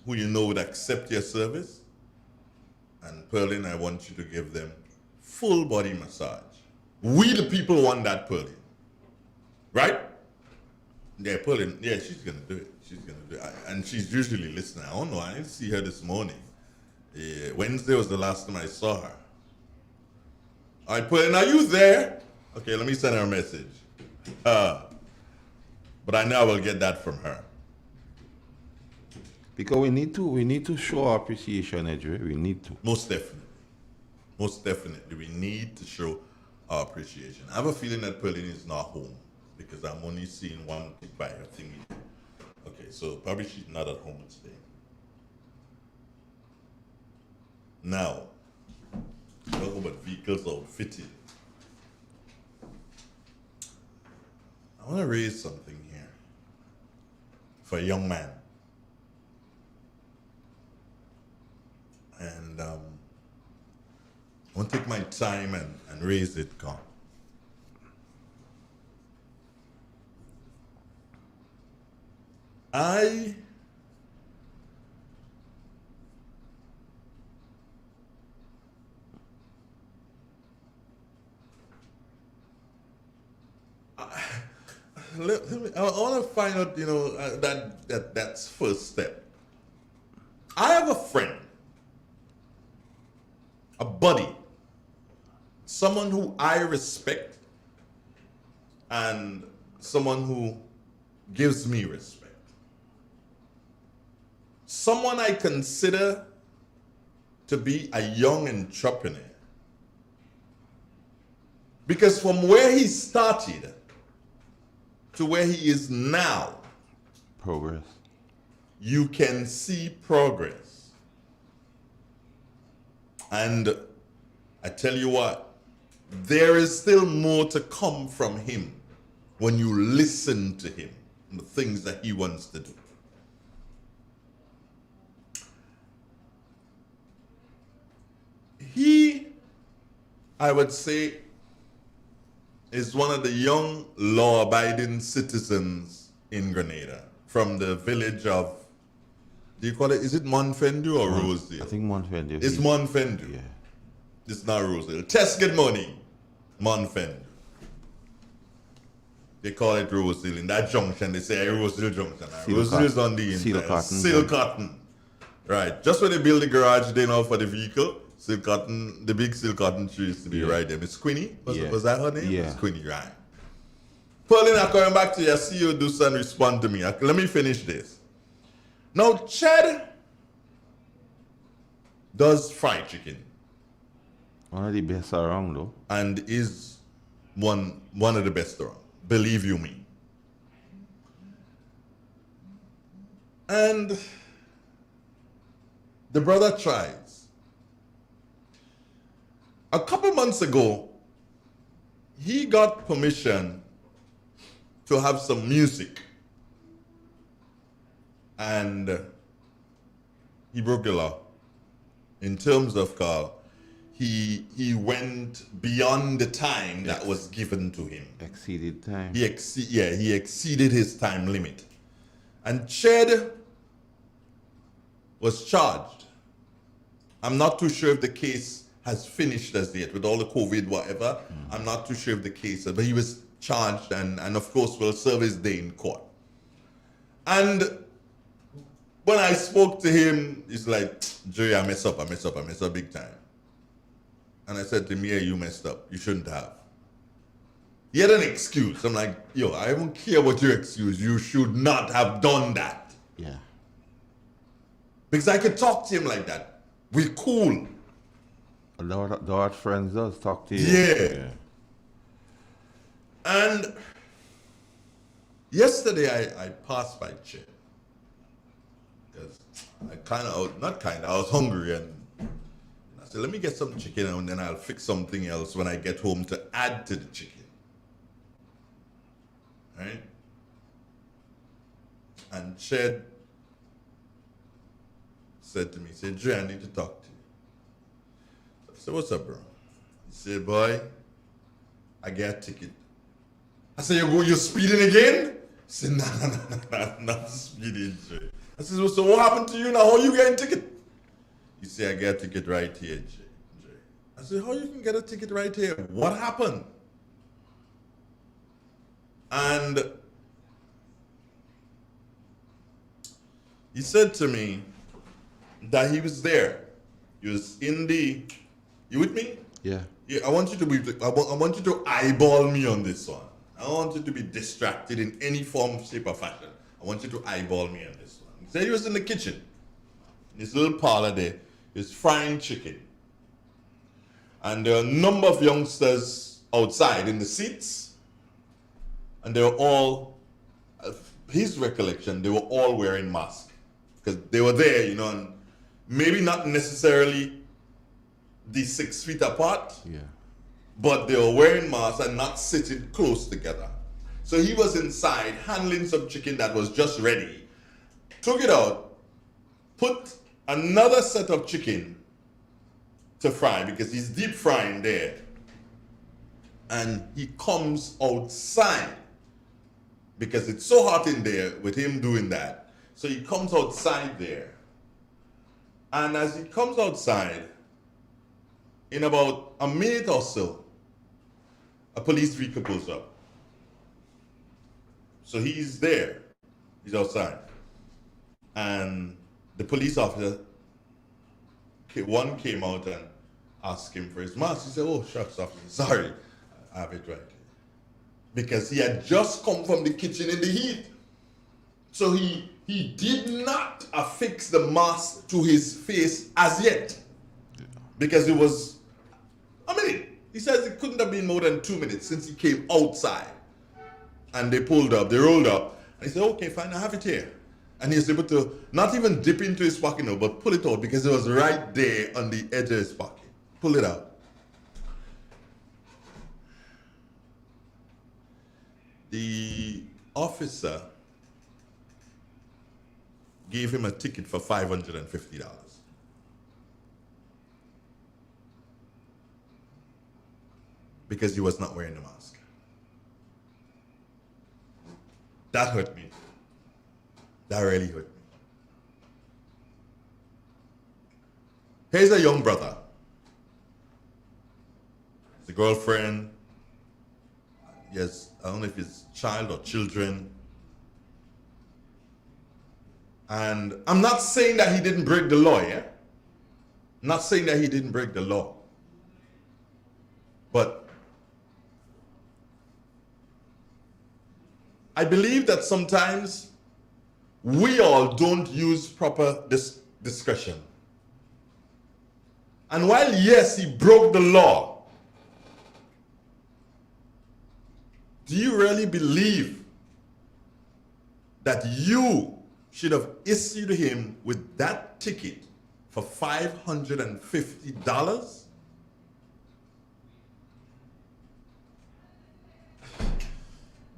who you know would accept your service. And Perlin, I want you to give them full body massage. We the people want that, Perlin. Right? Yeah, Perlin, yeah, she's gonna do it. She's gonna do it. And she's usually listening. I don't know, I didn't see her this morning. Yeah, Wednesday was the last time I saw her. All right, Perlin, are you there? Okay, let me send her a message. But I know I will get that from her. Because we need to show our appreciation, Edre. We need to. Most definitely, we need to show our appreciation. I have a feeling that Perlin is not home because I'm only seeing one tick by her thingy. Okay, so probably she's not at home today. Now, talk about vehicles outfitted. I want to raise something here for a young man. And I want to take my time and raise it, God. I want to find out, that's first step. I have a friend, a buddy, someone who I respect and someone who gives me respect. Someone I consider to be a young entrepreneur. Because from where he started to where he is now, progress. You can see progress. And I tell you what, there is still more to come from him when you listen to him and the things that he wants to do. He, I would say, is one of the young law-abiding citizens in Grenada from the village of, do you call it, is it Monfendu or Rosedale? I think Monfendu. It's Monfendu. Yeah. It's not Rosedale. Tess, good morning. Monfendu. They call it Rosedale. In that junction, they say Rosedale Junction. Rosedale is on the inside. Seal Cotton. Right. Just when they build the garage there now for the vehicle, silk cotton, the big silk cotton tree used to be right there. Miss Queenie? Was that her name? Yeah. Miss Queenie, right. Paulina, coming back to you, I see you do some respond to me. Let me finish this. Now, Chad does fried chicken. One of the best around, though. And is one of the best around. Believe you me. And the brother tries. A couple months ago, he got permission to have some music. And he broke the law in terms of he went beyond the time that was given to him. Exceeded time. He exceeded his time limit. And Ched was charged. I'm not too sure if the case has finished as yet with all the COVID, whatever. I'm not too sure if the case, but he was charged and of course will serve his day in court. And when I spoke to him, he's like, Jerry, I mess up big time. And I said to him, yeah, you messed up. You shouldn't have. He had an excuse. I'm like, yo, I don't care what your excuse. You should not have done that. Yeah. Because I could talk to him like that. We're cool. A lot of friends does talk to you. Yeah. And yesterday I passed by Chet. Because I was hungry and I said, let me get some chicken and then I'll fix something else when I get home to add to the chicken. Right? And Ched said to me, he said, Dre, I need to talk to you. I said, what's up, bro? He said, boy, I got a ticket. I said, you're speeding again? He said, nah, not speeding, Dre. I said, so what happened to you now? How you getting a ticket? He said, I got a ticket right here, Dre. I said, how you can get a ticket right here? What happened? And he said to me that he was there. He was in the, you with me? Yeah. Yeah, I want you to eyeball me on this one. I don't want you to be distracted in any form, shape, or fashion. I want you to eyeball me on this one. He said he was in the kitchen, in this little parlor there. He was frying chicken. And there are a number of youngsters outside in the seats. And they were all, his recollection, they were all wearing masks. Because they were there, you know, and maybe not necessarily the 6 feet apart. Yeah. But they were wearing masks and not sitting close together. So he was inside handling some chicken that was just ready. Took it out, put another set of chicken to fry because he's deep frying there. And he comes outside because it's so hot in there with him doing that. So he comes outside there. And as he comes outside, in about a minute or so, a police vehicle pulls up. So he's there. He's outside. And the police officer, one came out and asked him for his mask. He said, oh, shucks, officer, sorry, I have it right here. Because he had just come from the kitchen in the heat. So he did not affix the mask to his face as yet. Because it was a minute. He says it couldn't have been more than 2 minutes since he came outside. And they rolled up. And he said, okay, fine, I have it here. And he was able to not even dip into his pocket now, but pull it out because it was right there on the edge of his pocket. Pull it out. The officer gave him a ticket for $550. Because he was not wearing the mask. That hurt me. That really hurt me. Here's a young brother. His girlfriend. Yes, I don't know if it's child or children. And I'm not saying that he didn't break the law, yeah? I'm not saying that he didn't break the law. But I believe that sometimes we all don't use proper discretion. And while, yes, he broke the law, do you really believe that you should have issued him with that ticket for $550?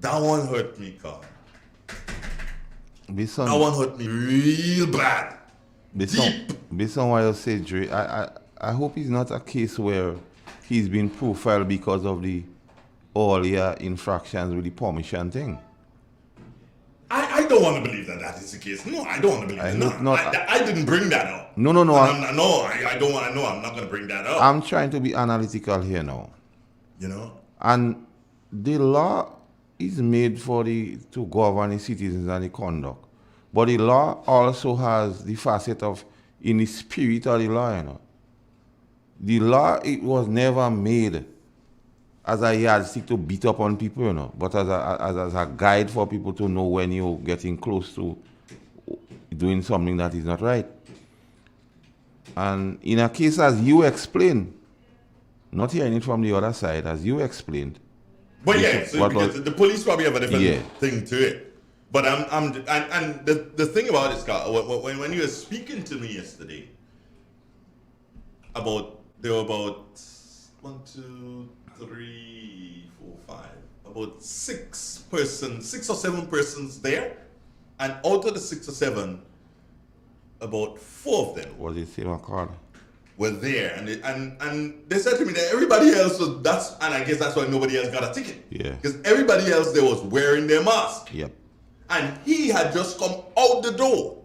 That one hurt me, Carl. That one hurt me real bad. Based on what you say, Dre, I hope it's not a case where he's been profiled because of the earlier infractions with the permission thing. I don't want to believe that that is the case. No, I don't want to believe that. No, I didn't bring that up. No. I don't want to know. I'm not going to bring that up. I'm trying to be analytical here now. You know? And the law is made to govern the citizens and the conduct. But the law also has the facet of in the spirit of the law, you know. The law, it was never made as a yardstick to beat up on people, you know, but as a guide for people to know when you're getting close to doing something that is not right. And in a case as you explained, not hearing it from the other side, as you explained. But yeah, so because the police probably have a different thing to it. But the thing about it, Scott, when you were speaking to me yesterday there were about 1, 2, 3, 4, 5, about 6 or 7 persons there, and out of the 6 or 7, about 4 of them were there, and they said to me that everybody else was and I guess that's why nobody else got a ticket. Yeah. Because everybody else there was wearing their mask. Yep. And he had just come out the door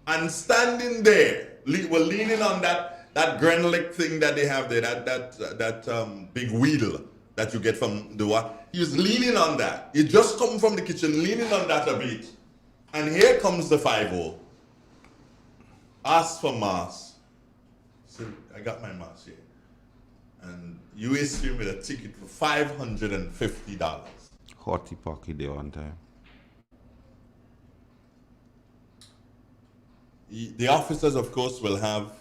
and standing there, leaning on that Grenlick thing that they have there, that big wheel that you get from the one. He was leaning on that. He just come from the kitchen, leaning on that a bit. And here comes the 5-0. Ask for mask. So I got my mask here. And you issue me a ticket for $550. Hotty pocket there one time. The officers, of course, they'll have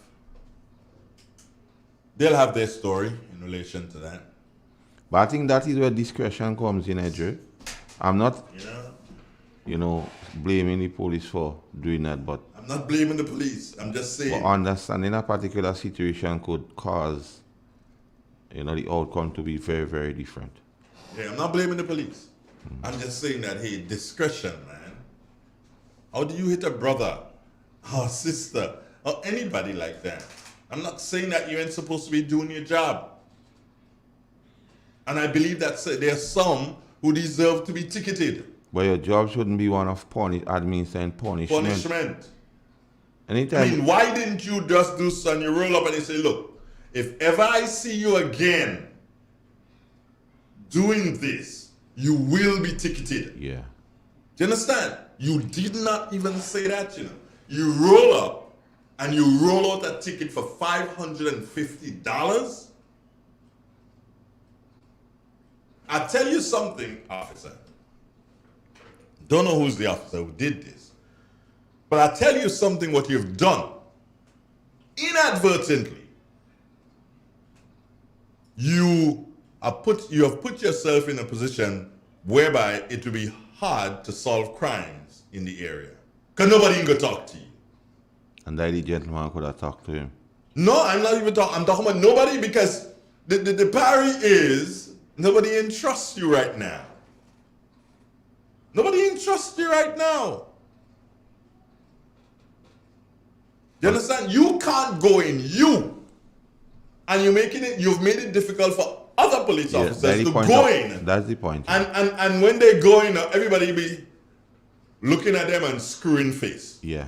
their story in relation to that. But I think that is where discretion comes in, Edre. I'm not, blaming the police for doing that, but I'm not blaming the police. I'm just saying. But understanding a particular situation could cause, the outcome to be very, very different. Yeah, I'm not blaming the police. I'm just saying that, hey, discretion, man. How do you hit a brother or sister or anybody like that? I'm not saying that you ain't supposed to be doing your job. And I believe that there are some who deserve to be ticketed. But your job shouldn't be one of administering punishment. Anytime. I mean, why didn't you just do something? You roll up and you say, look, if ever I see you again doing this, you will be ticketed. Yeah. Do you understand? You did not even say that, You roll up and you roll out a ticket for $550. I tell you something, officer. Don't know who's the officer who did this. But I tell you something what you've done. Inadvertently. You have put yourself in a position whereby it will be hard to solve crimes in the area. Because nobody can go talk to you. And that the gentleman could have talked to him. No, I'm not even talking. I'm talking about nobody because the parry is nobody entrusts you right now. Nobody entrusts you right now. You understand? You can't go in and you've made it difficult for other police officers to go in. That's the point. And when they go in, everybody be looking at them and screwing face. Yeah.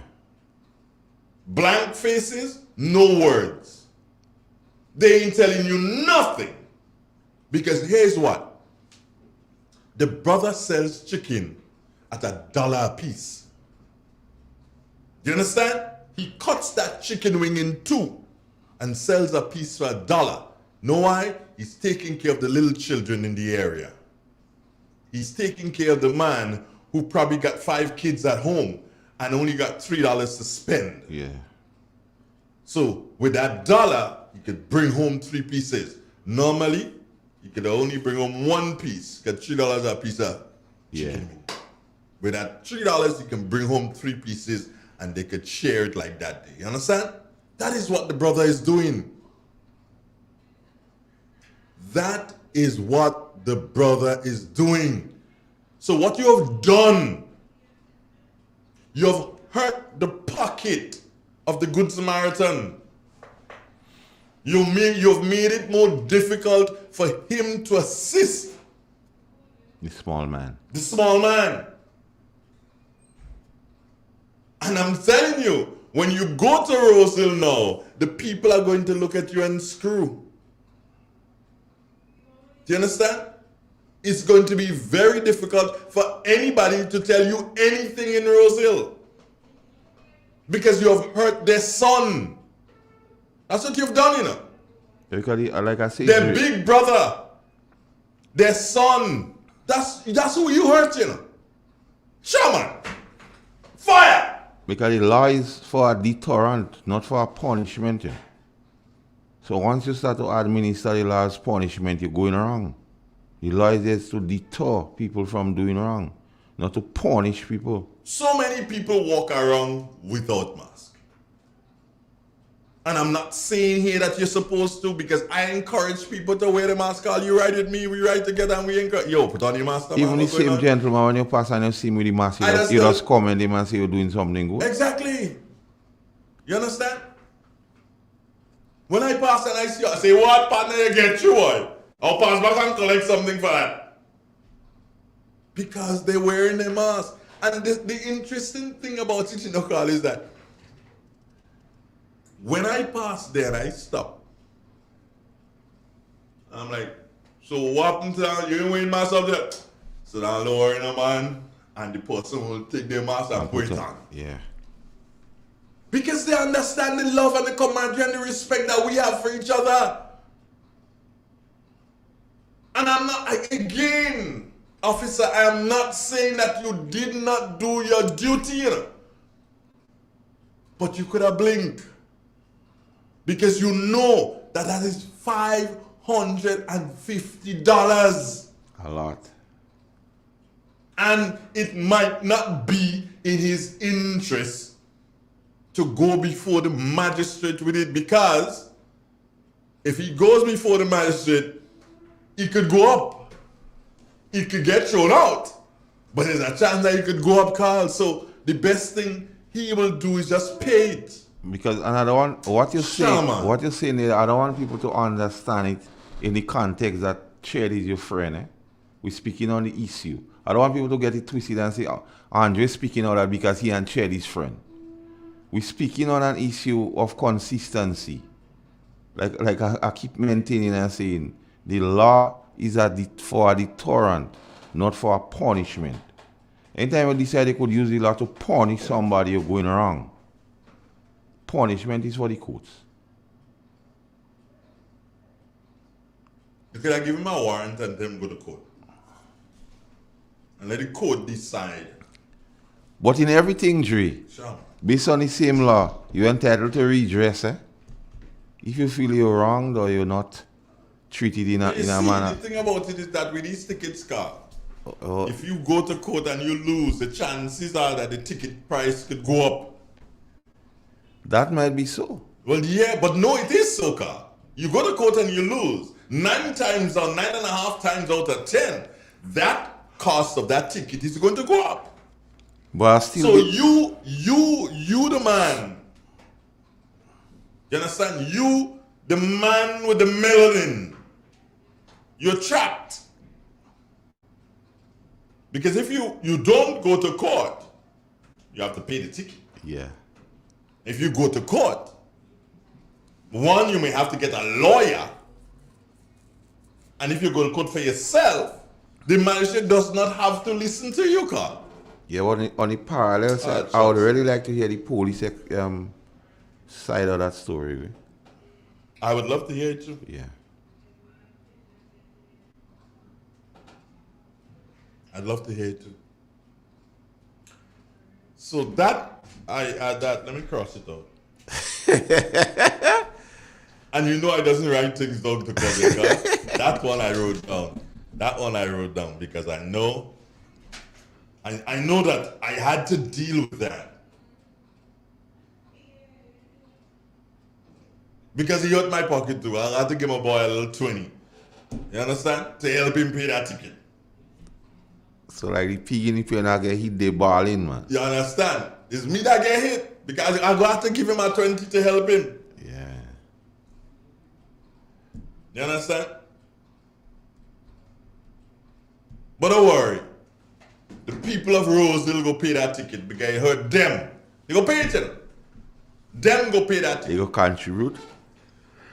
Blank faces, no words. They ain't telling you nothing. Because here's what. The brother sells chicken at $1 a piece. You understand? He cuts that chicken wing in two and sells a piece for $1. Know why? He's taking care of the little children in the area. He's taking care of the man who probably got 5 kids at home and only got $3 to spend. Yeah. So with that $1, you could bring home 3 pieces. Normally, you could only bring home 1 piece. Get $3 a piece of chicken wing. With that $3, you can bring home 3 pieces and they could share it like that day. You understand? That is what the brother is doing. That is what the brother is doing. So what you have done, you have hurt the pocket of the Good Samaritan. You've made it more difficult for him to assist The small man. the small man. And I'm telling you, when you go to Rose Hill now, the people are going to look at you and screw. Do you understand? It's going to be very difficult for anybody to tell you anything in Rose Hill. Because you have hurt their son. That's what you've done, you know. Because, like I said, Their big brother, their son. That's who you hurt, you know. Sure, man. Fire! Because the law is for a deterrent, not for a punishment. You know. So once you start to administer the law as punishment, you're going wrong. The law is there to deter people from doing wrong, not to punish people. So many people walk around without mask. And I'm not saying here that you're supposed to, because I encourage people to wear the mask. All you ride with me, we ride together and we encourage. Yo, put on your mask. Even the same gentleman, when you pass and you see me with the mask, you just comment him and say you're doing something good. Exactly. You understand? When I pass and I see you, I say, what partner you get you, boy? I'll pass back and collect something for that. Because they're wearing their mask. And the interesting thing about it, you know, Carl, is that when I pass there and I stop, I'm like, so what happened to that? You ain't wearing mask up there? So don't worry, no man. And the person will take their mask and put it on. Yeah. Because they understand the love and the camaraderie and the respect that we have for each other. And I'm not, again, officer, I am not saying that you did not do your duty, you know. But you could have blinked. Because you know that that is $550. A lot. And it might not be in his interest to go before the magistrate with it, because if he goes before the magistrate, he could go up. He could get thrown out. But there's a chance that he could go up, Carl. So the best thing he will do is just pay it. Because another one, what you're saying there, I don't want people to understand it in the context that Chad is your friend. We're speaking on the issue. I don't want people to get it twisted and say, Andre's speaking on that because he and Chad is friend. We're speaking on an issue of consistency. Like I keep maintaining and saying, the law is for a deterrent, not for a punishment. Anytime you decide they could use the law to punish somebody, you're going wrong. Punishment is for the courts. You could have given him a warrant and then go to court. And let the court decide. But in everything, Dre, Sure. based on the same law, you're entitled to redress. If you feel you're wronged or you're not treated in a manner. The thing about it is that with these tickets, Carl, if you go to court and you lose, the chances are that the ticket price could go up. That might be so. Well, yeah, but no, it is so, Carl. You go to court and you lose. 9 times or 9.5 times out of 10, that cost of that ticket is going to go up. But still. So you the man. You understand? You, the man with the melanin. You're trapped. Because if you don't go to court, you have to pay the ticket. Yeah. If you go to court, one, you may have to get a lawyer. And if you go to court for yourself, the magistrate does not have to listen to you, Carl. Yeah, on the parallel side, I would really like to hear the police side of that story. I would love to hear it too. Yeah. I'd love to hear it too. So that, let me cross it out. And you know I doesn't write things down to cover because that one I wrote down. That one I wrote down because I know that I had to deal with that. Because he hurt my pocket too. I had to give my boy a little 20. You understand? To help him pay that ticket. So like the pig in the pen, I get hit the ball in, man. You understand? It's me that get hit. Because I got to give him a 20 to help him. Yeah. You understand? But don't worry. The people of Roseville go pay that ticket because it hurt them. They go pay it to them. Them go pay that ticket. They go contribute.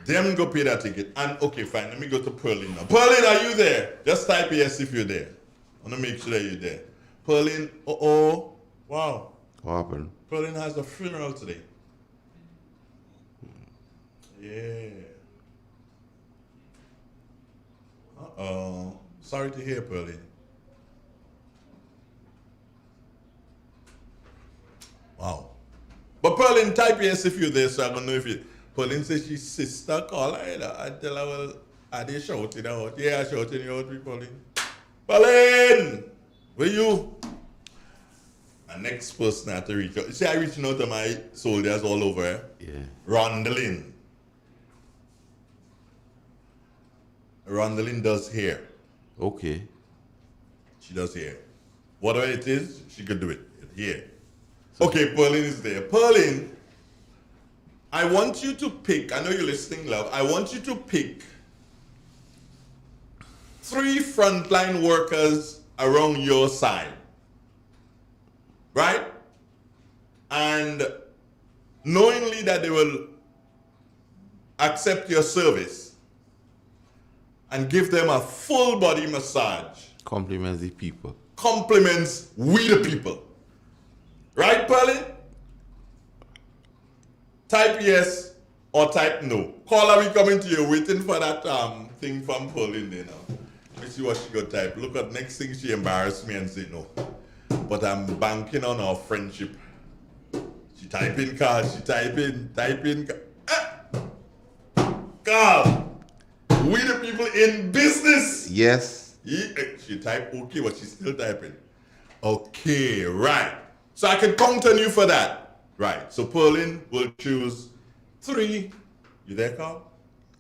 Them go pay that ticket. And okay, fine. Let me go to Pearline now. Pearline, are you there? Just type yes if you're there. I want to make sure that you're there. Pearline, wow. What happened? Pearline has a funeral today. Yeah. Uh-oh. Sorry to hear, Pearline. Wow. But Pearline, type yes if you're there, so I don't know if you... Pearline says she's sister call her. I tell her, well, are they shouting out? Yeah, I'm shouting you out with Pearline. Pearline! Where you? The next person I have to reach out. See, I'm reaching out to my soldiers all over. Yeah. Rondalyn. Rondalyn does hair. Okay. She does hair. Whatever it is, she could do it. Here. Okay, Pearline is there. Pearline, I want you to pick, I know you're listening, love. I want you to pick 3 frontline workers around your side. Right? And knowingly that they will accept your service and give them a full body massage. Compliments the people. Compliments we the people. Right, Pearline? Type yes or type no. Caller, we coming to you, waiting for that thing from Pearline there now. Let me see what she got type. Look at next thing she embarrassed me and say no. But I'm banking on our friendship. She type in card, she type in. Carl, we the people in business. Yes. She type okay, but she's still typing. Okay, right. So I can count on you for that. Right. So Pearline will choose 3. You there, Carl?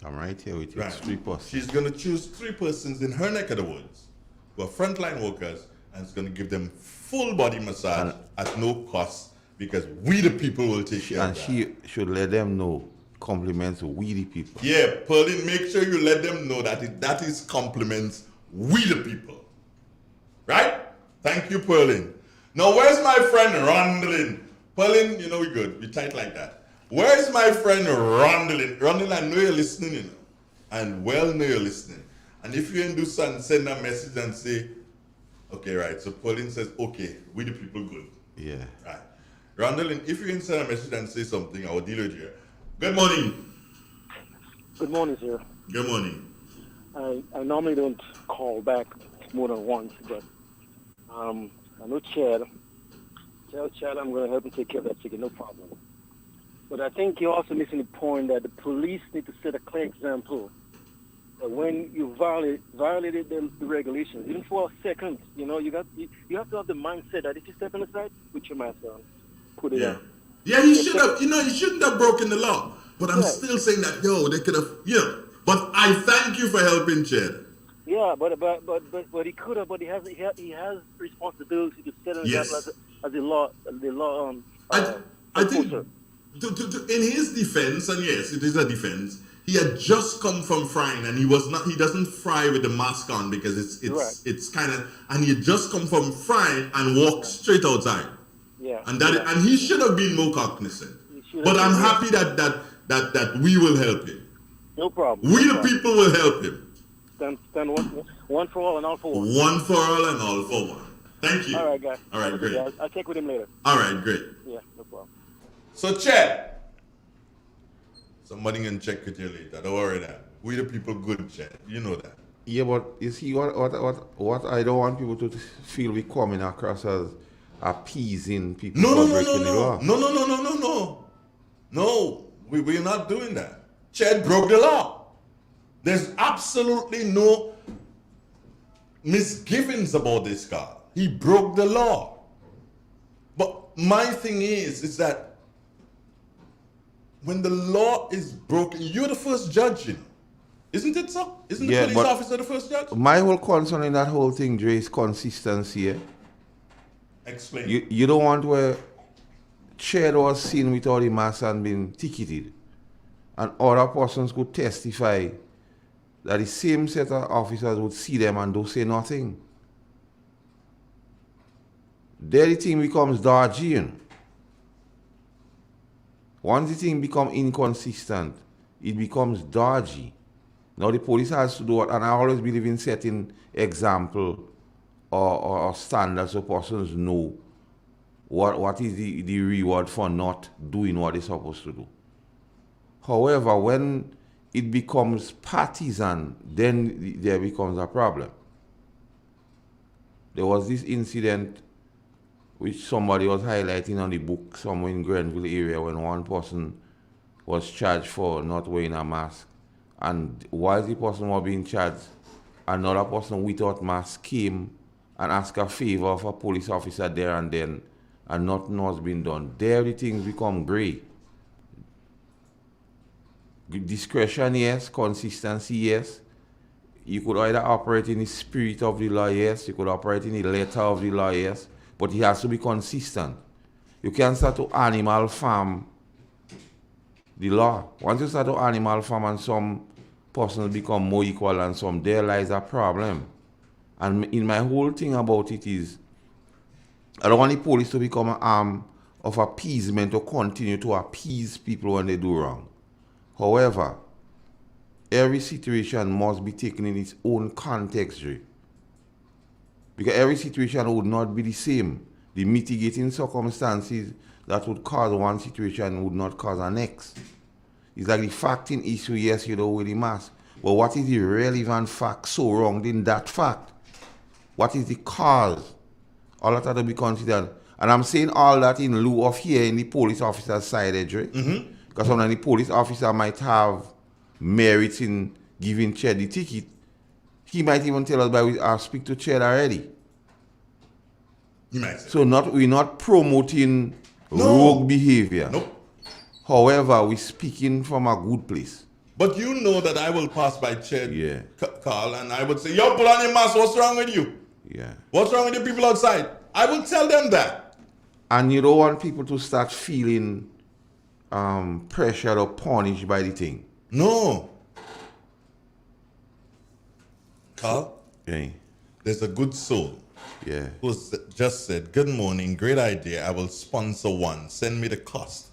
I'm right here with you. Right. 3 persons. She's going to choose 3 persons in her neck of the woods who are frontline workers, and it's going to give them full body massage at no cost because we the people will take care of that. And she should let them know compliments we the people. Yeah, Pearline, make sure you let them know that that is compliments we the people. Right? Thank you, Pearline. Now, where's my friend Rondalyn? Pearline, you know we good. We tight like that. Where's my friend Rondalyn? Rondalyn, I know you're listening, you know. And well know you're listening. And if you do something, send a message and say, okay, right. So Pearline says, okay, we the people good. Yeah. Right. Rondalyn, if you can send a message and say something, I will deal with you. Good morning. Good morning, sir. Good morning. I normally don't call back more than once, but I know Chad. Tell Chad I'm going to help him take care of that chicken, no problem. But I think you're also missing the point that the police need to set a clear example that when you violated the regulations, even for a second, you know, you have to have the mindset that if you step on the side, put your mask on, put it on. Yeah, he should have, he shouldn't have broken the law. But I'm still saying that, they could have, But I thank you for helping, Chad. Yeah, but he could have, but he has responsibility to set himself as a law I think in his defense, and yes, it is a defense. He had just come from frying, and he doesn't fry with the mask on because it's kind of, and he had just come from frying and walked straight outside. Yeah. And he should have been more cognizant. But I'm happy that we will help him. No problem. We the people will help him. Stand one for all and all for one. One for all and all for one. Thank you. All right, guys. All right, Have a good great. day. I'll check with him later. All right, great. Yeah, no problem. So, Chad, somebody can check with you later. Don't worry that. We the people good, Chad. You know that. Yeah, but you see what I don't want people to feel we coming across as appeasing people for breaking the law. No, we're not doing that. Chad broke the law. There's absolutely no misgivings about this guy. He broke the law. But my thing is that when the law is broken, you're the first judge, you know. Isn't it so? Isn't the police officer the first judge? My whole concern in that whole thing, Dre, is consistency. Eh? Explain. You don't want where Chad was seen without the mask and been ticketed. And other persons could testify that the same set of officers would see them and don't say nothing. There the thing becomes dodgy. You know. Once the thing becomes inconsistent, it becomes dodgy. Now the police has to do it, and I always believe in setting example or standards so persons know what is the reward for not doing what they're supposed to do. However, when it becomes partisan, then there becomes a problem. There was this incident which somebody was highlighting on the book somewhere in Grenville area when one person was charged for not wearing a mask. And while the person was being charged, another person without mask came and asked a favor of a police officer there and then, and nothing was being done. There the things become grey. Discretion, yes. Consistency, yes. You could either operate in the spirit of the law, yes. You could operate in the letter of the law, yes. But it has to be consistent. You can't start to animal farm the law. Once you start to animal farm and some persons become more equal and some, there lies a problem. And in my whole thing about it is, I don't want the police to become an arm of appeasement to continue to appease people when they do wrong. However, every situation must be taken in its own context, because every situation would not be the same. The mitigating circumstances that would cause one situation would not cause an next. It's like the facting issue, yes, you know, with the mask. But what is the relevant fact so wrong in that fact? What is the cause? All that has to be considered. And I'm saying all that in lieu of here in the police officer's side, Edre. Because sometimes the police officer might have merits in giving Ched the ticket. He might even tell us by we speak to Ched already. He might say. So we're not promoting rogue behavior. Nope. However, we're speaking from a good place. But you know that I will pass by Ched, Carl, and I would say, yo, put on your mask, what's wrong with you? Yeah. What's wrong with the people outside? I will tell them that. And you don't want people to start feeling pressured or punished by the thing. No. Carl? Yeah. There's a good soul. Yeah. Who just said, good morning, great idea. I will sponsor one. Send me the cost.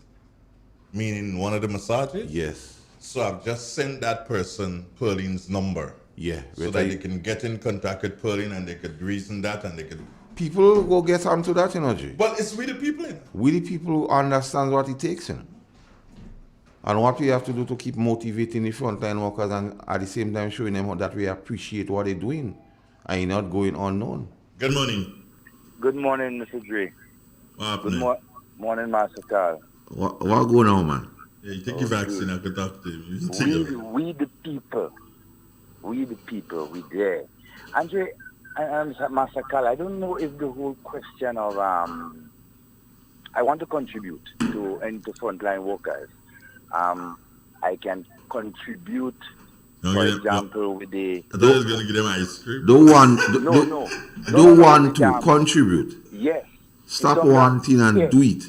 Meaning one of the massages? Yes. So I've just sent that person Perline's number. Yeah. So that they can get in contact with Perline and they could reason that and they could... People go get onto that, you know, G. Well, it's we the people, you know? We the people who understand what it takes, you know? And what we have to do to keep motivating the frontline workers and at the same time showing them that we appreciate what they're doing and you're not going unknown. Good morning. Good morning, Mr. Dre. Good morning, Master Carl. What going on, man? Yeah, you take your vaccine, I could talk to you. We the people, we there. Andre, and Master Carl, I don't know if the whole question of, I want to contribute to frontline workers. I can contribute, for example, with the... I thought I was going to give them ice cream. Don't want to contribute. Yes. Stop wanting and do it.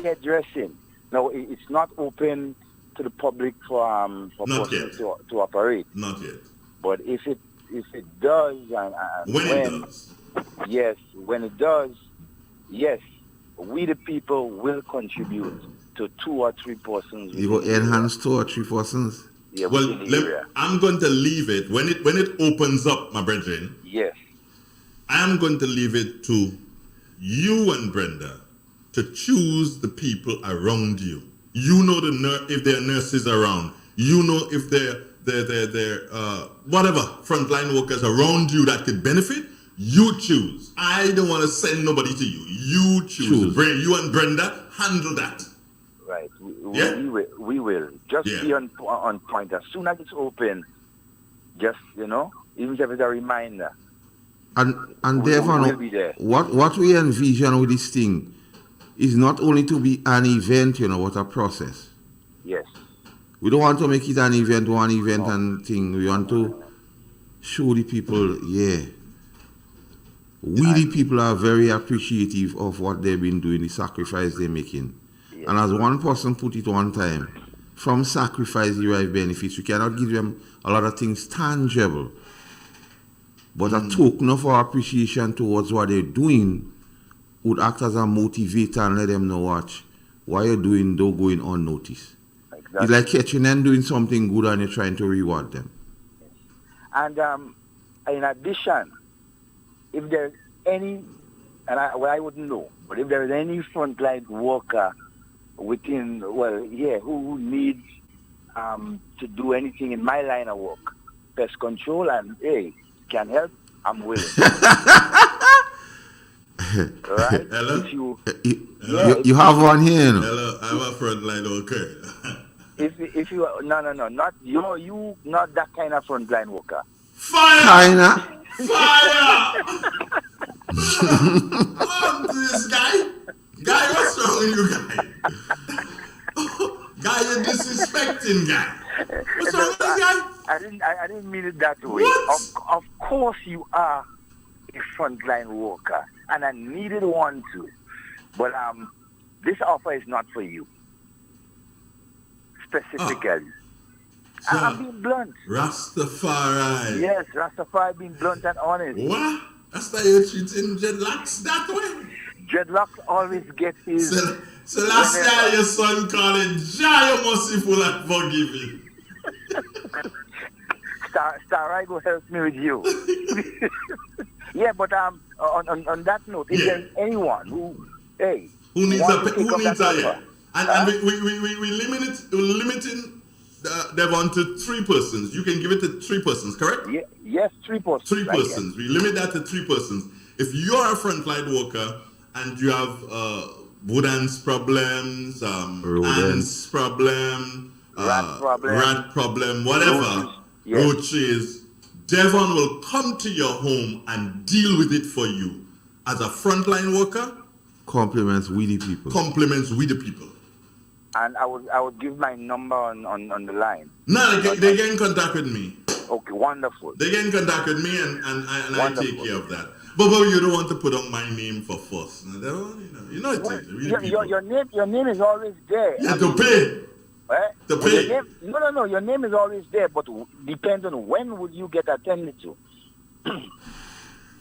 Hairdressing. No, it's not open to the public for persons to operate. Not yet. But if it does and when it does. Yes, when it does, yes, we the people will contribute to 2 or 3 persons. You will enhance 2 or 3 persons? Yeah, well, I'm going to leave it when it opens up, my brethren. Yes. I am going to leave it to you and Brenda to choose the people around you. You know if there are nurses around. You know if they're whatever frontline workers around you that could benefit. You choose. I don't want to send nobody to you. You choose. You and Brenda handle that. Right. We will. Just be on point. As soon as it's open, just, even if it's a reminder. And therefore, we'll be there. What we envision with this thing is not only to be an event, but a process. Yes. We don't want to make it an event, one event and thing. We want to show the people, the people are very appreciative of what they've been doing, the sacrifice they're making. Yes. And as one person put it one time, from sacrifice derive benefits. We cannot give them a lot of things tangible, but a token of our appreciation towards what they're doing would act as a motivator and let them know, watch, what you're doing, don't go in unnoticed. Exactly. It's like catching them doing something good and you're trying to reward them. And in addition, if there's any, and I wouldn't know, but if there's any frontline worker within, who needs to do anything in my line of work, pest control, and can help, I'm willing. Right? Hello? You have one here. Hello, I'm a frontline worker. if you no, not you not that kind of frontline worker. Fire! Fire! This guy, what's wrong with you, guy? Guy, you're disrespecting, guy. What's wrong with this guy? I didn't mean it that way. Of course you are a frontline worker, and I needed one too. But this offer is not for you specifically. I'm being blunt. Rastafari. Yes, Rastafari being blunt and honest. What? That's why you're treating dreadlocks that way? Dreadlocks always get his... So last year your son called it Jah, you merciful and forgiving. Star go help me with you. Yeah, but on that note, if there's anyone who needs a and we limiting Devon to 3 persons. You can give it to 3 persons, correct? Yes, 3 persons. 3 persons. We limit that to 3 persons. If you're a frontline worker and you have wood ants problems, ants problem, rat problem, whatever, roaches, Devon will come to your home and deal with it for you. As a frontline worker, compliments with the people. And I would give my number on the line. No, they get in contact with me. Okay, wonderful. They get in contact with me and I take care of that. But you don't want to put on my name for fuss. Your name is always there. To pay. To pay. Your name is always there, but depends on when would you get attended to.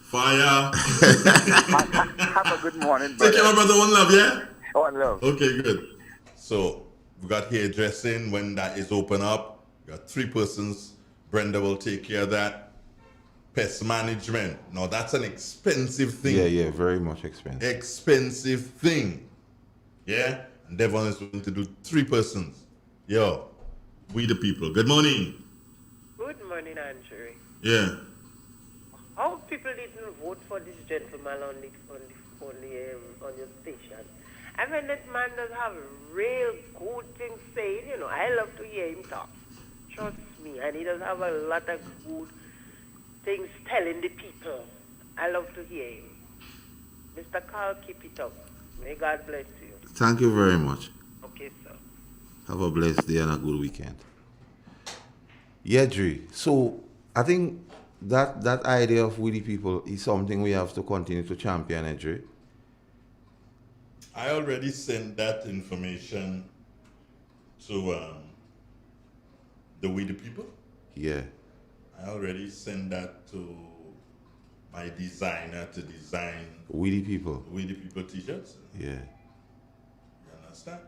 Fire. Have a good morning, brother. Take care, my brother. One love, yeah? One love. Okay, good. So, we got hairdressing. When that is open up, we got 3 persons. Brenda will take care of that. Pest management. Now, that's an expensive thing. Yeah, very much expensive. Expensive thing. Yeah? And Devon is going to do 3 persons. Yo, we the people. Good morning. Good morning, Andrew. Yeah. How people didn't vote for this gentleman on your station? I mean, that man does have real good things saying. I love to hear him talk. Trust me, and he does have a lot of good things telling the people. I love to hear him. Mr. Carl, keep it up. May God bless you. Thank you very much. Okay, sir. Have a blessed day and a good weekend. Yeah, Dre. So I think that idea of we the people is something we have to continue to champion, Dre. I already sent that information to the We the People. Yeah. I already sent that to my designer to design We the People. We the People t-shirts. Yeah. You understand?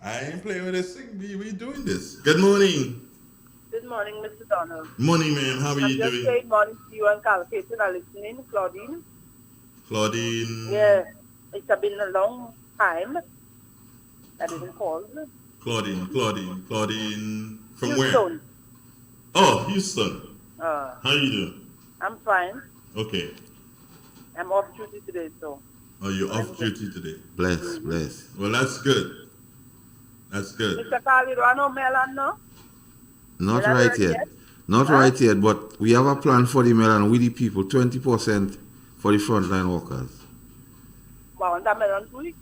I ain't playing with this thing. We doing this. Good morning. Good morning, Mr. Donald. Morning, ma'am. How are I'm you just doing? saying morning to you and Carl Payton are listening. Claudine. Claudine. Yeah, it's been a long time. I didn't call. Claudine. From Houston. where? Oh, Houston. Uh, How you doing? I'm fine. Okay. I'm off duty today, so. Oh, you're off duty today. Bless, bless. Well, that's good. That's good. Mr. Carl, you don't know Melon, no? Not Melon right heard yet. yet? Not Huh? right yet, but we have a plan for the Melon with the people, 20% for the frontline workers. Wow, and that Melon too?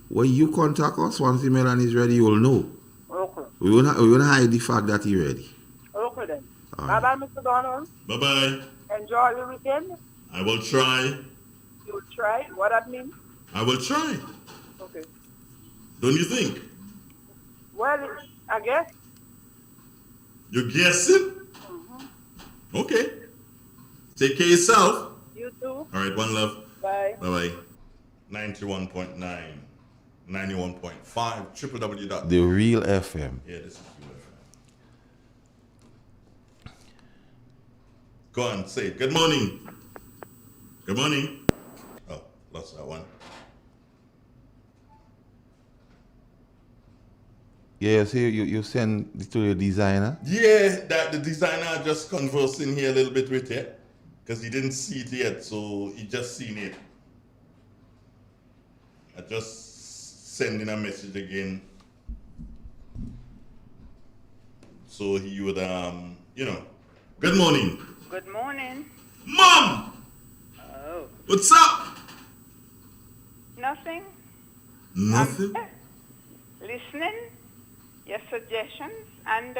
When you contact us, once the Melon is ready, you will know. Okay. We won't hide the fact that he's ready. Okay then. All Bye-bye, Mr. Donald. Bye-bye. Enjoy your weekend. I will try. You'll try. What that means? I will try. Okay. Don't you think? Well, I guess. You guessing? Okay. Take care of yourself. You too. All right, one love. Bye. Bye-bye. 91.9, 91.5, www. The Real FM. Yeah, this is Real FM. Go on, say it. Good morning. Good morning. Oh, lost that one. Yeah, so you send it to your designer? Yeah, that the designer just conversing here a little bit with it because he didn't see it yet, so he just seen it. I just sending a message again, so he would Good morning, Good morning. Mom. Oh. What's up? Nothing. Nothing. Listening. Your suggestions. And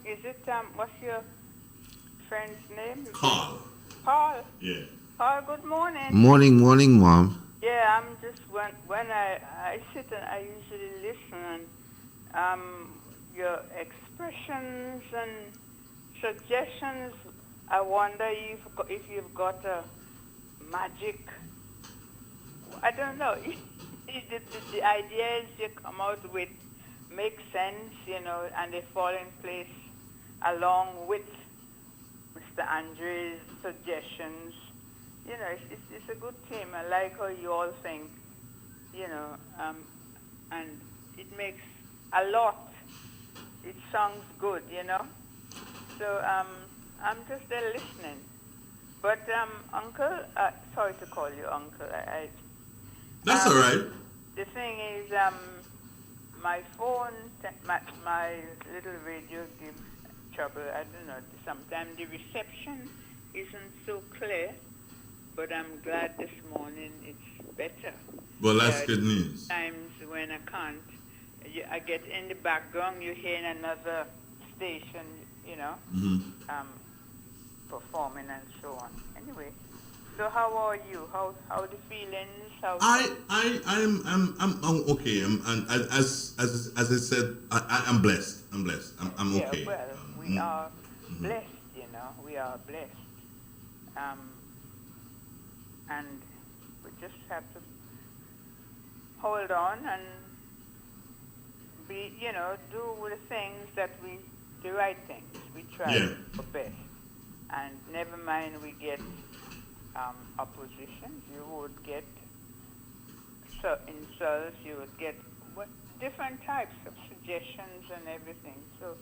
is it what's your friend's name? Carl. Paul. Yeah. Paul, good morning. Morning, Mom. Yeah, I'm just when I sit and I usually listen and your expressions and suggestions. I wonder if you've got a magic. I don't know. The ideas you come out with make sense, and they fall in place along with Mr. Andre's suggestions. It's a good team. I like how you all think, and it makes a lot. It sounds good, So I'm just there listening. But Uncle, sorry to call you Uncle. That's all right. The thing is, my phone, my little radio gives trouble. I don't know. Sometimes the reception isn't so clear. But I'm glad this morning it's better. Well, that's good news. Times when I can't, I get in the background, you hear in another station, performing and so on. Anyway, so how are you? How the feelings? I'm okay. And as I said, I'm blessed. I'm okay. Well, we are blessed. We are blessed. And we just have to hold on and be, do the things that the right things. We try our best. And never mind we get opposition. You would get insults. You would get different types of suggestions and everything. So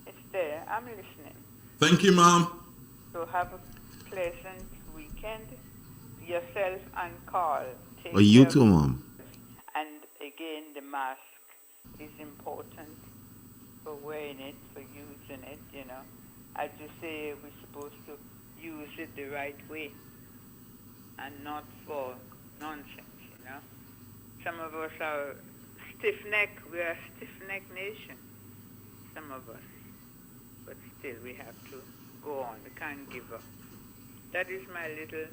it's there. I'm listening. Thank you, Mom. So have a pleasant weekend. Yourself and Carl. Oh, you too, Mom. And again, the mask is important for wearing it, for using it, I just say we're supposed to use it the right way and not for nonsense, Some of us are stiff-necked. We are a stiff-necked nation, some of us. But still, we have to go on. We can't give up. That is my little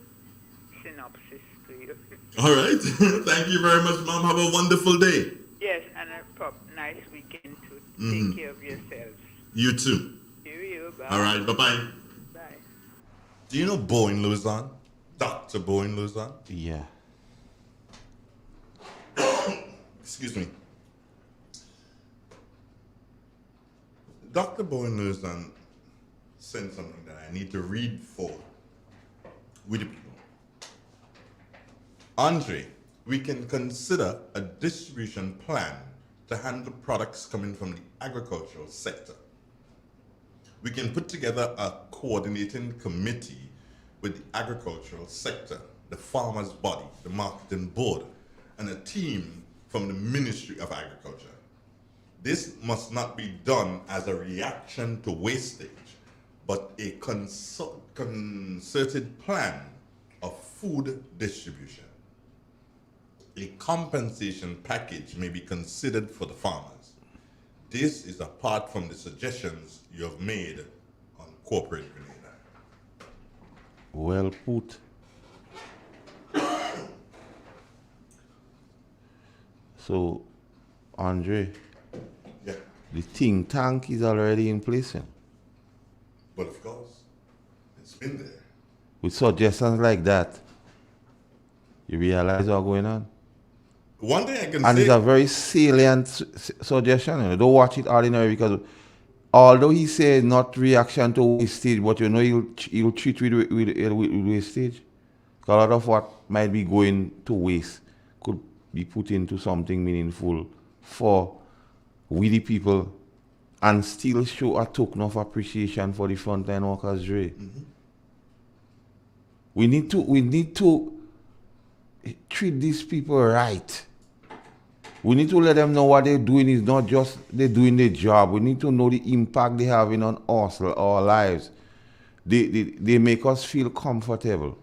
synopsis to you. All right. Thank you very much, Mom. Have a wonderful day. Yes, and a nice weekend to take care of yourselves. You too. You. Bye. All right. Bye-bye. Bye. Do you know Bo in Luzon? Dr. Bo in Luzon? Yeah. Excuse me. Dr. Bo in Luzon sent something that I need to read for with the people. Andre, we can consider a distribution plan to handle products coming from the agricultural sector. We can put together a coordinating committee with the agricultural sector, the farmers' body, the marketing board, and a team from the Ministry of Agriculture. This must not be done as a reaction to wastage, but a concerted plan of food distribution. A compensation package may be considered for the farmers. This is apart from the suggestions you have made on corporate Grenada. Well put. So, Andre, yeah, the think tank is already in place. But of course, it's been there. With suggestions like that, you realize what's going on? One thing I can and say... it's a very salient suggestion. You know, don't watch it ordinary because although he says not reaction to wastage, but you know he'll treat with wastage. A lot of what might be going to waste could be put into something meaningful for we the people and still show a token of appreciation for the frontline workers, Dre. Mm-hmm. We need to treat these people right. We need to let them know what they're doing is not just they're doing their job. We need to know the impact they're having on us, our lives. They make us feel comfortable,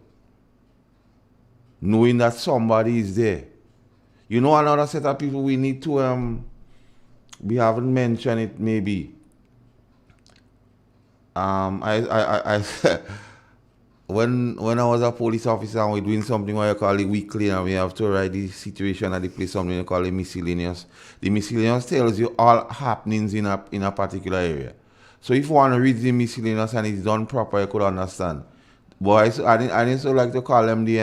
knowing that somebody is there. You know, another set of people we need to, we haven't mentioned it maybe. When I was a police officer and we're doing something what you call it weekly and we have to write the situation at the place, something you call it miscellaneous. The miscellaneous tells you all happenings in a particular area. So if one reads the miscellaneous and it's done proper, you could understand. But I didn't so like to call them the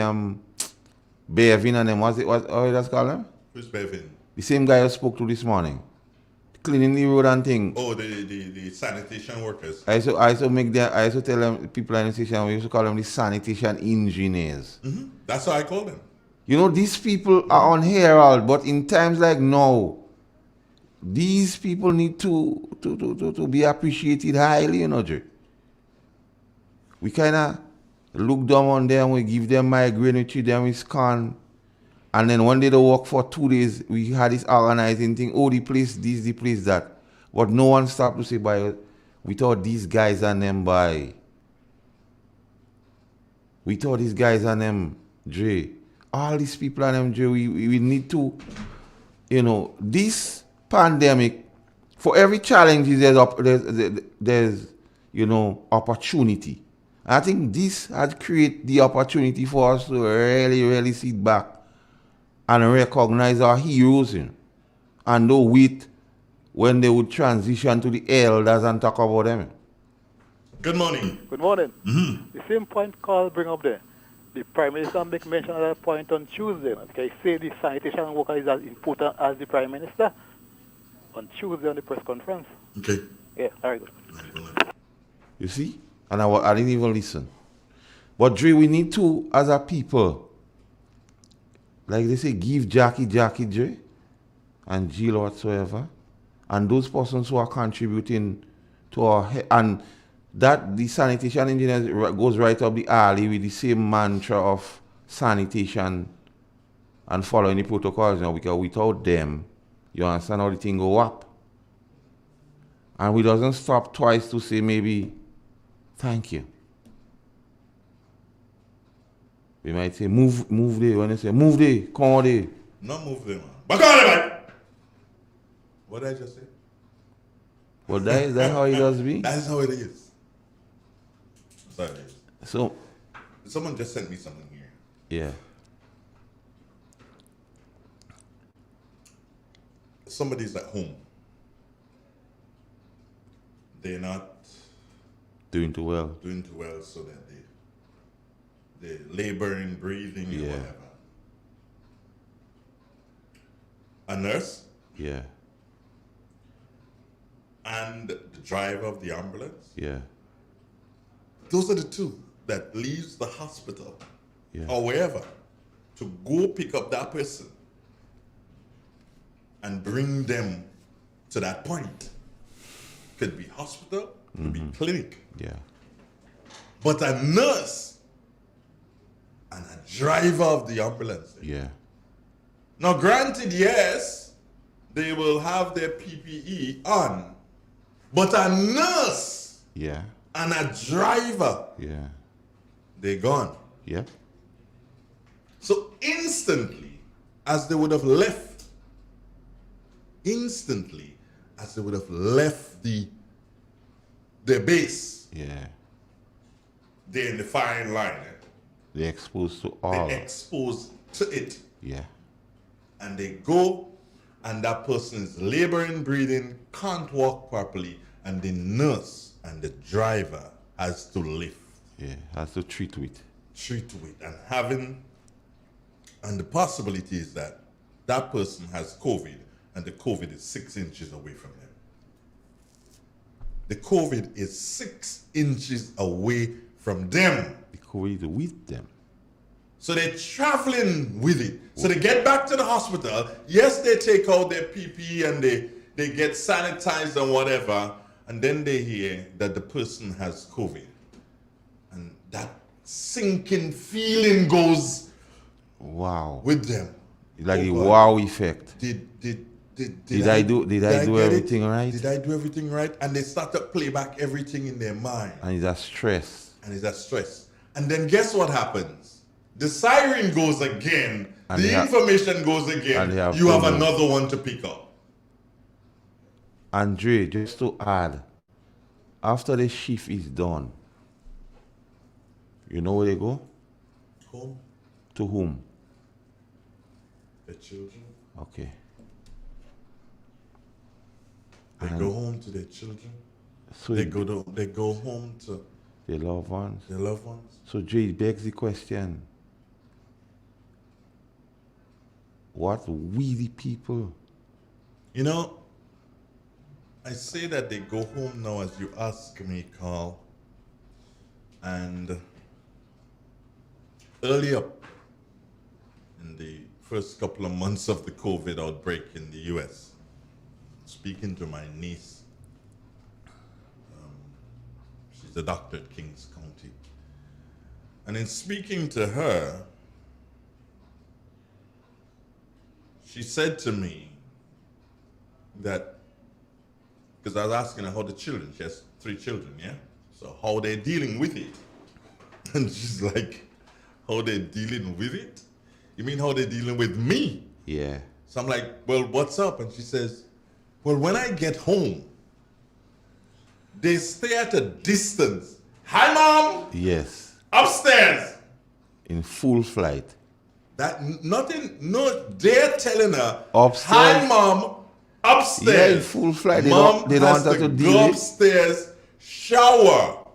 Bevin and them. How you just call them? Who's Bevin? The same guy I spoke to this morning. Cleaning the road and thing. Oh, the sanitation workers. I used to tell them people in the station, we used to call them the sanitation engineers. Mm-hmm. That's how I call them. You know, these people are unheralded, but in times like now, these people need to be appreciated highly, you know, Jay. We kind of look down on them, we give them migraine, we treat them with scan. And then one day they work for 2 days, we had this organizing thing, oh, the place this, the place that. But no one stopped to say, by we thought these guys and them, by. We thought these guys and them, Dre. All these people and them, Dre, we need to, you know, this pandemic, for every challenge, there's you know, opportunity. I think this has created the opportunity for us to really sit back and recognize our heroes and know wait when they would transition to the elders and talk about them. Good morning. Good morning. Mm-hmm. The same point Carl bring up there. The Prime Minister make mention of that point on Tuesday. Okay, say the sanitation worker is as important as the Prime Minister on Tuesday on the press conference. Okay. Yeah, very good. You see? And I didn't even listen. But Dre, we need to, as a people, like they say, give Jackie, Dre, and Jill whatsoever, and those persons who are contributing to our, and that the sanitation engineer goes right up the alley with the same mantra of sanitation and following the protocols, you know, because without them, you understand how the thing go up. And we doesn't stop twice to say maybe, thank you. We might say, move there. When they say, move there, come on there. Not move there, man. But come on, man. What did I just say? Well, that is how it does be? That is how it is. Sorry. So, someone just sent me something here. Yeah. Somebody's at home. They're not doing too well. So that they're laboring, breathing, or whatever. A nurse? Yeah. And the driver of the ambulance? Yeah. Those are the two that leaves the hospital or wherever to go pick up that person and bring them to that point. Could be hospital, could be clinic. Yeah. But a nurse and a driver of the ambulance. Yeah. Now, granted, yes, they will have their PPE on, but a nurse and a driver, they're gone. Yeah. So instantly, as they would have left, their base, they're in the firing line. They're exposed to all. They're exposed to it. Yeah. And they go, and that person is laboring, breathing, can't walk properly, and the nurse and the driver has to lift. Yeah, has to treat with. And the possibility is that that person has COVID, and the COVID is 6 inches away from them. The COVID is 6 inches away from them. The COVID is with them. So they're traveling with it. So they get back to the hospital. Yes, they take out their PPE and they get sanitized and whatever. And then they hear that the person has COVID. And that sinking feeling goes with them. Like a wow effect. Did I do everything right? Did I do everything right? And they start to play back everything in their mind. And it's a stress. And then guess what happens? The siren goes again. And the information goes again. You have another one to pick up. Andre, just to add, after the shift is done, you know where they go? Home. To whom? The children. Okay. They go home to their children. So they go home to their loved ones. So Jay, begs the question: what we the people? You know, I say that they go home now as you ask me, Carl. And earlier in the first couple of months of the COVID outbreak in the US, speaking to my niece, she's a doctor at Kings County. And in speaking to her, she said to me that, because I was asking her how the children, she has 3 children, yeah? So how they're dealing with it. And she's like, how they're dealing with it? You mean how they're dealing with me? Yeah. So I'm like, well, what's up? And she says, well, when I get home, they stay at a distance. Hi, Mom! Yes. Upstairs! In full flight. They're telling her, upstairs. Hi, Mom, upstairs. Yeah, in full flight. They Mom don't has have to deal go with. upstairs, shower,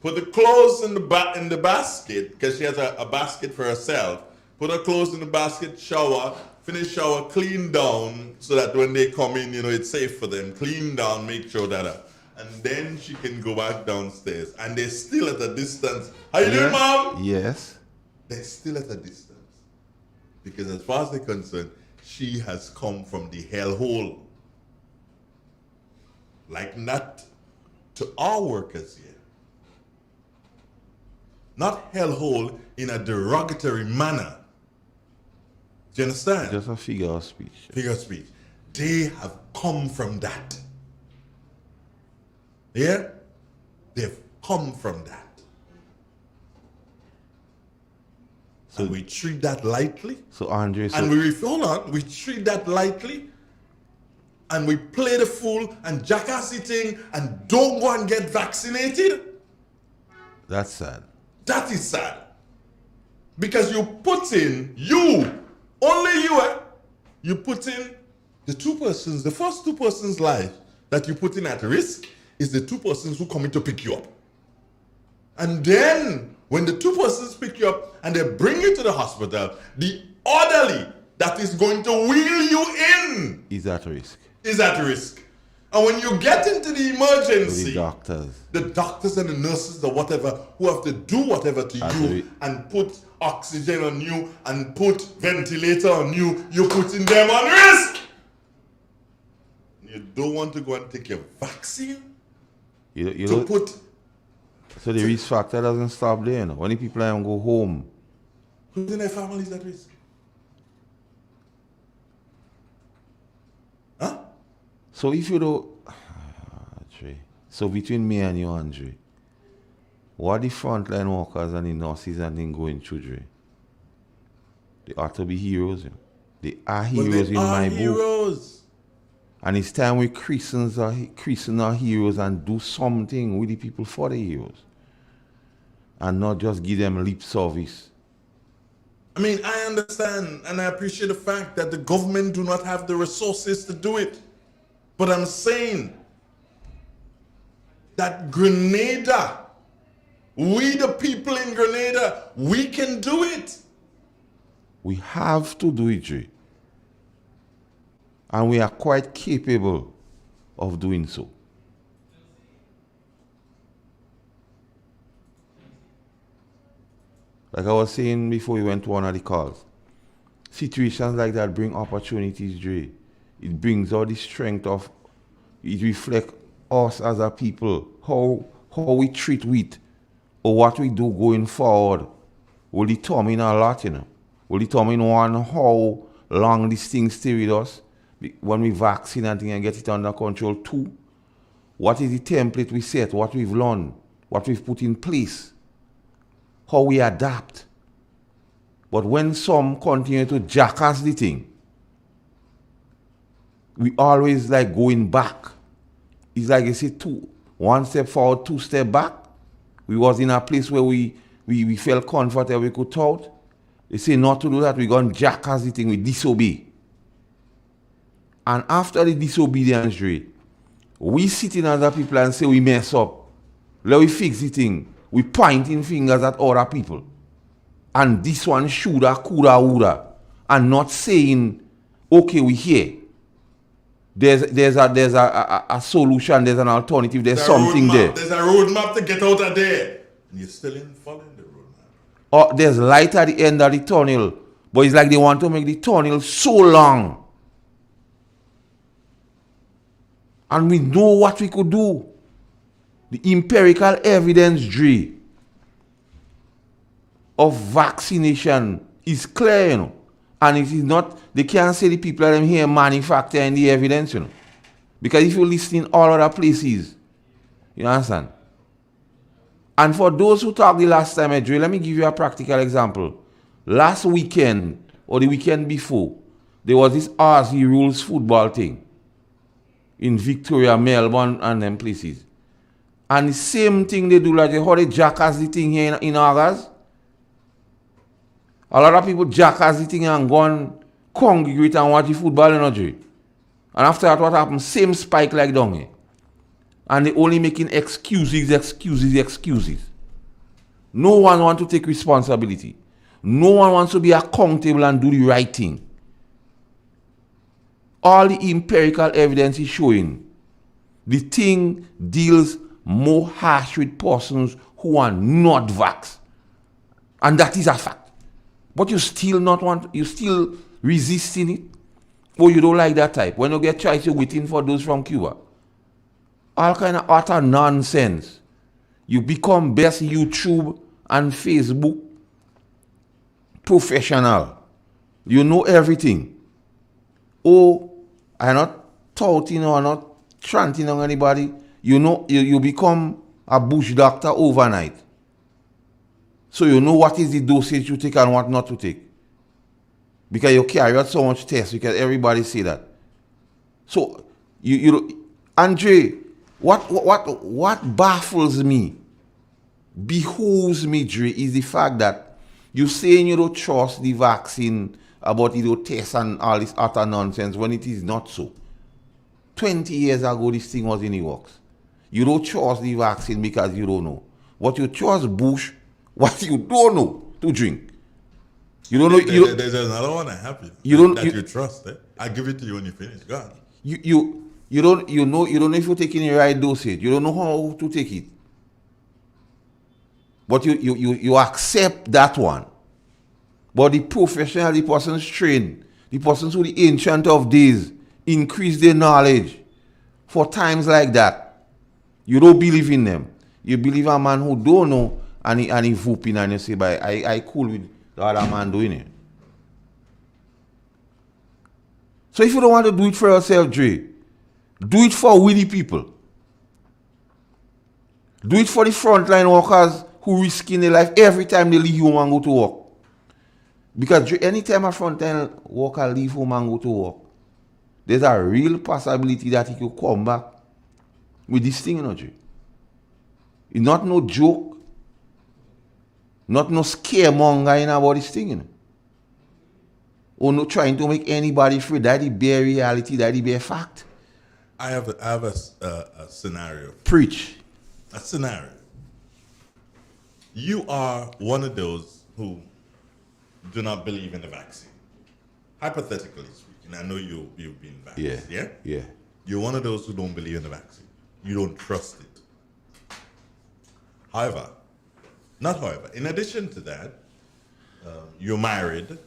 put the clothes in the basket, because she has a basket for herself. Put her clothes in the basket, shower, finish shower, clean down, so that when they come in, it's safe for them. Clean down, make sure that, and then she can go back downstairs. And they're still at a distance. How you doing, Mom? Yes. They're still at a distance. Because as far as they're concerned, she has come from the hellhole. Like not to our workers here. Not hellhole in a derogatory manner. Do you understand? Just a figure of speech. Figure of speech. They have come from that. Yeah? They've come from that. So and we treat that lightly. So Andre, and we treat that lightly, and we play the fool and jackass eating and don't go and get vaccinated. That's sad. That is sad. Because you put in, only you put in the first 2 persons' life that you put in at risk is the 2 persons who come in to pick you up. And then, when the 2 persons pick you up and they bring you to the hospital, the orderly that is going to wheel you in is at risk. And when you get into the emergency, the doctors and the nurses or whatever who have to do whatever to you and put oxygen on you and put ventilator on you, you're putting them on risk. You don't want to go and take your vaccine? So the risk factor doesn't stop there. You know? When the people go home, who's in their families at risk? Huh? So if you don't, so between me and you, Andre, what the frontline workers and the nurses and them going through, Dre? They ought to be heroes. You know? They are heroes in my book. And it's time we christen our heroes and do something with the people for the heroes. And not just give them lip service. I mean, I understand and I appreciate the fact that the government do not have the resources to do it. But I'm saying that Grenada, we the people in Grenada, we can do it. We have to do it, Jay. And we are quite capable of doing so. Like I was saying before we went to one of the calls, situations like that bring opportunities, Dre. It brings all the strength of, it reflects us as a people, how we treat with, or what we do going forward will determine a lot, you know. Will determine one, how long this thing stay with us when we vaccine and get it under control. Two, what is the template we set, what we've learned, what we've put in place, how we adapt. But when some continue to jackass the thing, we always like going back. It's like you say, one step forward, 2 steps back. We was in a place where we felt comfortable, we could talk. They say not to do that, we going to jackass the thing, we disobey. And after the disobedience rate, we sit in other people and say we mess up. Let we fix the thing. We pointing fingers at other people. And this one shoulda, coulda, woulda. And not saying, okay, we here. There's a solution, there's an alternative, there's something there. There's a roadmap to get out of there. And you're still in following the roadmap. Or there's light at the end of the tunnel. But it's like they want to make the tunnel so long. And we know what we could do. The empirical evidence, Dre, of vaccination is clear, you know. And it is not, they can't say the people that are here manufacturing the evidence, you know. Because if you listen in all other places, you understand? And for those who talked the last time, Dre, let me give you a practical example. Last weekend, or the weekend before, there was this RC rules football thing in Victoria, Melbourne, and them places. And the same thing they do, like how they jackass the thing here in August. A lot of people jackass the thing and go and congregate and watch the football energy. And after that, what happens? Same spike like down here. And they only making excuses. No one wants to take responsibility. No one wants to be accountable and do the right thing. All the empirical evidence is showing the thing deals more harsh with persons who are not vaxxed. And that is a fact. But you still not want, you still resisting it. Or you don't like that type. When you get choice, you're waiting for those from Cuba. All kind of utter nonsense. You become best YouTube and Facebook professional. You know everything. Oh, I'm not touting or not chanting on anybody. You know, you become a bush doctor overnight. So you know what is the dosage you take and what not to take. Because you carry out so much tests, because everybody say that. So, Andre, what baffles me, behooves me, Dre, is the fact that you're saying you don't trust the vaccine about you don't test and all this utter nonsense when it is not so. 20 years ago, this thing was in the works. You don't trust the vaccine because you don't know. What you trust Bush, what you don't know to drink. You don't know. There's another one I have you that you trust. I give it to you when you finish. Go on. You You don't know if you're taking the right dosage. You don't know how to take it. But you accept that one. But the professional, the person's trained, the persons who the ancient of days increase their knowledge for times like that. You don't believe in them. You believe a man who don't know and he whooping and you say, "But I cool with the other man doing it." So if you don't want to do it for yourself, Dre, do it for we the people. Do it for the frontline workers who risking their life every time they leave home and go to work. Because anytime a frontline worker leave home and go to work, there's a real possibility that he could come back with this thing, you know, Dre. It's not no joke, not no scaremongering about this thing, you know. Or not trying to make anybody free. That's the bare reality, that's the bare fact. I have a scenario. Preach. A scenario. You are one of those who do not believe in the vaccine. Hypothetically speaking, I know you've been vaccinated. Yeah. You're one of those who don't believe in the vaccine. You don't trust it. In addition to that, you're married,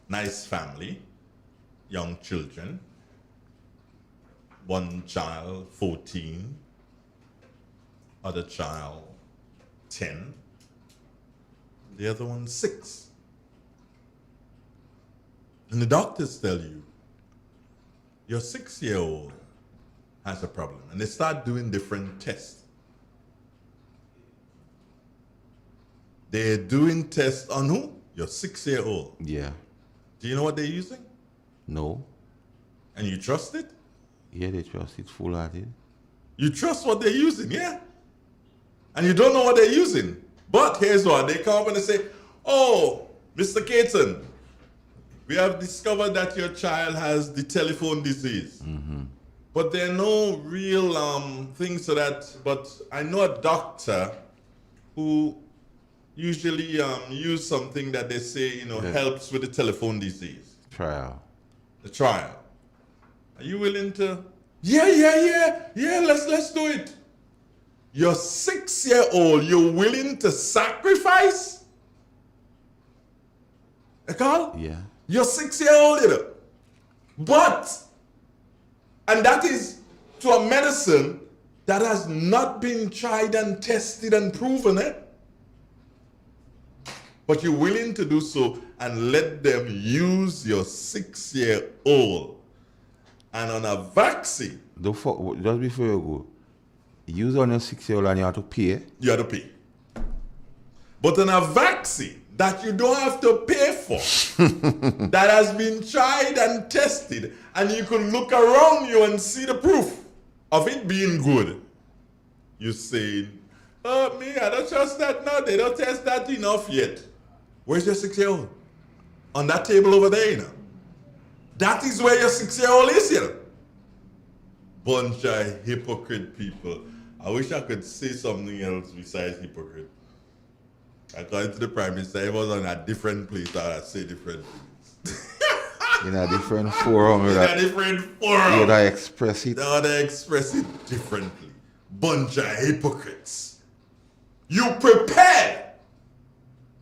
nice family, young children, one child, 14, other child, 10, the other one, 6. And the doctors tell you, your 6-year-old has a problem. And they start doing different tests. They're doing tests on who? Your 6-year-old. Yeah. Do you know what they're using? No. And you trust it? Yeah, they trust it full-hearted. You trust what they're using, yeah? And you don't know what they're using. But here's what, they come up and they say, "Oh, Mr. Caton, we have discovered that your child has the telephone disease." Mm-hmm. But there are no real things to that. But I know a doctor who usually use something that they say, helps with the telephone disease. Trial. The trial. Are you willing to? Yeah, let's do it. Your 6-year-old, you're willing to sacrifice? Carl? Yeah. You're 6-year-old, you know. But, and that is to a medicine that has not been tried and tested and proven, But you're willing to do so and let them use your 6-year-old. And on a vaccine. Just before you go, use on your 6-year-old and you have to pay. You have to pay. But on a vaccine that you don't have to pay for, that has been tried and tested, and you can look around you and see the proof of it being good, you say, "Oh, me, I don't trust that now. They don't test that enough yet." Where's your 6-year-old? On that table over there, That is where your 6-year-old is, Bunch of hypocrite people. I wish I could say something else besides hypocrite. According to the Prime Minister, he was on a different place that I say different things. In a different forum. You gotta express it. They gotta express it differently. Bunch of hypocrites. You prepared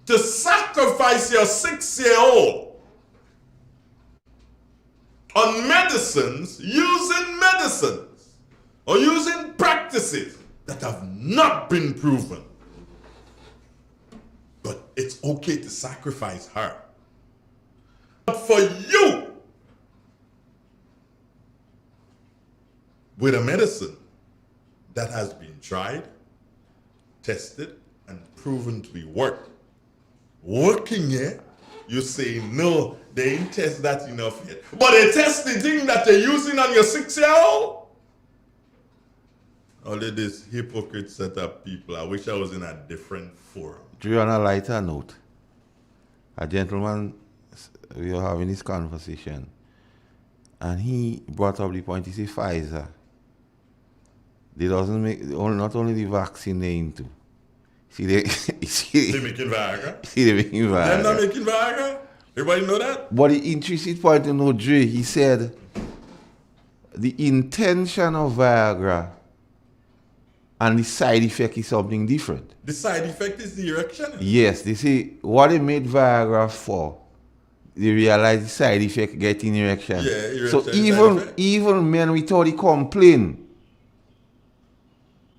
to sacrifice your 6-year-old on medicines, or using practices that have not been proven. But it's okay to sacrifice her. But for you, with a medicine that has been tried, tested, and proven to be working here, you say, "No, they ain't test that enough yet." But they test the thing that they're using on your 6-year-old? All of this hypocrite set up people. I wish I was in a different forum. Drew, on a lighter note, a gentleman, we were having this conversation, and he brought up the point, he said, Pfizer, they doesn't make, not only the vaccine they into. See, they making Viagra? See, they making Viagra. They're not making Viagra? Everybody know that? But the interesting point to know, Dre, he said, the intention of Viagra and the side effect is something different. The side effect is the erection. Yes, they say what they made Viagra for, they realize the side effect getting erection. Yeah, erection So side even men without the complaint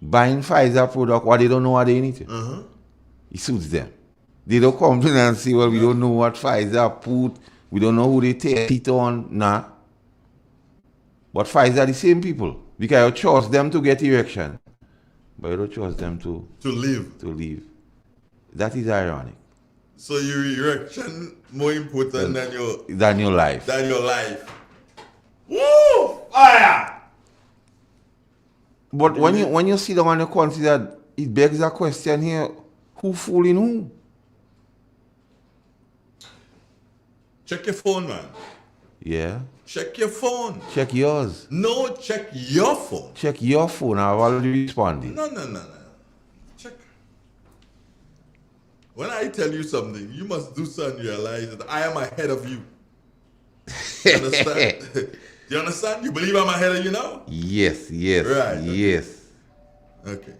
buying Pfizer product, what they don't know what they need. It suits them. They don't complain and say, well, we don't know what Pfizer put, we don't know who they take it on. Nah. But Pfizer the same people. Because you trust them to get erection. But you don't trust them to live. To live. That is ironic. So your erection more important than your life. Than your life. Woo! Fire! But when you sit down and you consider, it begs a question here, who fooling who? Check your phone, man. Yeah. Check your phone. Check yours. No, check your phone. Check your phone. I've already responded. No. Check. When I tell you something, you must do so and realize that I am ahead of you. You understand? Do you understand? You believe I'm ahead of you now? Yes. Right. Okay. Yes. Okay.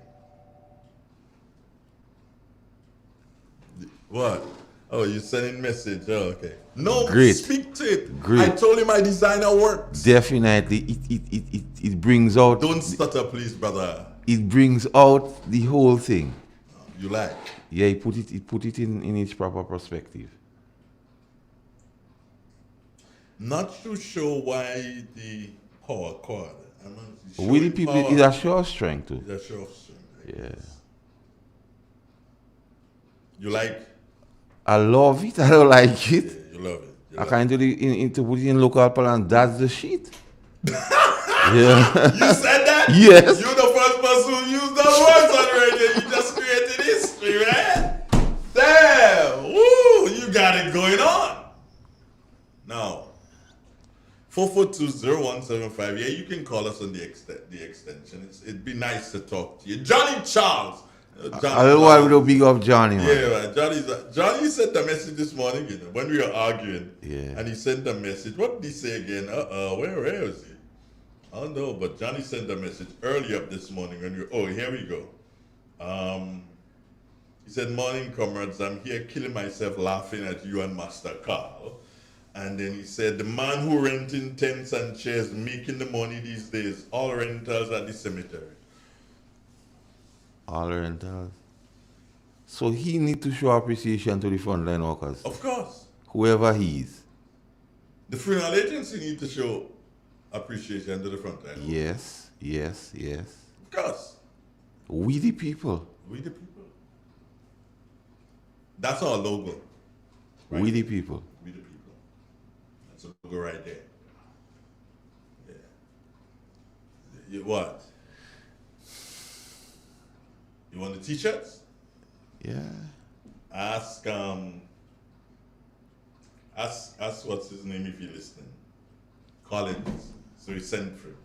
What? Oh, you sending message. Oh, okay. No, Great. Speak to it. Great. I told you my designer works. Definitely. It brings out... Don't stutter, please, brother. It brings out the whole thing. You like? Yeah, it put it in its proper perspective. Not too sure why the power cord. With the people, it's a show of strength too. It's a show of strength. Yeah. You like? I love it. I don't like it. Yeah, you love it. I can't do to put it in local parlance. That's the shit. Yeah. You said that? Yes. You're the first person who used those words on radio. You just created history, man. Damn. Woo. You got it going on. Now, 4420175. Yeah, you can call us on the extension. It'd be nice to talk to you. Johnny Charles. I don't want to big up Johnny, man. Yeah, man. Johnny sent a message this morning, you know, when we were arguing. Yeah. And he sent a message. What did he say again? Where is he? I don't know, but Johnny sent a message early up this morning when here we go. He said, morning, comrades. I'm here killing myself laughing at you and Master Carl. And then he said, the man who renting tents and chairs making the money these days, all rentals at the cemetery. All rentals. So he need to show appreciation to the frontline workers. Of course. Whoever he is. The funeral agency need to show appreciation to the frontline workers. Yes. Of course. We the people. We the people. That's our logo. Right? We the people. We the people. That's a logo right there. Yeah. What? You want the t-shirts? Yeah. Ask what's his name if you're listening. Collins. So he sent for it.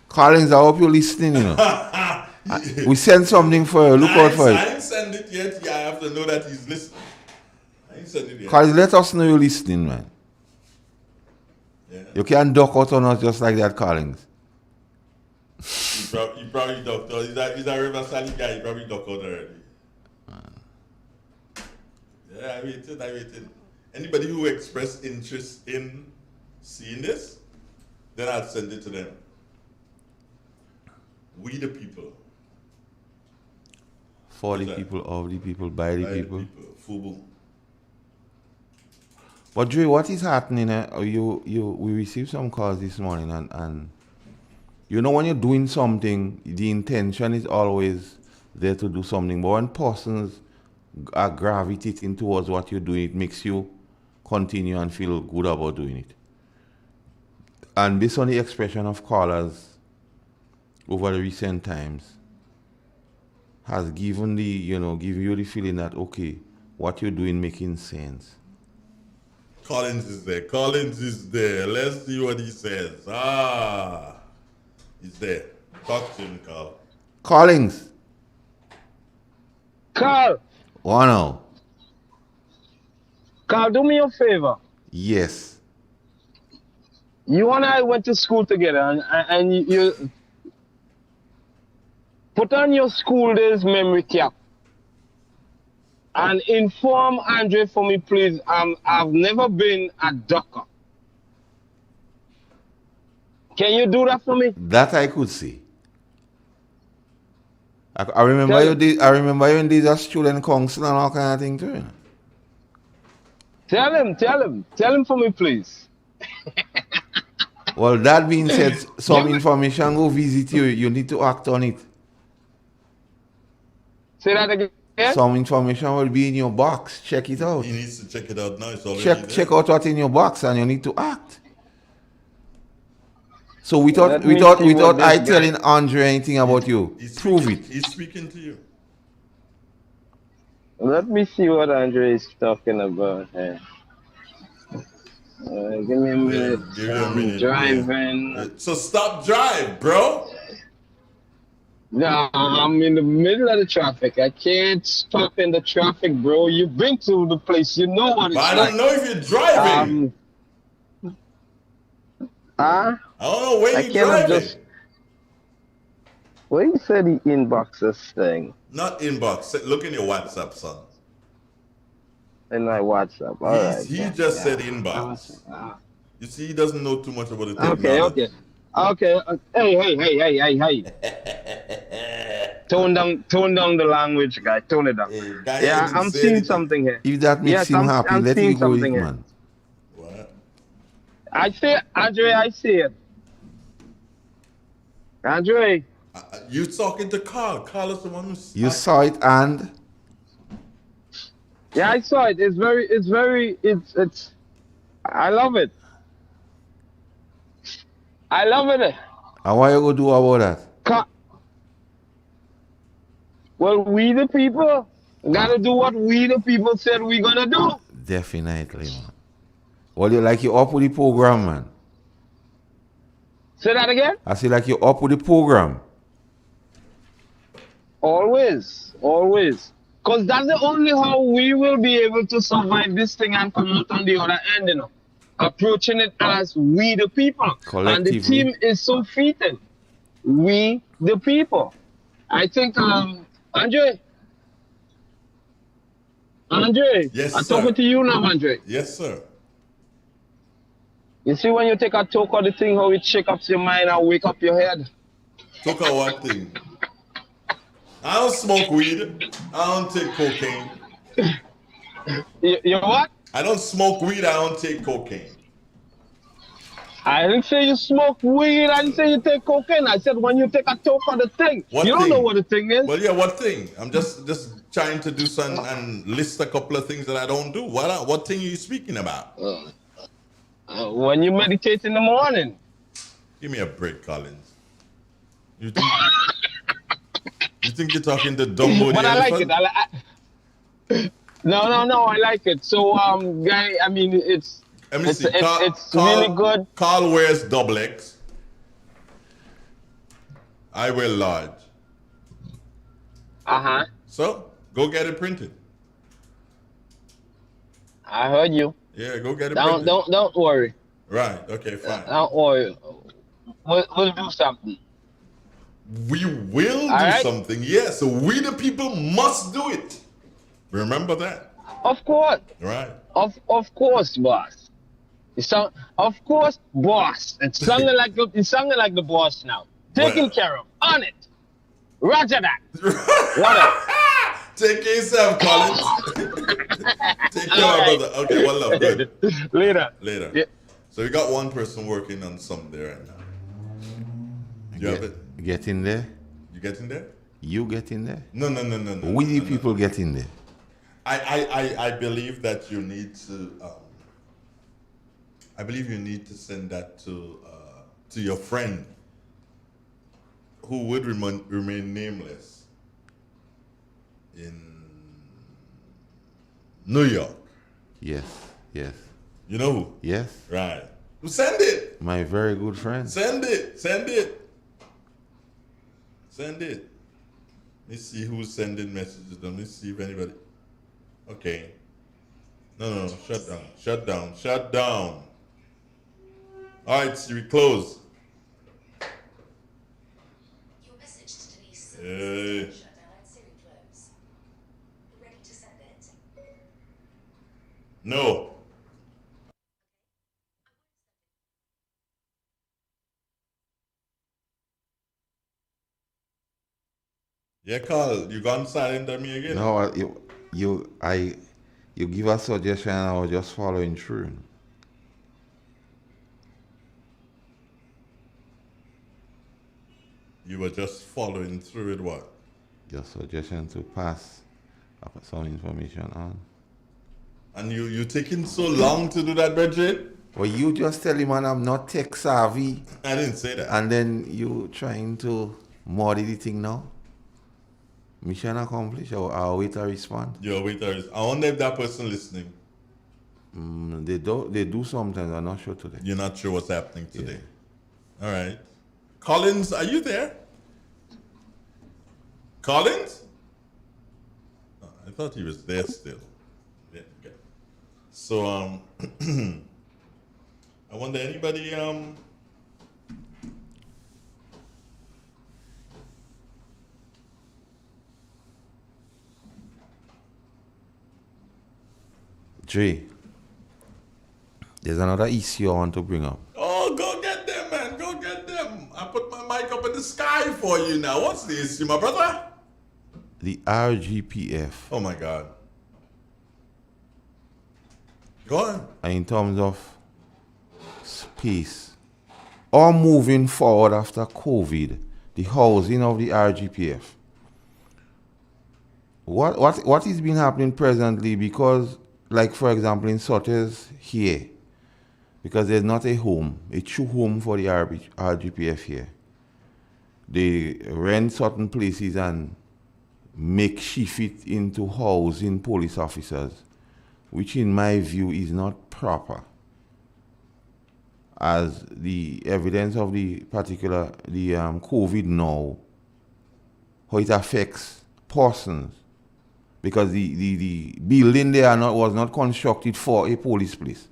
Collins, I hope you're listening, you know. We send something for you. Look out for it. I didn't send it yet. Yeah, I have to know that he's listening. I didn't send it yet. Collins, let us know you're listening, man. Yeah. You can't duck out on us just like that, Collins. He probably ducked out. He's a River Sally guy. He probably ducked out already. Yeah, I waited. Anybody who expressed interest in seeing this, then I'll send it to them. We the people. For the people, of the people, by the people. Fubu. But Dre, what is happening? We received some calls this morning, and you know when you're doing something, the intention is always there to do something. But when persons are gravitating towards what you're doing, it makes you continue and feel good about doing it. And based on the expression of callers over the recent times, has given give you the feeling that, okay, what you're doing making sense. Collins is there. Let's see what he says. He's there. Talk to him, Carl. Collins. Carl. Wow. Carl, do me a favor. Yes. You and I went to school together, and you put on your school days memory cap and inform Andre for me, please. I've never been a ducker. Can you do that for me? That I could see. I remember Tell you him. did. I remember you did a student council and all kind of thing too. You know? Tell him for me, please. Well, that being said, some information go visit you. You need to act on it. Say that again. Some information will be in your box. Check it out. He needs to check it out now. It's already there. Check out what's in your box, and you need to act. So without I telling Andre anything about you, prove it. He's speaking to you. Let me see what Andre is talking about here. Give me a minute. Give you a minute. Driving. Yeah. So stop drive, bro. No, I'm in the middle of the traffic. I can't stop in the traffic, bro. You've been to the place. You know what it's like. I don't know if you're driving. I don't know where you're driving. Where you said he inboxes thing? Not inbox. Look in your WhatsApp, son. In my WhatsApp. All right. He just said inbox. You see, he doesn't know too much about the technology. Okay. Hey. Tone down the language, guy. Tone it down. Yeah, I'm seeing something here. If that makes him happy, let him go with it, man. What? I see it, Andre. I see it. Andre. You talking to Carl. Carl is the one who's... You saw it and... Yeah, I saw it. It's I love it. I love it. And what you going to do about that? Well, we the people gotta do what we the people said we gonna do. Definitely, man. Well, you like you up with the program, man. Say that again? I say like you up with the program. Always. Because that's the only how we will be able to survive this thing and come out on the other end, you know. Approaching it as we the people. And the team is so fitted. We the people. I think, Andre. Yes, I'm talking to you now, Andre. Yes, sir. You see when you take a talk of the thing, how it shake up your mind and wake up your head? Talk of what thing? I don't smoke weed. I don't take cocaine. You what? I don't smoke weed. I don't take cocaine. I didn't say you smoke weed. I didn't say you take cocaine. I said when you take a talk of the thing. What you thing? Don't know what the thing is. Well, yeah, what thing? I'm just trying to do some and list a couple of things that I don't do. What thing are you speaking about? When you meditate in the morning. Give me a break, Collins. You think you're talking to Dumbo But the I elephant? like it. No, I like it. So, guy, I mean, it's really good. Carl wears double X. I wear large. So, go get it printed. I heard you. Yeah, go get it printed. Don't worry. Right, okay, fine. Don't worry. We'll do something. We will do something, yeah. So we the people must do it. Remember that. Of course. Right. Of course, boss. Of course, boss. It's sounding like the boss now. Taken care of. On it. Roger that. What up? Take care of yourself, Collins. Take care, brother. Okay, one love. Good. Later. Yeah. So we got one person working on something there right now. You have it? Get in there. You get in there? You get in there? No. We people get in there. I believe that you need to. I believe you need to send that to your friend, who would remain nameless, in New York. Yes. You know who? Yes. Right. Send it. My very good friend. Send it. Let me see who's sending messages. Let me see if anybody. Okay. No. Shut down. All right, Siri, close. Your message to Denise. Hey. Shut down and Siri close. Ready to send it? No. Yeah, Carl, you gone silent on me again? No, you give a suggestion and I was just following through. You were just following through with what? Your suggestion to pass some information on. And you taking so long to do that, Bridget? Well, you just tell him, man, I'm not tech savvy. I didn't say that. And then you trying to muddy the thing now? Mission accomplished. I'll wait a response. Your waiter is. I wonder if that person listening. They do sometimes. I'm not sure today. You're not sure what's happening today. Yeah. All right. Collins, are you there? Collins? Oh, I thought he was there still. Yeah, okay. So I wonder anybody Dre, there's another issue I want to bring up. Oh, go get them, man. Go get them. I put my mic up in the sky for you now. What's the issue, my brother? The RGPF. Oh, my God. Go on. In terms of space, or moving forward after COVID, the housing of the RGPF. What is been happening presently, because, like for example, in Sotters here, because there's not a home, a true home for the RGPF here. They rent certain places and makeshift it into housing police officers, which in my view is not proper, as the evidence of the COVID now, how it affects persons, because the building there was not constructed for a police place.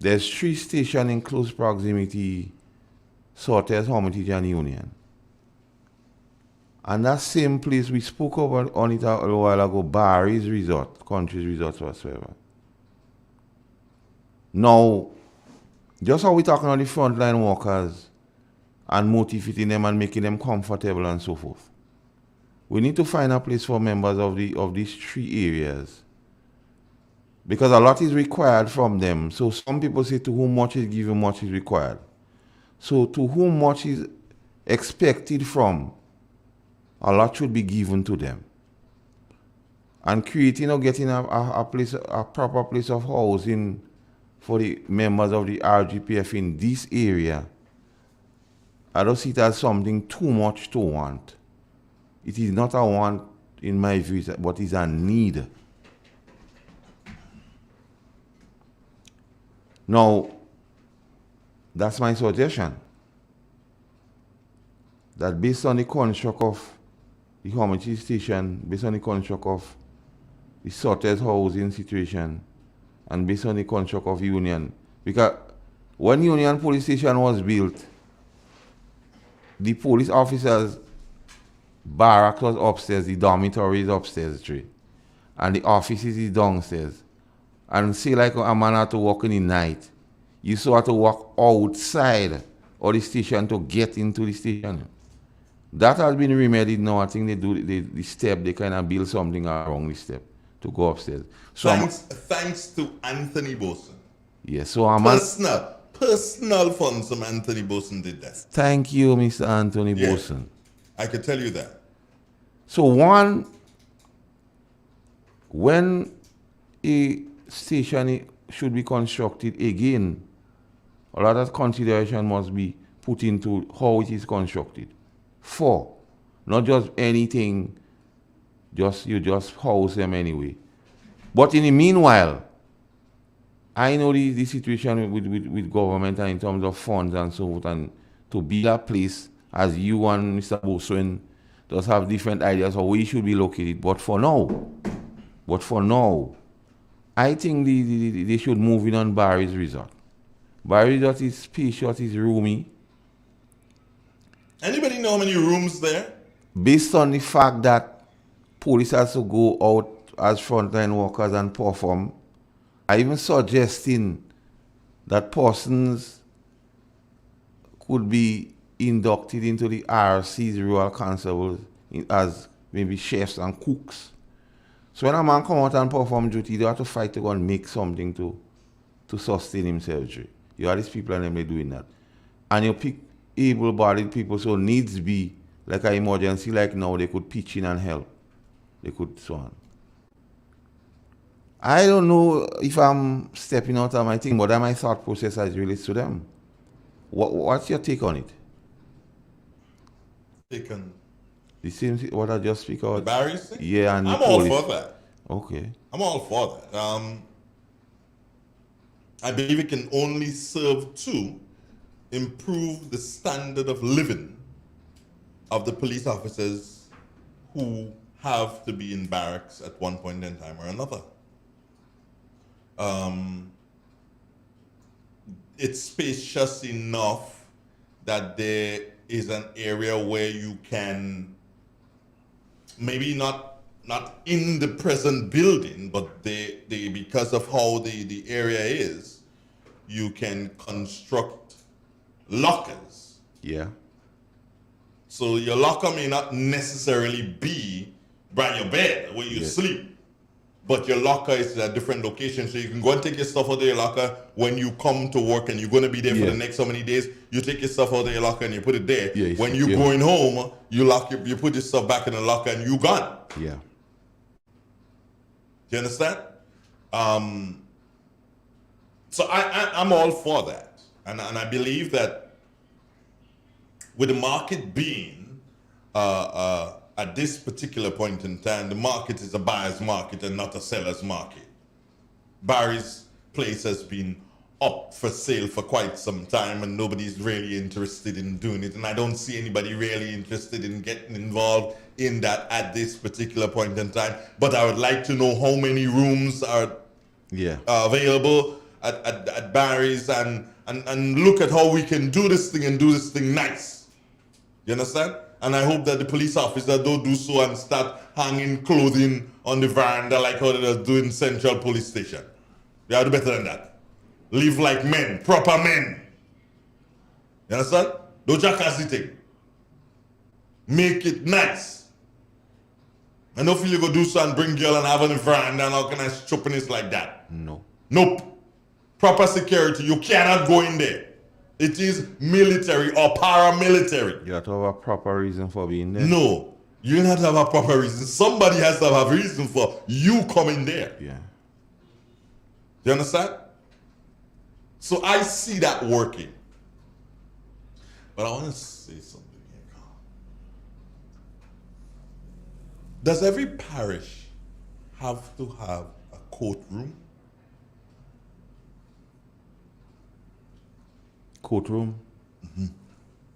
There's 3 stations in close proximity, Sortes, Hermitage, and Union. And that same place we spoke about on it a little while ago, Barry's Resort, Country's Resort whatsoever. Now, just how we're talking about the frontline workers and motivating them and making them comfortable and so forth, we need to find a place for members of these 3 areas, because a lot is required from them. So some people say, to whom much is given, much is required. So to whom much is expected from, a lot should be given to them. And creating or getting a proper place of housing for the members of the RGPF in this area, I don't see it as something too much to want. It is not a want in my view, but it's a need. Now, that's my suggestion. That based on the construct of the Hermitage Station, based on the construct of the Sortes housing situation, and based on the construct of Union, because when Union Police Station was built, the police officers' barracks was upstairs, the dormitory is upstairs, and the offices is downstairs. And say like a man had to walk in the night, you still have to walk outside of the station to get into the station. That has been remedied now. I think they do the step, they kind of build something around the step to go upstairs. So thanks to Anthony Boson. Yes, so personal funds from Anthony Boson did that. Thank you, Mr. Anthony Boson. I could tell you that. So one, when a station should be constructed again, a lot of consideration must be put into how it is constructed. 4, not just anything, you just house them anyway. But in the meanwhile, I know the situation with government and in terms of funds and so forth, and to build a place, as you and Mr. Boson does have different ideas of where it should be located. But for now, I think they should move in on Barry's Resort. Barry's Resort is spacious, is roomy. Anybody know how many rooms there? Based on the fact that police has to go out as frontline workers and perform, I even suggesting that persons could be inducted into the RC's rural constables as maybe chefs and cooks. So when a man come out and perform duty, they have to fight to go and make something to sustain himself. You have these people and them they doing that. And you pick able-bodied people, so needs be like an emergency like now, they could pitch in and help. They could so on. I don't know if I'm stepping out of my thing, but that's my thought process as it relates to them. What's your take on it? Taken. The same thing, what I just speak out? Barry's thing? Yeah, and I'm the all police. for that. Okay. I'm all for that. I believe it can only serve to improve the standard of living of the police officers who have to be in barracks at one point in time or another. It's spacious enough that there is an area where you can, maybe not in the present building, but they because of how the area is, you can construct lockers. Yeah. So your locker may not necessarily be by your bed where you sleep, but your locker is at a different location. So you can go and take your stuff out of your locker when you come to work and you're going to be there for the next so many days. You take your stuff out of your locker and you put it there. Yeah, when you're going home, you put your stuff back in the locker and you gone. Yeah. Do you understand? So I'm all for that. And I believe that with the market being at this particular point in time, the market is a buyer's market and not a seller's market. Barry's place has been up for sale for quite some time and nobody's really interested in doing it. And I don't see anybody really interested in getting involved in that at this particular point in time. But I would like to know how many rooms are available at Barry's and look at how we can do this thing and do this thing nice. You understand? And I hope that the police officers don't do so and start hanging clothing on the veranda like how they do in Central Police Station. They have to do better than that. Live like men, proper men. You understand? Don't jackass the thing. Make it nice. And don't feel you go do so and bring girl and have on the veranda and all kind of stupidness like that. No. Nope. Proper security. You cannot go in there. It is military or paramilitary. You have to have a proper reason for being there. No. You don't have to have a proper reason. Somebody has to have a reason for you coming there. Yeah. You understand? So I see that working. But I want to say something here, Carl. Does every parish have to have a courtroom? Courtroom? Mm-hmm.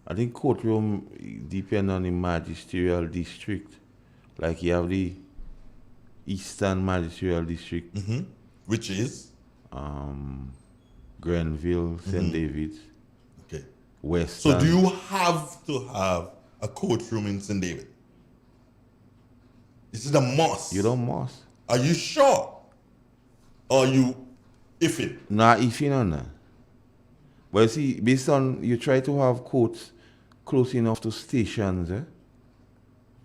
I think courtroom depends on the magisterial district. Like you have the Eastern Magisterial District. Mm-hmm. Which is? Grenville, St. David's. Okay. Western. So do you have to have a courtroom in St. David? Is it a must? You don't must. Are you sure? Or are you iffy? Nah, iffy on that. But you see, based on, you try to have courts close enough to stations,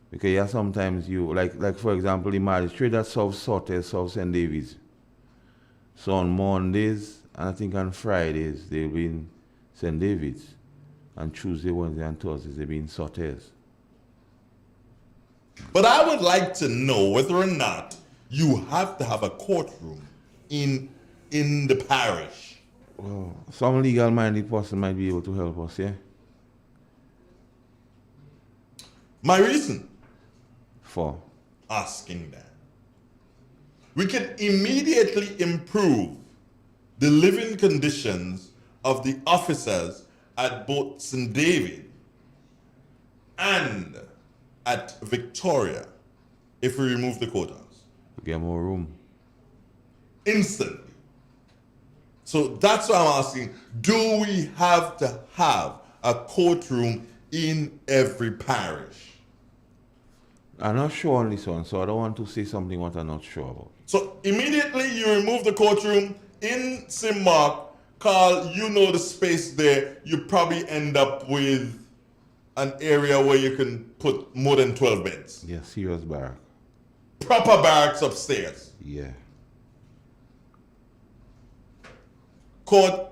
because yeah, sometimes you, like for example, the magistrate that serves Sortes, serves St. David's. So on Mondays, and I think on Fridays, they'll be in St. David's. And Tuesday, Wednesday, and Thursdays, they'll be in Sortes. But I would like to know whether or not you have to have a courtroom in the parish. Well, some legal-minded person might be able to help us, yeah? My reason for asking that. We can immediately improve the living conditions of the officers at both St. David and at Victoria if we remove the courthouse. Get more room. instantly. So that's why I'm asking, do we have to have a courtroom in every parish? I'm not sure on this one, so I don't want to say something what I'm not sure about. So immediately you remove the courtroom in St. Mark, Carl, you know the space there, you probably end up with an area where you can put more than 12 beds. Yeah, serious barrack. Proper barracks upstairs. Yeah. Court,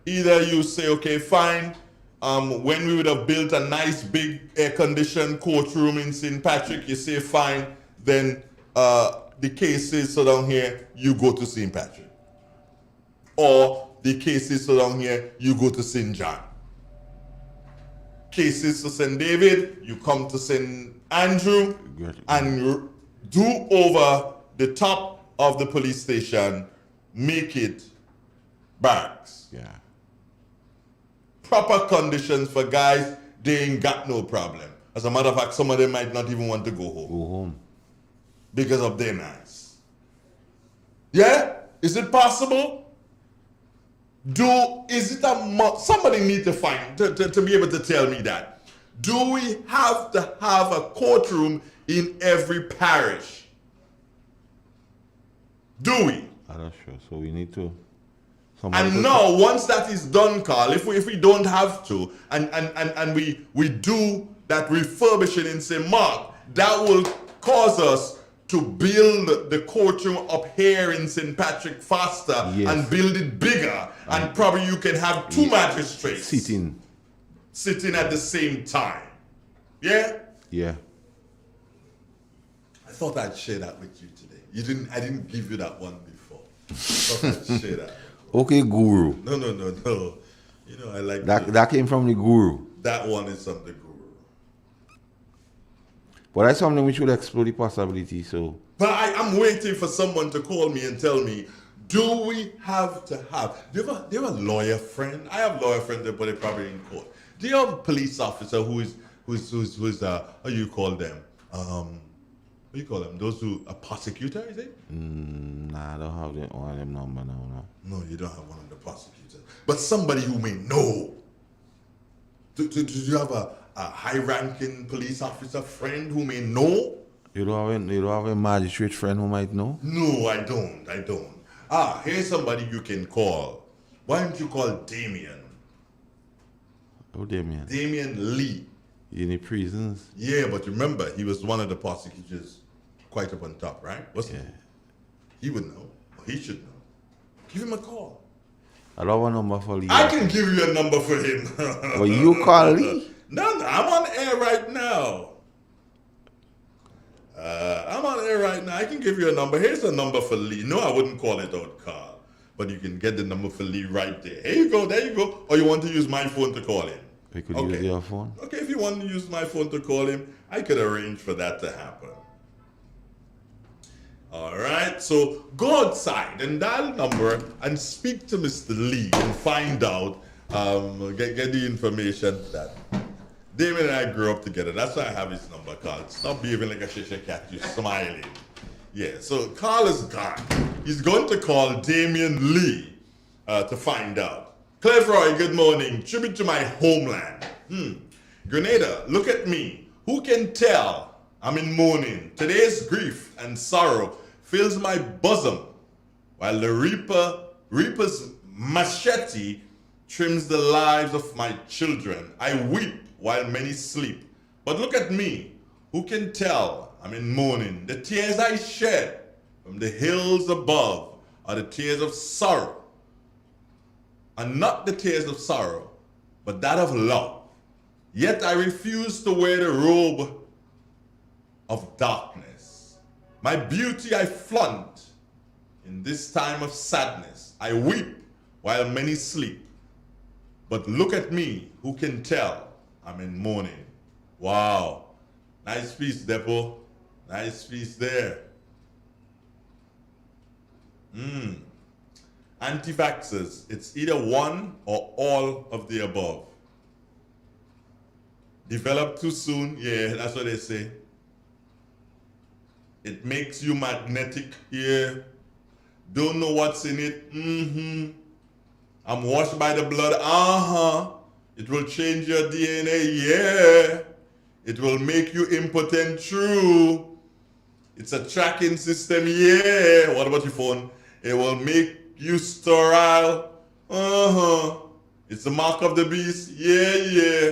either you say, okay, fine, when we would have built a nice big air-conditioned courtroom in St. Patrick, you say, fine, then the cases so down here, you go to St. Patrick. Or the cases so down here, you go to St. John. Cases to St. David, you come to St. Andrew, and do over the top of the police station, make it barracks. Yeah. Proper conditions for guys, they ain't got no problem. As a matter of fact, some of them might not even want to go home. Go home. Because of their nights. Yeah? Is it possible? Is it somebody need to find, to be able to tell me that. Do we have to have a courtroom in every parish? Do we? I'm not sure, so we need to... And now, once that is done, Carl, if we don't have to, and we do that refurbishing in St. Mark, that will cause us to build the courtroom up here in St. Patrick faster and build it bigger, and probably you can have two magistrates sitting at the same time. Yeah? Yeah. I thought I'd share that with you today. I didn't give you that one before. I thought I'd share that. Okay, guru. No. You know, I like that came from the guru. That one is from the guru. But that's something we should explore the possibility, so. But I'm waiting for someone to call me and tell me, do we have to have, do you have a lawyer friend? I have lawyer friends, but they're probably in court. Do you have a police officer who's how do you call them? What do you call them? Those who, a prosecutor, is it? Nah, I don't have one of them number now. No, you don't have one of the prosecutors. But somebody who may know. Do you have a high-ranking police officer friend who may know? You don't have a magistrate friend who might know? No, I don't. Here's somebody you can call. Why don't you call Damien? Oh, Damien. Damien Lee. In the prisons? Yeah, but remember, he was one of the prosecutors quite up on top, right? Wasn't he? He would know. Or he should know. Give him a call. I don't have a number for Lee. I can give you a number for him. Well, you call Lee? No, I'm on air right now. I'm on air right now. I can give you a number. Here's a number for Lee. No, I wouldn't call it out, Carl. But you can get the number for Lee right there. Here you go. There you go. Or you want to use my phone to call him? We could use your phone? Okay, if you want to use my phone to call him, I could arrange for that to happen. All right, so go outside and dial number and speak to Mr. Lee and find out, get the information that David and I grew up together. That's why I have his number, Carl. Stop behaving like a shisha cat. You're smiling. Yeah, so Carl is gone. He's going to call Damien Lee to find out. Cleveroy, good morning. Tribute to my homeland. Grenada, look at me. Who can tell I'm in mourning? Today's grief and sorrow fills my bosom, while the reaper's machete trims the lives of my children. I weep while many sleep. But look at me. Who can tell I'm in mourning? The tears I shed from the hills above are the tears of sorrow. And not the tears of sorrow, but that of love. Yet I refuse to wear the robe of darkness. My beauty I flaunt in this time of sadness. I weep while many sleep. But look at me, who can tell I'm in mourning. Wow. Nice piece, Depo. Nice piece there. Anti-vaxxers, it's either one or all of the above. Develop too soon, yeah, that's what they say. It makes you magnetic, yeah. Don't know what's in it. Mm-hmm. I'm washed by the blood. Uh-huh. It will change your DNA. Yeah. It will make you impotent. True. It's a tracking system. Yeah. What about your phone? It will make you sterile. Uh-huh. It's the mark of the beast. Yeah, yeah.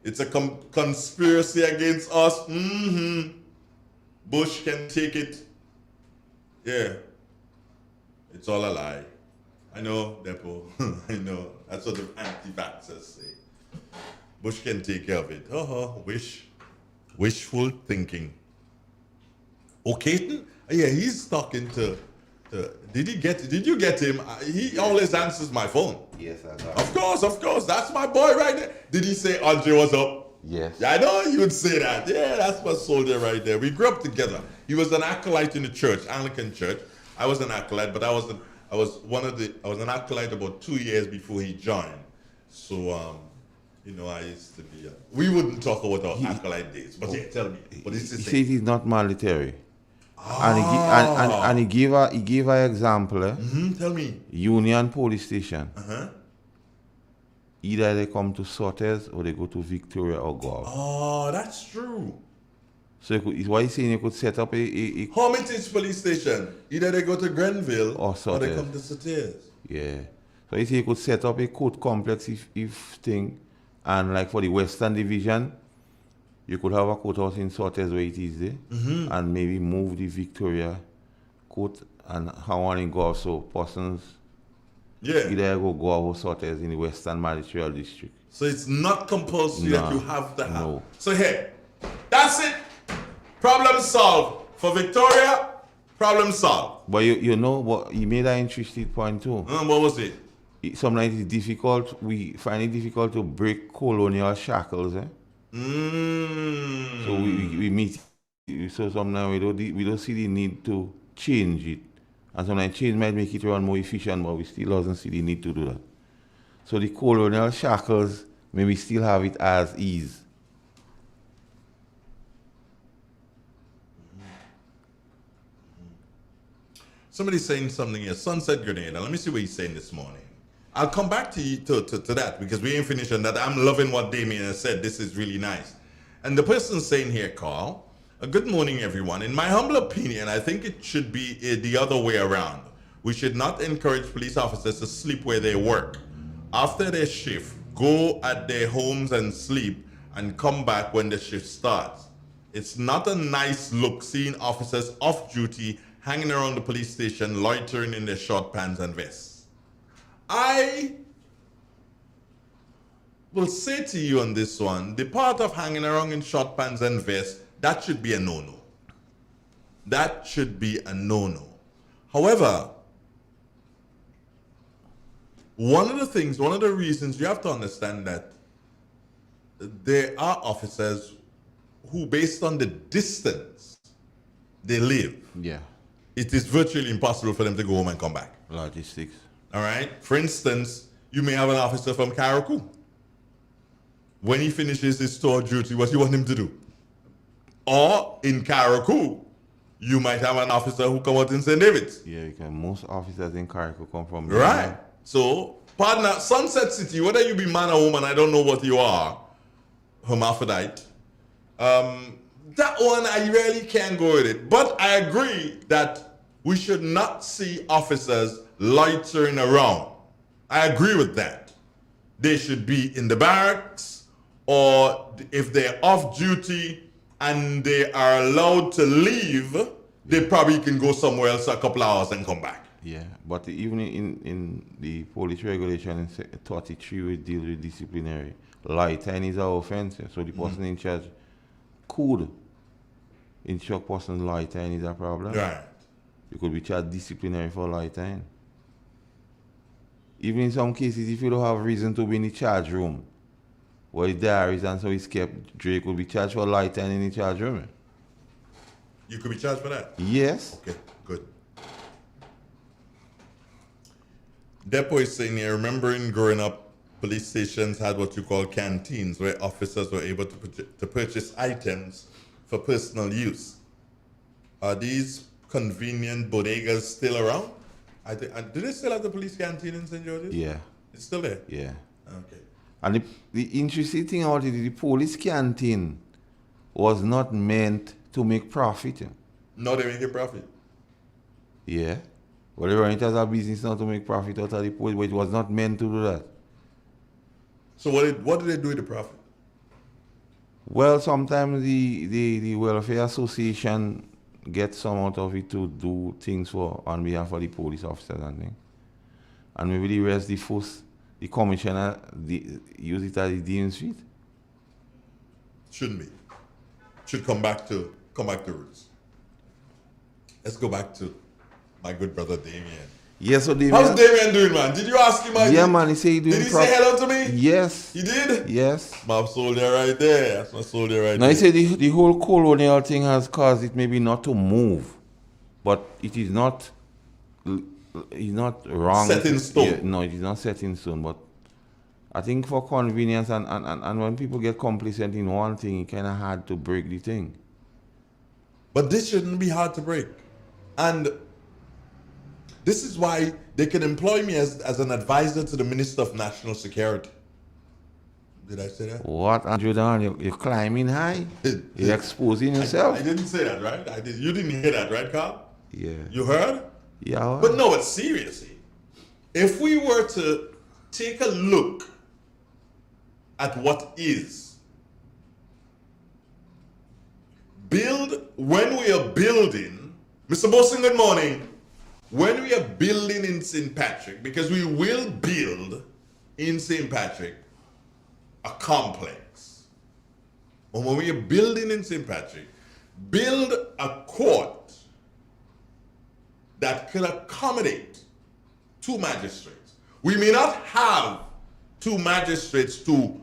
It's a conspiracy against us. Mm-hmm. Bush can take it. Yeah. It's all a lie. I know, Depo. I know. That's what the anti-vaxxers say. Bush can take care of it. Wishful thinking. Oh, Caton? Yeah, he's talking to did you get him? He always answers my phone. Yes, I got it. Of course. That's my boy right there. Did he say Andre was up? Yes. Yeah, I know you would say that. Yeah, that's my soldier right there. We grew up together. He was an acolyte in the church, Anglican church. I was an acolyte, but I was an acolyte about 2 years before he joined. So I used to be we wouldn't talk about our acolyte days. But yeah, tell me. What is he this? says he's not military. And he gave an example. Tell me. Union Police Station. Either they come to Sortes or they go to Victoria or Guelph. Oh, that's true. So why he's saying you could set up a Hermitage Police Station. Either they go to Grenville or they come to Sortes. Yeah. So he said you could set up a court complex if thing, and like for the Western Division, you could have a courthouse in Sortes where it is there, and maybe move the Victoria court and have one in Guelph, so persons either go Guelph or Sortes in the Western Magisterial District. So it's not compulsory that you have to have. No. So here, that's it. Problem solved. For Victoria, problem solved. But you know what, he made an interesting point too. What was it? Sometimes it's difficult, we find it difficult to break colonial shackles. So we meet, so sometimes we don't see the need to change it. And sometimes change might make it run more efficient, but we still doesn't see the need to do that. So the colonial shackles, maybe still have it as is. Somebody's saying something here. Sunset Grenada. Let me see what he's saying this morning. I'll come back to you to that because we ain't finished on that. I'm loving what Damien has said. This is really nice. And the person's saying here, Carl, good morning, everyone. In my humble opinion, I think it should be the other way around. We should not encourage police officers to sleep where they work. After their shift, go at their homes and sleep and come back when the shift starts. It's not a nice look seeing officers off duty hanging around the police station, loitering in their short pants and vests. I will say to you on this one, the part of hanging around in short pants and vests, that should be a no-no. That should be a no-no. However, one of the reasons you have to understand that there are officers who, based on the distance they live, it is virtually impossible for them to go home and come back. Logistics. All right? For instance, you may have an officer from Carriacou. When he finishes his store duty, what do you want him to do? Or in Carriacou, you might have an officer who come out in St. David's. Yeah, because most officers in Carriacou come from right. So, partner, Sunset City, whether you be man or woman, I don't know what you are, hermaphrodite, that one, I really can't go with it. But I agree that we should not see officers loitering around. I agree with that. They should be in the barracks, or if they're off duty and they are allowed to leave, they probably can go somewhere else a couple hours and come back. Yeah, but even in the police regulation in 33, we deal with disciplinary. Loitering is an offense, so the person in charge could instruct person loitering is a problem. Right. You could be charged disciplinary for loitering. Even in some cases, if you don't have reason to be in the charge room, where his diaries and so he's kept, Drake would be charged for loitering in the charge room. You could be charged for that? Yes. Okay, good. Depo is saying here, remembering growing up, police stations had what you call canteens, where officers were able to purchase items for personal use. Are these convenient bodegas still around? I think. Do they still have the police canteen in St. George's? Yeah. It's still there? Yeah. Okay. And the interesting thing about it, the police canteen was not meant to make profit. No, they make a profit. Yeah. Well, they run it as a business now to make profit out of the police, but it was not meant to do that. So what did they do with the profit? Well, sometimes the Welfare Association gets some out of it to do things on behalf of the police officers and things. And maybe the rest, the commissioner use it as the Dean Street. Shouldn't be. Should come back to roots. Let's go back to my good brother Damien. Yes, so Damien. How's Damien doing, man? Did you ask him? Yeah, man, he said he doing. Did he say hello to me? Yes. He did? Yes. My soldier right there. That's my soldier right now, there. he said the whole colonial thing has caused it maybe not to move, but it is not. It's not wrong. Set in stone. Yeah, no, it is not set in stone. But I think for convenience and when people get complacent in one thing, it's kind of hard to break the thing. But this shouldn't be hard to break. And this is why they can employ me as an advisor to the Minister of National Security. Did I say that? What, Andrew Dan? You're climbing high? You're exposing yourself? I didn't say that, right? I did. You didn't hear that, right, Carl? Yeah. You heard? Yeah. But no, but seriously, if we were to take a look at what is, when we are building, Mr. Bosin, good morning. When we are building in St. Patrick, because we will build in St. Patrick a complex. But when we are building in St. Patrick, build a court that could accommodate 2 magistrates. We may not have 2 magistrates to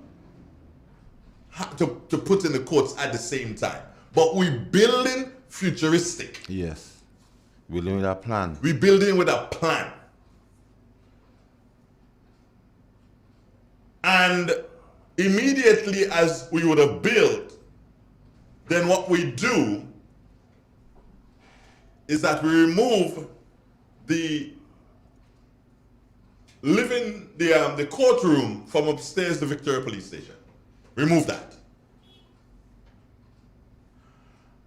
put in the courts at the same time, but we're building futuristic. Yes. We're building with a plan. We're building with a plan. And immediately as we would have built, then what we do is that we remove the courtroom from upstairs, the Victoria Police Station. Remove that.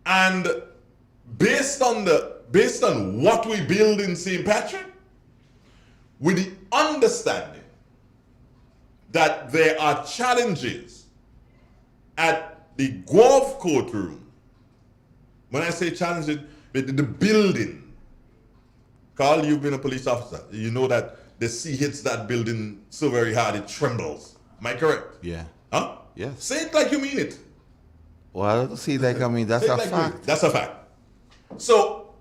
And based on what we build in St. Patrick, with the understanding that there are challenges at the Guelph courtroom. When I say challenges, the building. Carl, you've been a police officer. You know that the sea hits that building so very hard it trembles. Am I correct? Yeah. Huh? Yes. Say it like you mean it. Well, see, like I mean, that's a fact. That's a fact. So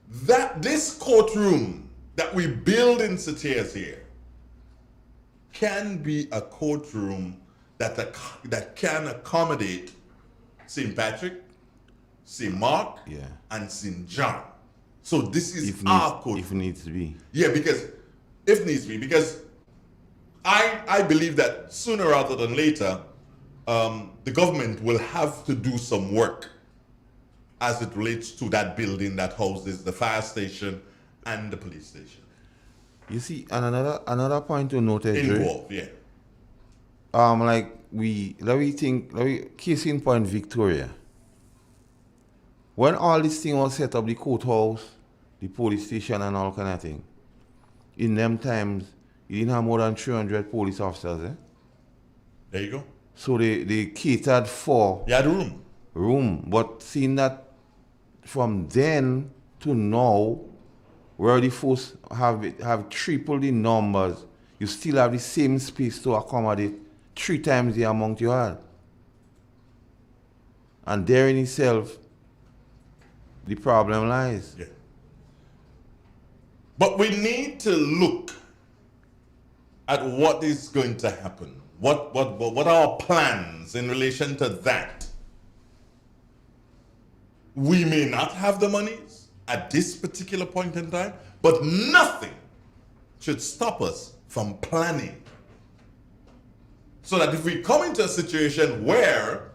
that this courtroom that we build in Sateers here can be a courtroom that can accommodate St. Patrick, St. Mark, and St. John. So this is our courtroom. If needs to be. Yeah, because if needs to be, because I believe that sooner rather than later, the government will have to do some work as it relates to that building that houses the fire station and the police station. You see, and another point to note is involved, yeah. Case in point, Victoria. When all this thing was set up, the courthouse, the police station and all kind of thing, in them times, you didn't have more than 300 police officers, eh? There you go. So they catered for... You had room. Room. But seeing that from then to now, where the force have tripled the numbers, you still have the same space to accommodate 3 times the amount you had. And there in itself, the problem lies. Yeah. But we need to look at what is going to happen. What are our plans in relation to that? We may not have the monies at this particular point in time, but nothing should stop us from planning. So that if we come into a situation where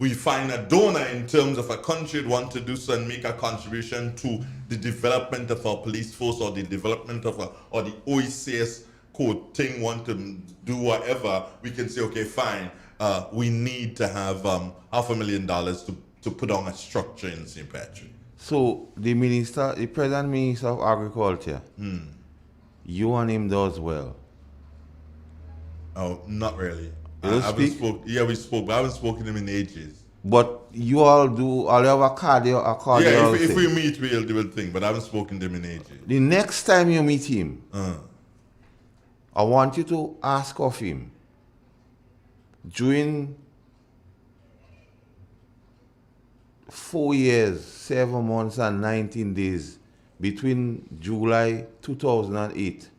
we find a donor in terms of a country that want to do so and make a contribution to the development of our police force or the development of or the OECS code thing want to do whatever, we can say, okay, fine, we need to have $500,000 to put on a structure in St. Patrick. So the present minister of agriculture, you and him does well. Oh, not really. You speak? We spoke, but I haven't spoken to him in ages. But you all have a cardio. Yeah, if we meet, we'll do a thing, but I haven't spoken to him in ages. The next time you meet him, I want you to ask of him, during 4 years, 7 months and 19 days, between July 2008,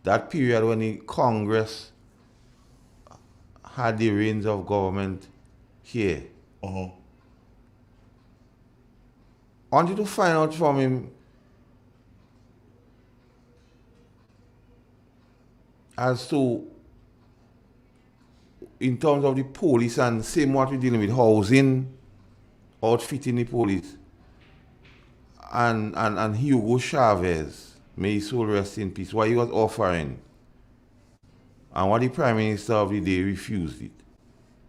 that period when the Congress had the reins of government here. I want you to find out from him as to, in terms of the police, and same what we're dealing with, housing, outfitting the police, and Hugo Chavez, may his soul rest in peace, what he was offering, and what the Prime Minister of the day refused it.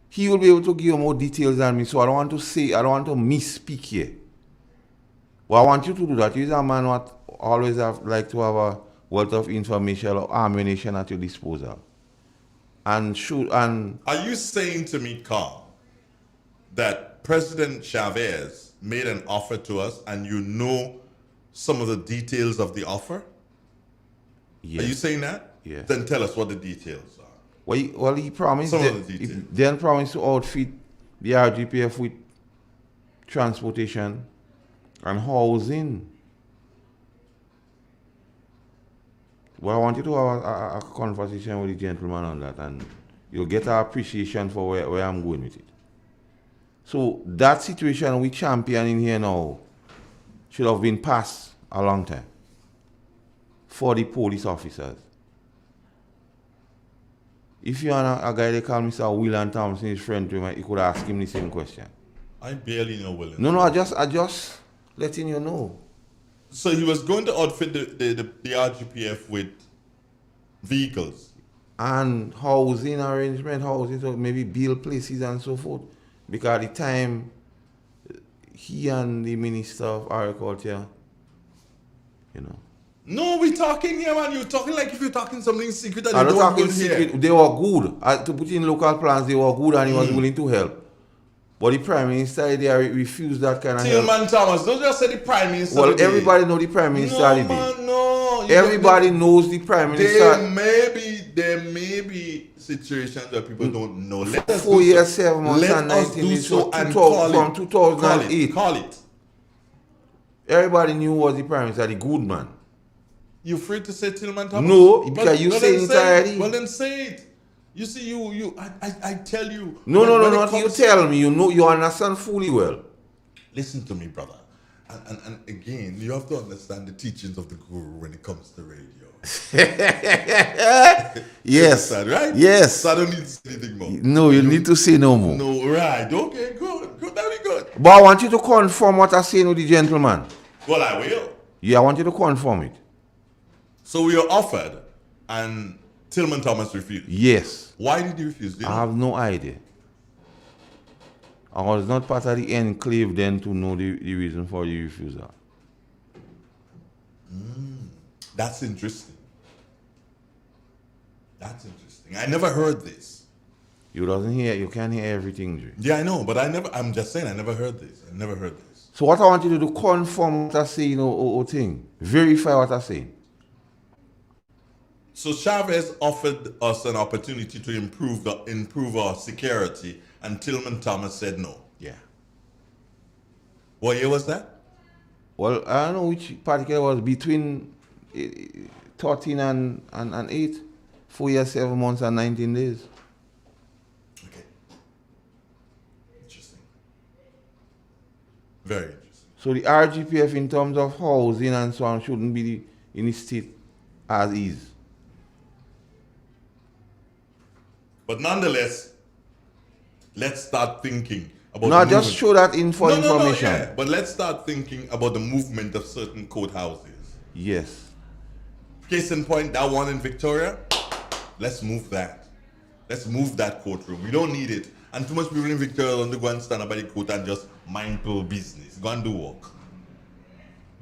He will be able to give you more details than me, so I don't want to misspeak here. But I want you to do that. You're a man what always like to have a wealth of information or ammunition at your disposal. Are you saying to me, Carl, that President Chavez made an offer to us and you know some of the details of the offer? Yes. Are you saying that? Yes. Then tell us what the details are. Well, he promised some of the details. He then promised to outfit the RGPF with transportation and housing. Well, I want you to have a conversation with the gentleman on that, and you'll get an appreciation for where I'm going with it. So that situation we championing here now should have been passed a long time for the police officers. If you're a guy they call Mr. William Thompson, his friend to him, you could ask him the same question. I barely know William. No, I just letting you know. So he was going to outfit the RGPF with vehicles and housing arrangement, so maybe build places and so forth. Because at the time, he and the Minister of Agriculture, No, we talking here, man. You're talking like if you're talking something secret that I'm you not don't talking good secret. here. They were good. To put in local plans, they were good and he was willing to help. But the Prime Minister, they refused that kind of help. Tillman Thomas, don't just say the Prime Minister. Well, everybody know the Prime Minister. No. Everybody knows the Prime Minister. There may be situations where people don't know. Let us 4 years, 7 months, and 19 days from 2008. Call it. Everybody knew was the Prime Minister, the good man. You free to say Tillman Thomas? No, because you say entirely. Well, then say it. You see, I tell you. No, not you tell me. You know, you understand fully well. Listen to me, brother. And again, you have to understand the teachings of the Guru when it comes to radio. Yes. Right? Yes. So I don't need to say anything more. No, you need to say no more. No, right. Okay, good, very good. But I want you to confirm what I'm saying with the gentleman. Well, I will. Yeah, I want you to confirm it. So we were offered, and Tillman Thomas refused? Yes. Why did he refuse? I have no idea. I was not part of the enclave then to know the reason for the refusal. That's interesting. I never heard this. You can't hear everything, Jay. Yeah, I know, but I'm just saying, I never heard this. So what I want you to do, confirm what I'm saying or thing. Verify what I'm saying. So Chavez offered us an opportunity to improve our security, and Tillman Thomas said no. Yeah. What year was that? Well, I don't know which particular was between 13 and 8. 4 years, 7 months, and 19 days. Okay. Interesting. Very interesting. So the RGPF in terms of housing and so on shouldn't be in the state as is. But nonetheless, let's start thinking about No, the just movement. show that info No, information. yeah. But let's start thinking about the movement of certain courthouses. Yes. Case in point, that one in Victoria, let's move that. Let's move that courtroom. We don't need it. And too much people in Victoria don't go and stand up by the court and just mindful business. Go and do work.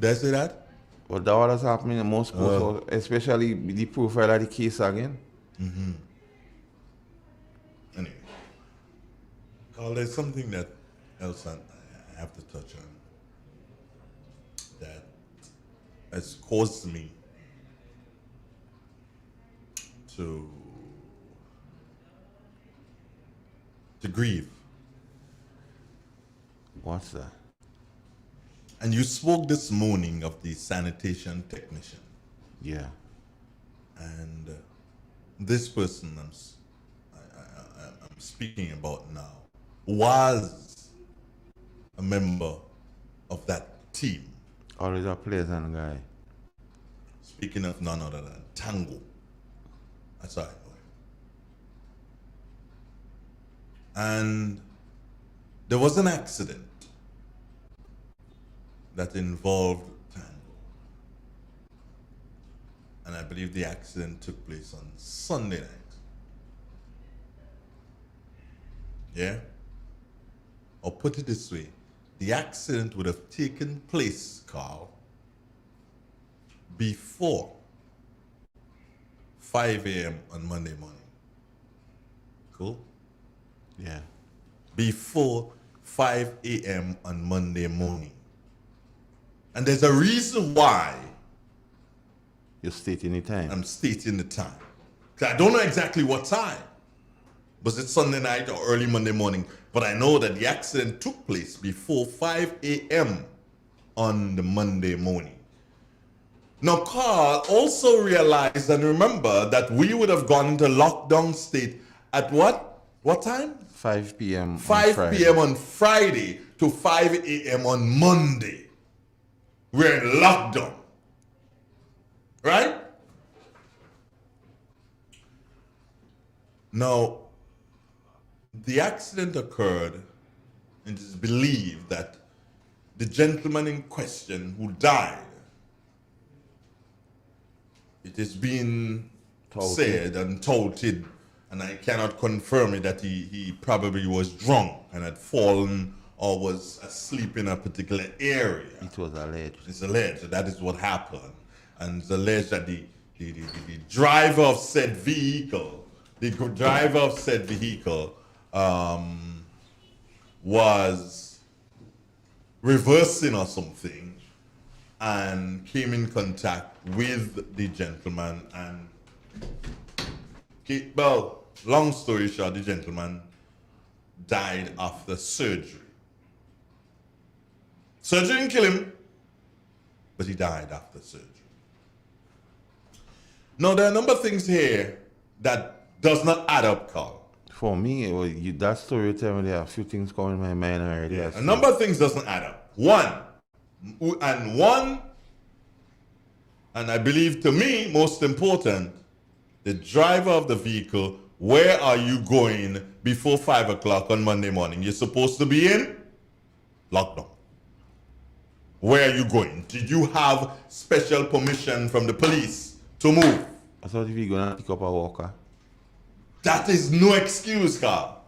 Did I say that? But that what is happening in most courts, especially the profile of the case again. Mm-hmm. Anyway, Carl, there's something that else I have to touch on that has caused me to grieve. What's that? And you spoke this morning of the sanitation technician. Yeah. And this person I'm speaking about now was a member of that team. Always a pleasant guy. Speaking of none other than Tango. That's how I know him. And there was an accident that involved Tango. And I believe the accident took place on Sunday night. Yeah? Or put it this way, the accident would have taken place, Carl, before 5 a.m. on Monday morning. Cool? Yeah. Before 5 a.m. on Monday morning. And there's a reason why. You're stating the time. I'm stating the time. Because I don't know exactly what time. Was it Sunday night or early Monday morning? But I know that the accident took place before 5 a.m. on the Monday morning. Now, Carl also realized and remember that we would have gone into lockdown state at what? What time? 5 p.m. 5 p.m. on Friday to 5 a.m. on Monday. We're in lockdown. Right? Now, the accident occurred, and it is believed that the gentleman in question who died, it has been said and touted, and I cannot confirm it, that he probably was drunk and had fallen or was asleep in a particular area. It was alleged. It's alleged that is what happened. And it's alleged that the driver of said vehicle, was reversing or something and came in contact with the gentleman and, well, long story short, the gentleman died after surgery. Surgery didn't kill him, but he died after surgery. Now, there are a number of things here that does not add up, Carl. For me, that story you tell me, there are a few things coming in my mind already. Yeah, a number of things doesn't add up. One, and I believe to me, most important, the driver of the vehicle, where are you going before 5 o'clock on Monday morning? You're supposed to be in lockdown. Where are you going? Did you have special permission from the police to move? I thought if you're going to pick up a walker. That is no excuse, Carl.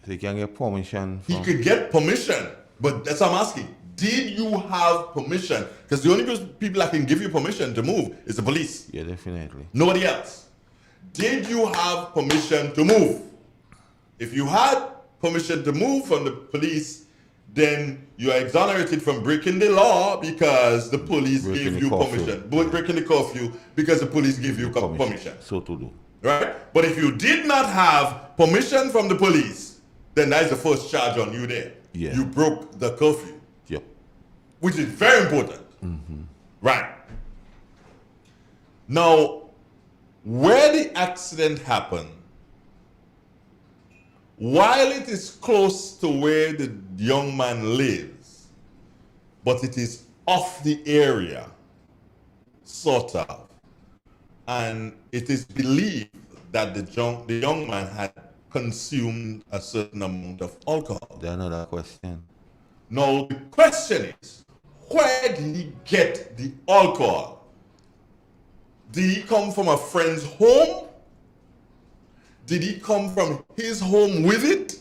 So you can get permission He could get permission, but that's what I'm asking. Did you have permission? Because the only people that can give you permission to move is the police. Yeah, definitely. Nobody else. Did you have permission to move? If you had permission to move from the police, then you are exonerated from breaking the law because the police gave you permission. Breaking the curfew because the police gave you permission. So to do. Right? But if you did not have permission from the police, then that is the first charge on you there. Yeah. You broke the curfew. Yep. Which is very important. Mm-hmm. Right. Now, where the accident happened, while it is close to where the young man lives, but it is off the area, sort of, and it is believed that the young man had consumed a certain amount of alcohol. There's another question. Now, the question is, where did he get the alcohol? Did he come from a friend's home? Did he come from his home with it?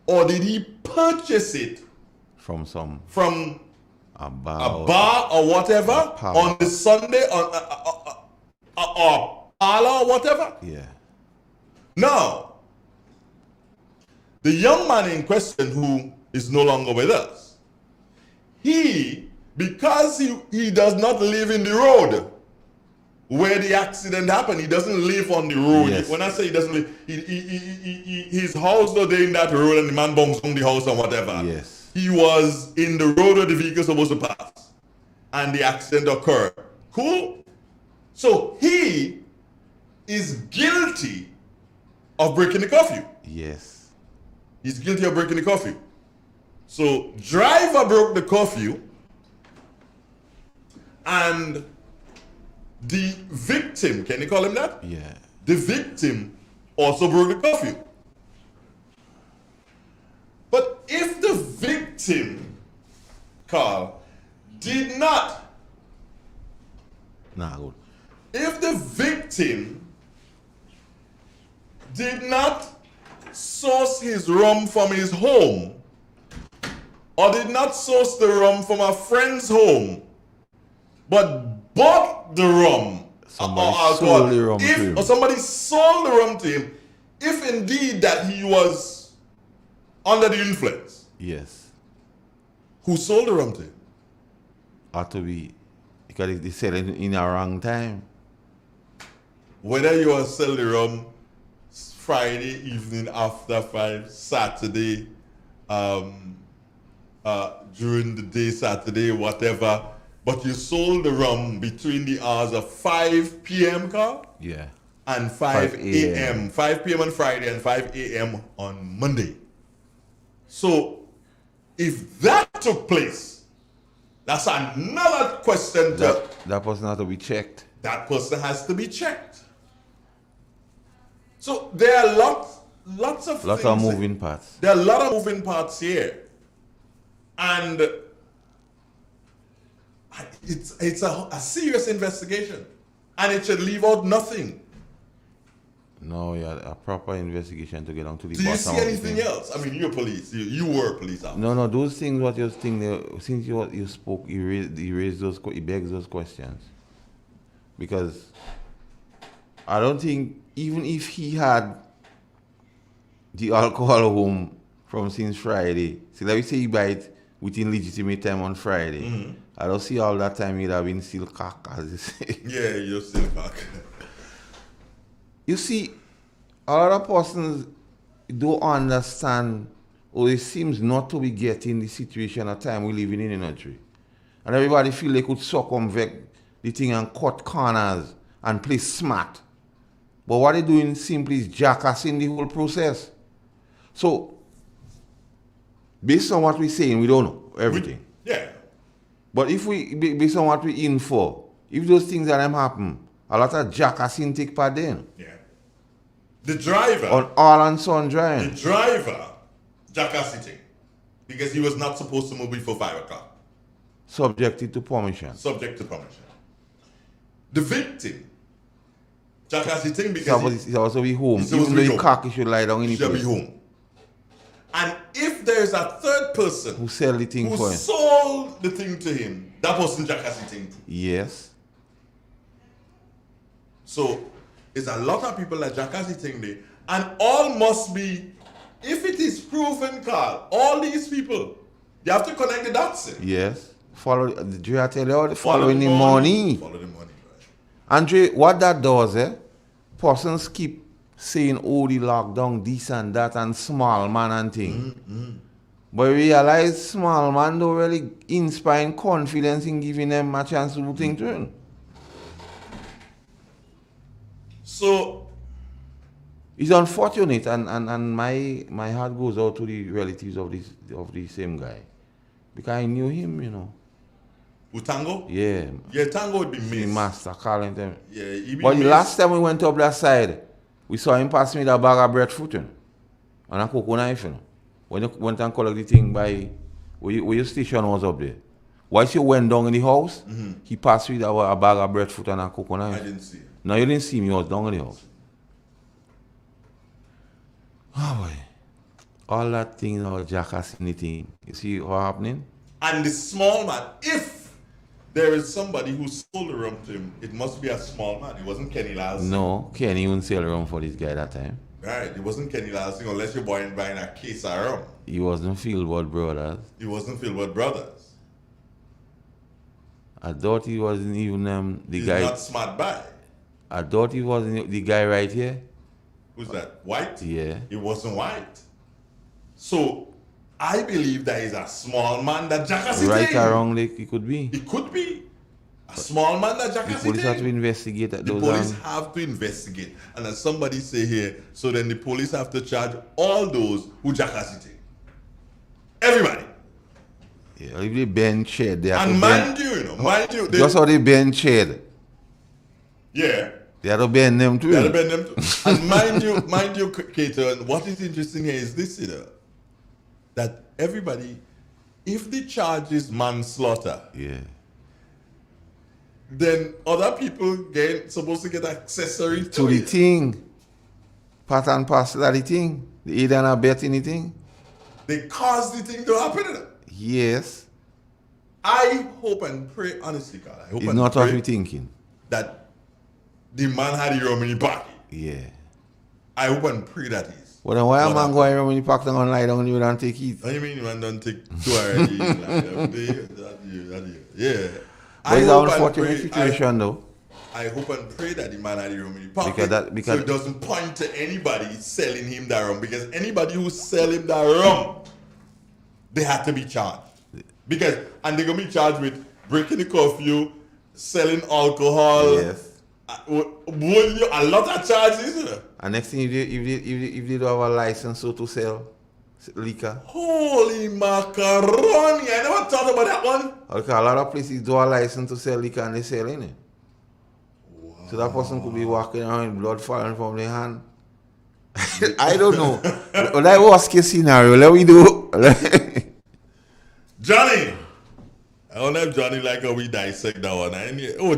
Or did he purchase it from a bar or whatever on the Sunday or parlor or whatever? Yeah. Now, the young man in question who is no longer with us, because he does not live in the road where the accident happened, he doesn't live on the road. Yes. When I say he doesn't live, his house not there in that road and the man bongs on the house or whatever. Yes. He was in the road where the vehicle supposed to pass and the accident occurred. Cool? So he is guilty of breaking the curfew. Yes. He's guilty of breaking the curfew. So driver broke the curfew and the victim, can you call him that? Yeah. The victim also broke the curfew. But if the victim, Carl, did not, if the victim did not source his rum from his home, or did not source the rum from a friend's home, but bought the rum Somebody or sold alcohol, the rum to him. or somebody sold the rum to him, if indeed that he was under the influence, Yes. who sold the rum to him? Ought to be, because they sell it in a wrong time. Whether you are sell the rum Friday evening after 5, Saturday, during the day, Saturday, whatever, but you sold the rum between the hours of 5 p.m., Carl? Yeah. And 5 a.m. 5 p.m. on Friday and 5 a.m. on Monday. So, if that took place, that's another question. That person has to be checked. That person has to be checked. So there are lots of moving parts. There are a lot of moving parts here, and it's a serious investigation, and it should leave out nothing. No, yeah, a proper investigation to get on to the Do you bottom see of the anything thing. else? I mean, you're police. You were a police officer. No, those things, what you're thinking, since you spoke, you raised those, you begs those questions. Because I don't think, even if he had the alcohol home from since Friday, so let me say he buy it within legitimate time on Friday, Mhm. I don't see all that time he'd have been still cock, as they say. Yeah, you're still cock. You see, a lot of persons don't understand, or it seems not to be getting the situation at time we living in the country. And everybody feel they could circumvent the thing and cut corners and play smart. But what they're doing simply is jackassing the whole process. So, based on what we're saying, we don't know everything. Yeah. But if based on what we're in for, if those things that them happen, a lot of jackassing take part then. Yeah. The driver. On all and sundry. The driver, jackassing, because he was not supposed to move before 5 o'clock. Subjected to permission. Subject to permission. The victim, jackassing because He also be home. he's supposed Even to though be he home. cock, he should lie down in He the should be place. home. And if there is a third person Who sell the thing who for him. sold the thing to him, that person jackassing too. Yes. So it's a lot of people that jackassing there, and all must be, if it is proven, Carl, all these people, they have to connect the dots. Yes. Follow. Did I tell you all the Follow following the the money? Follow the money. Andre, what that does, persons keep saying, oh, the lockdown, this and that, and small man and thing. But realize small man don't really inspire confidence in giving them a chance to do things to. So it's unfortunate, and my heart goes out to the relatives of the same guy. Because I knew him, you know. With Tango? Yeah. Yeah, Tango would be The missed. master calling them. Yeah, he be But the missed. last time we went up that side, We saw him pass me that bag of breadfruit, you know, and a cocoa knife, you know. When you went and collect the thing by where your station was up there. Once you went down in the house, he passed me that a bag of breadfruit and a cocoa knife. I didn't see it. No, you didn't see me. I was down in the house. Oh boy. All that thing, all jackass anything. You see what happening? And the small man, if there is somebody who sold the rum to him, it must be a small man. It wasn't Kenny Lalsing. No, Kenny wouldn't sell rum for this guy that time. Right, it wasn't Kenny Lalsing unless you're buying a case of rum. He wasn't Fieldwood Brothers. It wasn't Fieldwood Brothers. I thought he wasn't even the He's guy. not smart by. I thought he wasn't the guy right here. Who's that? White? Yeah. It wasn't White. So I believe that he's a small man that jackass Right or wrong, like it could be. It could be. A small man that jackass The police have to investigate at The those. police have to investigate. And as somebody say here, so then the police have to charge all those who jackass it. Everybody. Yeah, if they bend shed, they have And to mind bend. you, mind you. Just how they bend shed. Yeah. They have to bend them too. They have to bend them too. And mind you, Cater, and what is interesting here is this, you know, that everybody, if the charge is manslaughter, yeah, then other people supposed to get accessory to the thing. Part and parcel of the thing. They either and abet anything. They cause the thing to happen. Yes. I hope and pray, honestly, God, I hope It's and not pray what we thinking. that the man had the rum in his pocket. Yeah. I hope and pray that is. Well, then why a man going around in the park and lie down and you don't take it? What do you mean man don't take two already? Yeah. But it's an unfortunate situation though. I hope and pray that the man had the rum in his pocket. Because so it doesn't point to anybody selling him that rum. Because anybody who sell him that rum, they have to be charged. And they're going to be charged with breaking the curfew, selling alcohol. Yes. A lot of charges, you know. And next thing, if they don't have a license so to sell liquor. Holy macaroni! I never thought about that one. Okay, a lot of places do a license to sell liquor and they sell in it. Wow. So that person could be walking around with blood falling from their hand. I don't know. That worst case scenario. Let me do. Johnny! I don't have Johnny like how we dissect that one.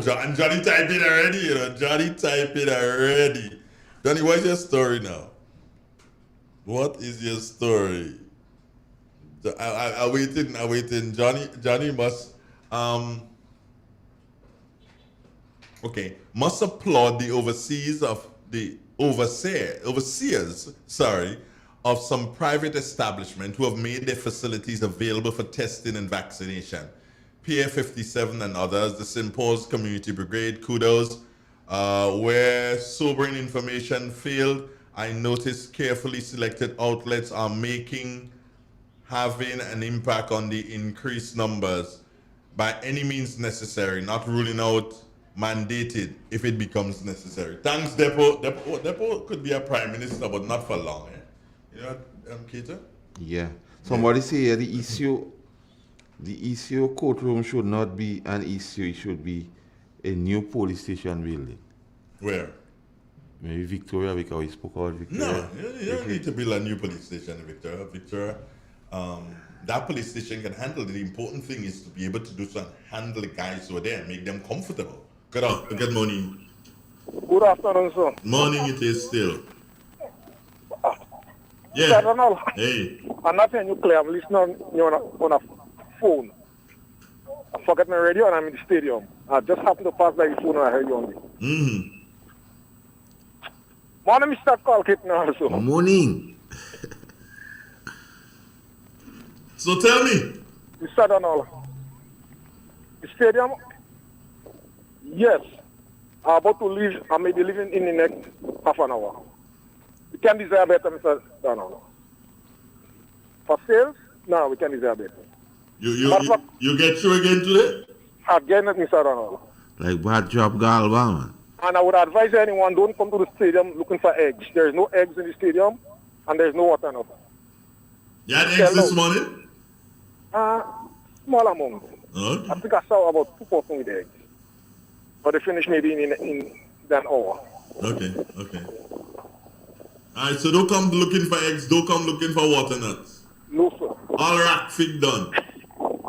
Johnny type it already, you know. Johnny type it already. Johnny, what's your story now? What is your story? I'm waiting. Johnny must must applaud the overseers of some private establishment who have made their facilities available for testing and vaccination. Pier 57 and others, the St. Paul's Community Brigade, kudos. Where sobering information failed, I noticed carefully selected outlets are having an impact on the increased numbers by any means necessary, not ruling out mandated if it becomes necessary. Thanks, Depot. Depot could be a prime minister, but not for long. You know, Keita? Yeah. Somebody say the issue courtroom should not be an issue. It should be a new police station building. Where? Maybe Victoria, because we spoke about Victoria. No, you don't need to build a new police station in Victoria. Victoria, that police station can handle it. The important thing is to be able to do so and handle the guys who are there and make them comfortable. Good morning. Good afternoon, sir. Morning it is still. Yeah. Sir Ronald, hey. I'm not hearing you clear. I'm listening on a phone. I forgot my radio and I'm in the stadium. I just happened to pass by the phone and I heard you on it. Mm-hmm. Morning, Mr. Colkit now also. Morning. So tell me. Mr. Donald, the stadium, yes. I'm about to leave. I may be leaving in the next half an hour. We can desire better, Mr. Donald. For sales, no, we can desire better. You get through again today? Again, Mr. Donald. Like bad job, Galva, man. And I would advise anyone, don't come to the stadium looking for eggs. There is no eggs in the stadium, and there is no water enough. You had eggs this morning? Small amount. Okay. I think I saw about 2 portions with eggs. But they finish maybe in an hour. Okay. Alright, so don't come looking for eggs, don't come looking for water nuts. No, sir. All rack fig done.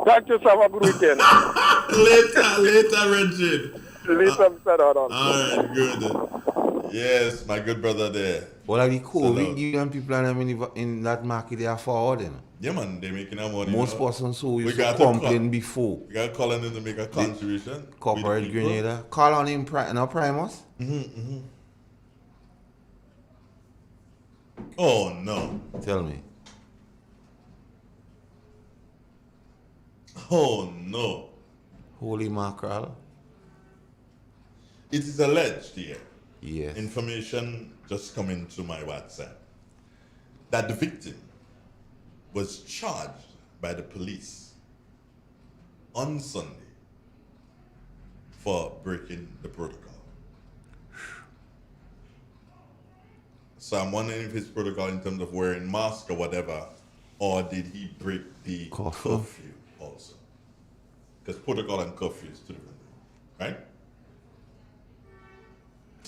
Thank you, sir. Have a good weekend. later, Richard. Later, Mr. Dodon. Alright, good. Yes, my good brother there. Well, like the COVID give them people and them in that market they are forwarding. Yeah, man, they're making our money. Most persons who used to complain before. We got calling in to make a contribution. Corporate Grenada. Call on him, no Primus. Oh, no. Tell me. Oh, no. Holy mackerel. It is alleged here. Yes. Information just coming to my WhatsApp that the victim was charged by the police on Sunday for breaking the protocol. So I'm wondering if his protocol in terms of wearing mask or whatever, or did he break the curfew also? Because protocol and curfew is two different things, right?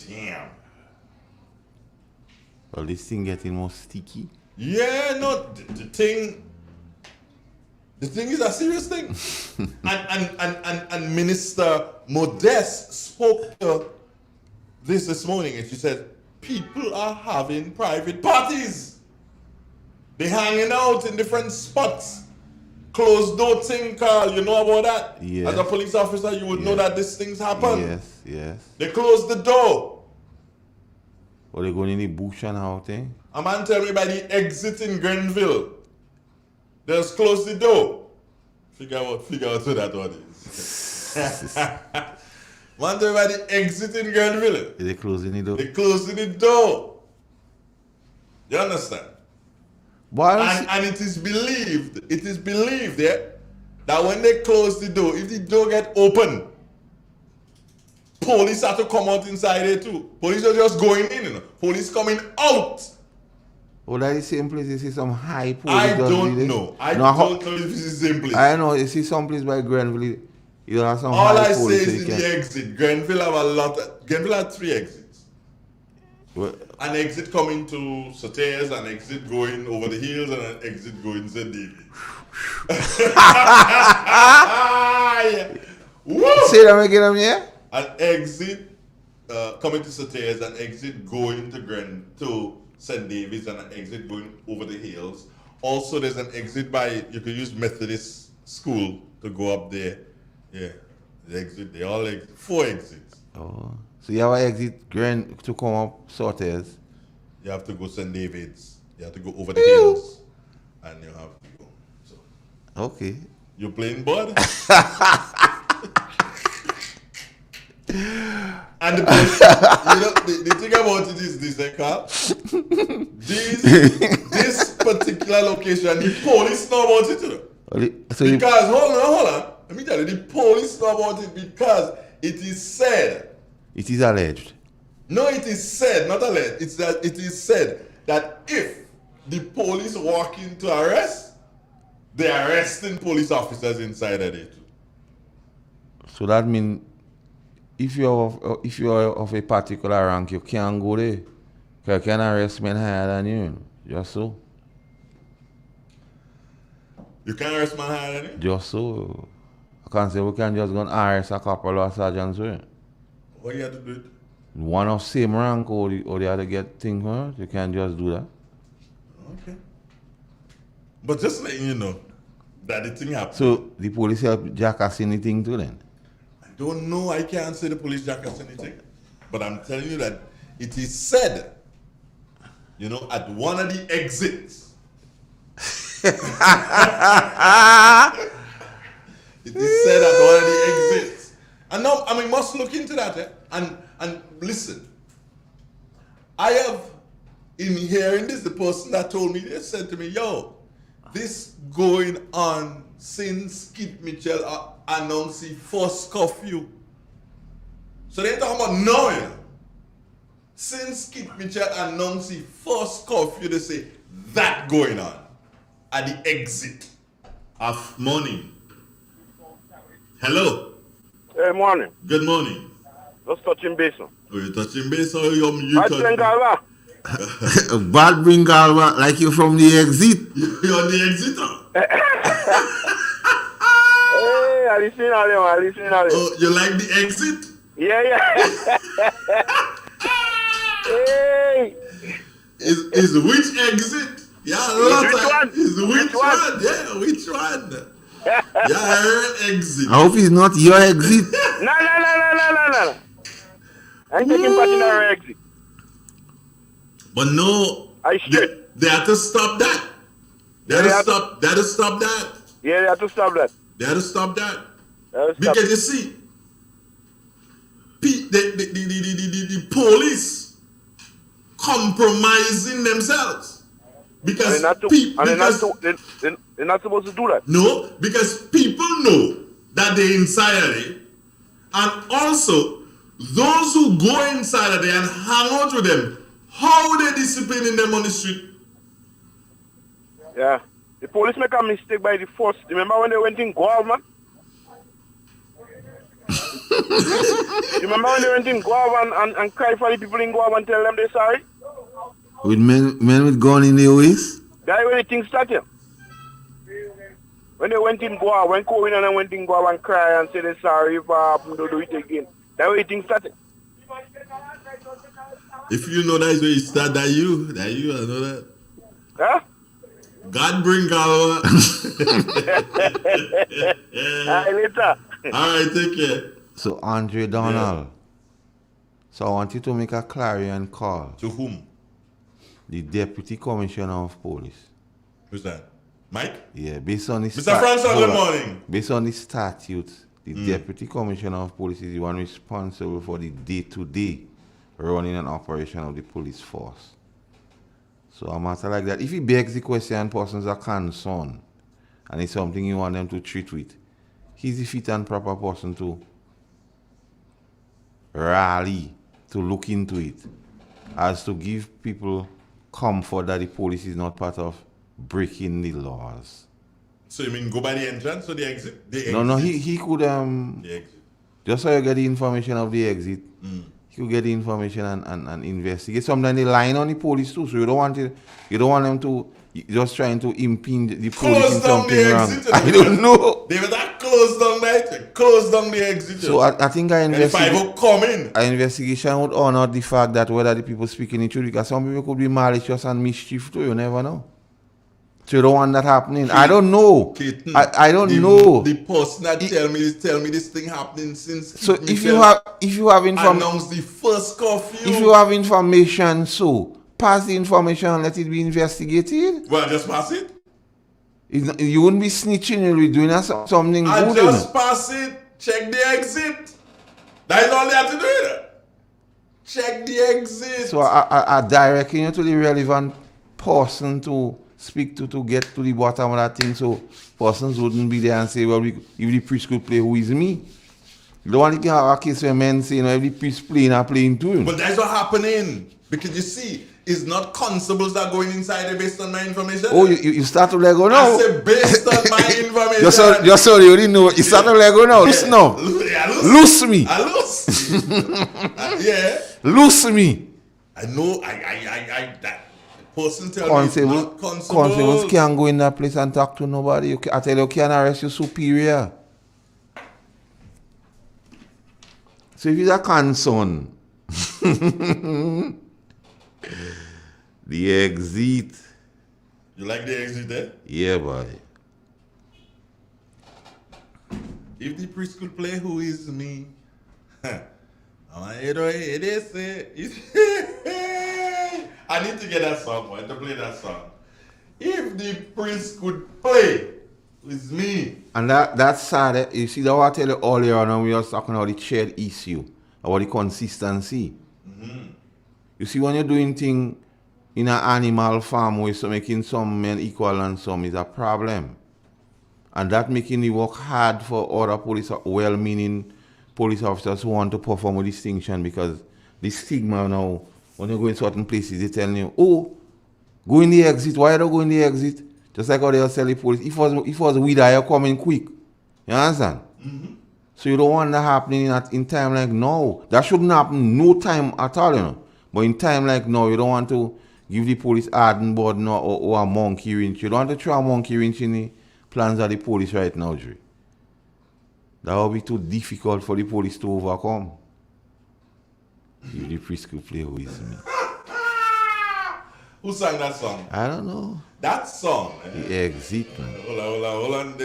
Damn. Well, this thing getting more sticky. Yeah, no, the thing is a serious thing. and Minister Modeste spoke to this morning, and she said, people are having private parties. They're hanging out in different spots. Closed door thing, Carl, you know about that? Yes. As a police officer, you would know that these things happen. Yes, yes. They closed the door. Or they going in the bush and out, eh? A man tell me by the exit in Grenville. They just close the door. Figure out who that one is. Man tell me by the exit in Grenville. They closing the door. They closing the door. You understand? And it is believed, yeah, that when they close the door, if the door get open, police have to come out inside there too. Police are just going in, you know. Police coming out. Well, that is the same place you see some high police. I don't know. I don't know if it's the same place. I know, you see some place by Grenville, you have some All high I police. say is the exit. Grenville have a lot. Grenville have 3 exits. An exit coming to Soteas, an exit going over the hills, and an exit going to David. Say that again, yeah? An exit coming to Soteas, an exit going to St. David's, and an exit going over the hills. Also, there's an exit by, you could use Methodist School to go up there. Yeah, the exit, they all exit, 4 exits. Oh. So you have an exit to come up Sorters. You have to go St. David's. You have to go over the hills. And you have to go. So. Okay. You playing bud? And the thing about it is this, Carl. This particular location, the police know about it. Because, hold on. Let me tell you, the police know about it because it is said. It is alleged. No, it is said, not alleged. It's that it is said that if the police walk in to arrest, they're arresting police officers inside of it. So that means if you're of a particular rank, you can't go there. You can arrest men higher than you. Just so. You can arrest men higher than you? Just so. I can't say we can just go and arrest a couple of sergeants. What do you have to do it? One of same rank or the other get things, huh? You can't just do that. Okay. But just letting you know that the thing happened. So the police help jackass anything too then? I don't know. I can't say the police jackass anything. But I'm telling you that it is said, you know, at one of the exits. It is said at one of the exits. And now, I mean, must look into that. Eh? And listen, I have, in hearing this, the person that told me this said to me, yo, this going on since Kit Mitchell announced the first curfew. So they talking about now, you know. Since Kit Mitchell announced the first curfew, they say that going on at the exit of morning. Hello. Hey, morning. Good morning. Just touching base. Oh, you touching base or you I think Bad bring Galva like you're from the exit. You're the exiter. Hey, I listen to them. Oh, you like the exit? Yeah. Hey. Is which exit? Yeah, Which one? Is which one? Yeah, which one? Yeah, I heard exit. I hope it's not your exit. No. I ain't taking part in our exit. But no, they have to stop that. They have to stop that. Yeah, they have to stop that. They have to stop that. Because you see, the police compromising themselves. Because they're not supposed to do that. No, because people know that they're inside of it. And also, those who go inside of it and hang out with them, how they disciplining them on the street? Yeah. The police make a mistake by the force. Remember when they went in Guava, man? Remember when they went in Guava and cried for the people in Guava and tell them they're sorry? With men with gun in the waist? That's where the thing started. When they went in Guava, when Cohen and went in Guava and cry and say they're sorry if don't do it again. That's where the thing started. If you know that's where you start, that you, I know that. Huh? God bring Galva. Later. Alright, take care. So Andre Donald. So I want you to make a clarion call. To whom? The Deputy Commissioner of Police. Who's that? Mike? Yeah, based on the Mr. Francis, good morning. Based on the statutes, the Deputy Commissioner of Police is the one responsible for the day-to-day running and operation of the police force. So a matter like that, if he begs the question and persons are concerned, and it's something you want them to treat with, he's the fit and proper person to rally, to look into it, as to give people comfort that the police is not part of breaking the laws. So you mean go by the entrance or the exit? No, he could the exit. Just so you get the information of the exit, he could get the information and investigate. Sometimes they line on the police too, so you don't want them to just trying to impede the police in something wrong. I don't know. They were that close down that, close down the exit. So I think I investigation. An investigation would honor the fact that whether the people speaking the truth, because some people could be malicious and mischief too. You never know. So you don't want that happening. I don't know. Keaton, I don't know. The person that tell me this thing happening since. So if you have information, announce the first curfew. If you have information, so pass the information and let it be investigated. Well, just pass it. You wouldn't be snitching. You'll be doing something good. I just pass it. Check the exit. That is all they have to do. Check the exit. So I directing you to the relevant person to speak to get to the bottom of that thing, so persons wouldn't be there and say, well, if the priest could play, who is me? You don't want to have a case where men say, if the priest playing, I'm playing too. But that's what happening. Because you see, it's not constables that are going inside there based on my information. Oh, you start to let go now? I say based on my information. Just so you didn't know. You start to let go now. Listen now. Loose me. Yeah. Loose me. I know. That person tell me it's not constables. Constables can't go in that place and talk to nobody. I tell you can't arrest your superior. So if it's a concern, the exit. You like the exit there? Yeah, boy. If the priest could play, who is me? I need to get that song, boy, to play that song. If the priest could play, who is me? And that's sad. You see, that what I tell you earlier on when we were talking about the shared issue, about the consistency. Mm-hmm. You see, when you're doing things in an animal farm way, so making some men equal and some is a problem. And that making you work hard for other police, well-meaning police officers who want to perform with distinction, because the stigma now, when you go in certain places, they tell you, oh, go in the exit. Why don't go in the exit? Just like how they tell the police, if it was weed, you're coming quick. You understand? Mm-hmm. So you don't want that happening in time like now. That shouldn't happen no time at all, you know. But in time like now, you don't want to give the police hardened board or a monkey wrench. You don't want to throw a monkey wrench in the plans of the police right now, Dre. That will be too difficult for the police to overcome. If the priest could play with me. Who sang that song? I don't know. That song. The Exit. Hold on.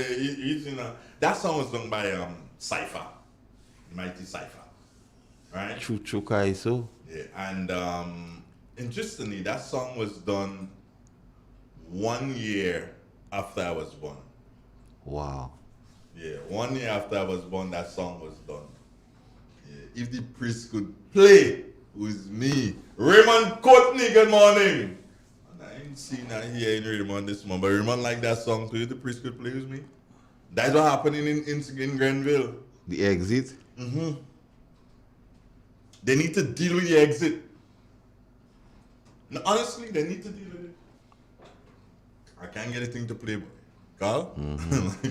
That song was done by Cypher, Mighty Cypher, right? Chuchukai so. Yeah, and interestingly, that song was done 1 year after I was born. Wow. Yeah, 1 year after I was born, that song was done. Yeah. If the priest could play with me, Raymond Courtney, good morning. I ain't seen that here in Raymond this morning, but Raymond like that song too. If the priest could play with me, that's what happening in Grenville. The Exit. Mm-hmm. They need to deal with the Exit. No, honestly, they need to deal with it. I can't get a thing to play, boy. Carl? Mm-hmm.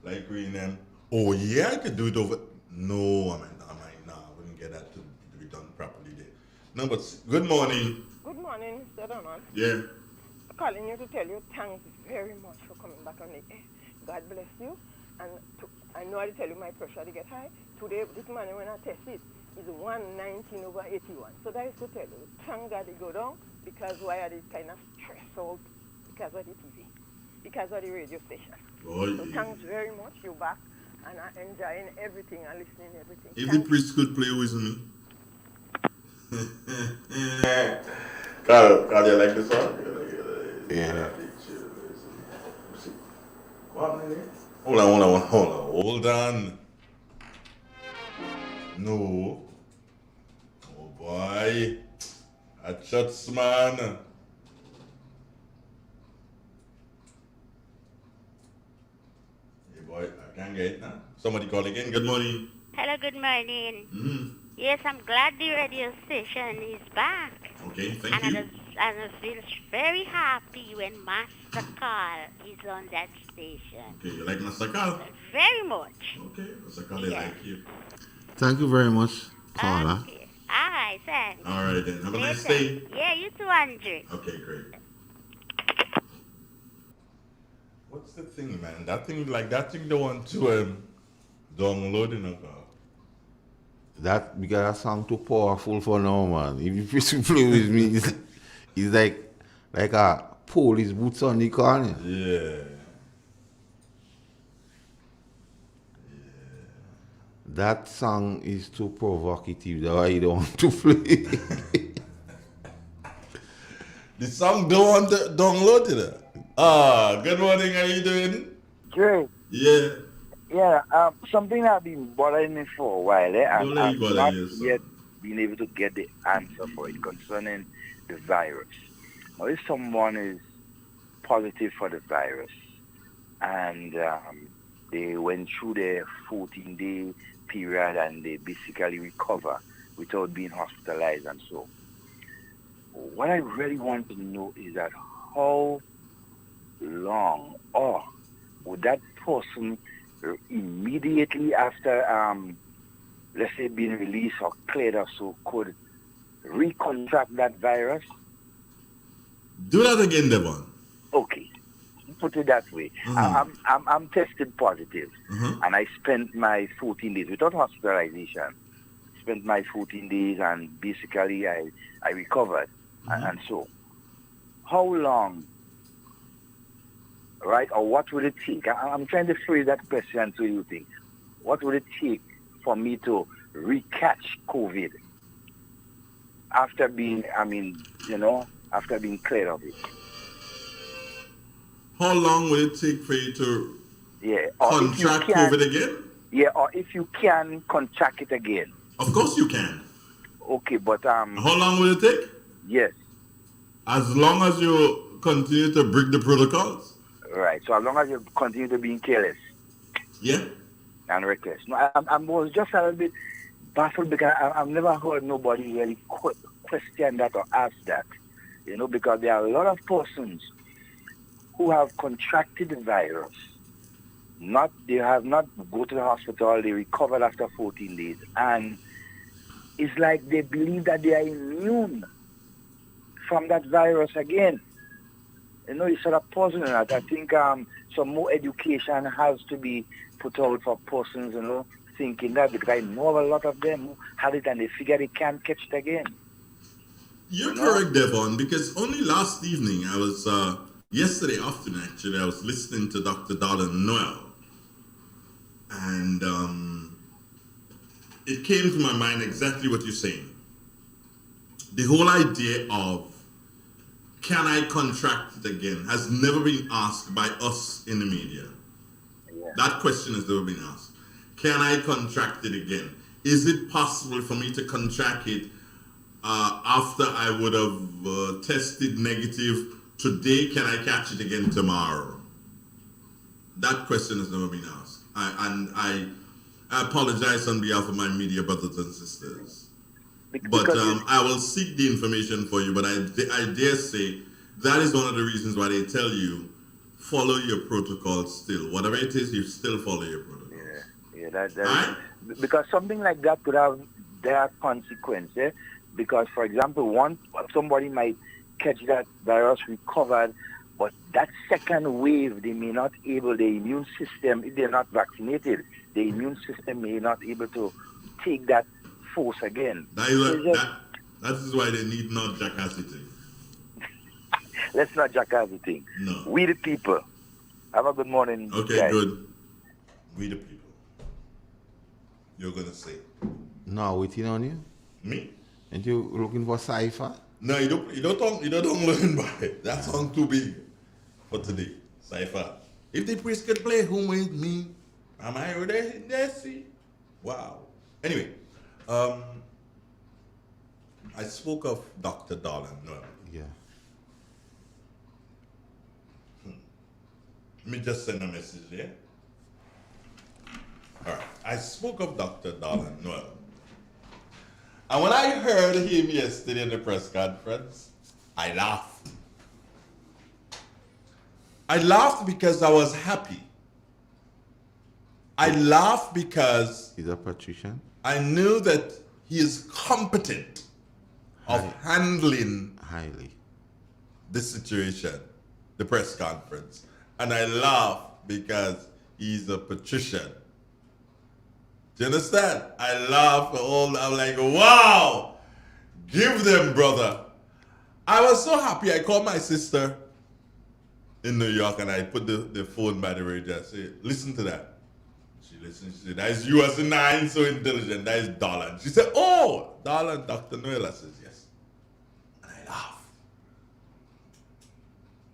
like we them. Oh yeah, I could do it over. No, I wouldn't get that to be done properly there. No, but good morning. Good morning, Mr. Donald. Yeah. I'm calling you to tell you thanks very much for coming back on the air. God bless you. And I know I tell you my pressure to get high. Today, this morning when I test it, it's 119/81. So that is to tell you, thank God it go down because why are they kind of stressed out because of the TV, because of the radio station. Oh, so thanks very much. You're back and I'm enjoying everything and listening to everything. If the priest could play with me. Carl, you like the song? Yeah. Hold on. No. Oh boy. A shots man. Hey boy, I can't get it now. Somebody call again. Good morning. Hello, good morning. Mm-hmm. Yes, I'm glad the radio station is back. Okay, thank you. And I feel very happy when Master Carl is on that station. Okay, you like Master Carl? Very much. Okay, Master Carl, I like you. Thank you very much, Carla. Okay. All right, thanks. All right then. Have a nice day. Yeah, you too, Andrew. Okay, great. What's the thing, man? That thing they want to download in a car. That because that song too powerful for now, man. If you play with me, it's like a police boots on the corner. Yeah. That song is too provocative. That's why you don't want to play. The song don't want to download it. Good morning. How you doing? Great. Yeah. Yeah, something that been bothering me for a while, and I've not yet been able to get the answer for it concerning the virus. Now, if someone is positive for the virus and they went through their 14-day period and they basically recover without being hospitalized and so, what I really want to know is that how long or would that person immediately after, let's say, being released or cleared or so, could recontract that virus? Do that again, Devon. Okay, put it that way. Mm-hmm. I'm tested positive, and I spent my 14 days without hospitalization. Spent my 14 days, and basically I recovered, and so. How long? Right, or what would it take? I'm trying to phrase that question to you think. What would it take for me to recatch COVID after being, after being cleared of it? How long will it take for you to or contract COVID again? Yeah, or if you can contract it again. Of course you can. Okay, but How long will it take? Yes. As long as you continue to break the protocols. Right, so as long as you continue to be careless. Yeah. And reckless. No, I was just a little bit baffled because I've never heard nobody really question that or ask that. Because there are a lot of persons who have contracted the virus. They have not go to the hospital, they recovered after 14 days. And it's like they believe that they are immune from that virus again. You know, it's sort of puzzling that. I think some more education has to be put out for persons, you know, thinking that, because I know a lot of them who had it and they figure they can't catch it again. You're correct, Devon, because only last evening I was, yesterday afternoon actually, I was listening to Dr. Darlin Noel. And it came to my mind exactly what you're saying. The whole idea of can I contract it again has never been asked by us in the media. Yeah. That question has never been asked. Can I contract it again? Is it possible for me to contract it after I would have tested negative today? Can I catch it again tomorrow? That question has never been asked. I apologize on behalf of my media brothers and sisters. But I will seek the information for you, but I dare say that is one of the reasons why they tell you follow your protocol still. Whatever it is, you still follow your protocol. Yeah, that because something like that could have their consequences. Because, for example, somebody might catch that virus, recovered, but that second wave, they may not able, the immune system, if they're not vaccinated, the immune system may not able to take that force again. That is why they need not jackass it. Let's not jackass the thing. No. We the people. Have a good morning. Okay, guys. good. We the people. You're gonna say. No, waiting on you. Me? And you looking for cipher? No, you don't learn by it. That song too big for today. Cipher. If the priest could play Who Made Me, am I ready? See? Wow. Anyway, I spoke of Dr. Darlin. No. Yeah. Let me just send a message there. All right. I spoke of Dr. Darlin Noel. And when I heard him yesterday in the press conference, I laughed. I laughed because I was happy. I laughed because he's a patrician. I knew that he is competent of handling the situation, the press conference. And I laugh because he's a patrician. Do you understand? I laugh I'm like, wow, give them, brother. I was so happy. I called my sister in New York and I put the phone by the radio. I said, listen to that. She listened. She said, that is you as a nine, so intelligent. That is Darlin. She said, oh, Darlin, Dr. Noel. I said, yes. And I laugh.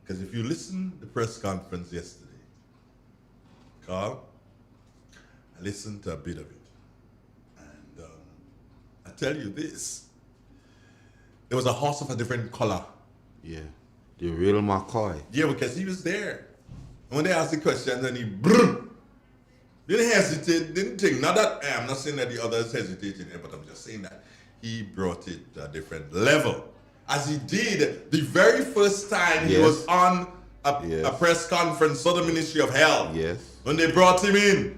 Because if you listen to the press conference yesterday, Carl, I listened to a bit of it. And I tell you this, there was a horse of a different color. Yeah, the real McCoy. Yeah, because he was there. And when they asked the questions and he didn't hesitate, didn't think. Not that, I'm not saying that the others hesitated, but I'm just saying that he brought it to a different level. As he did the very first time he was on a press conference for the Ministry of Health. Yes. When they brought him in,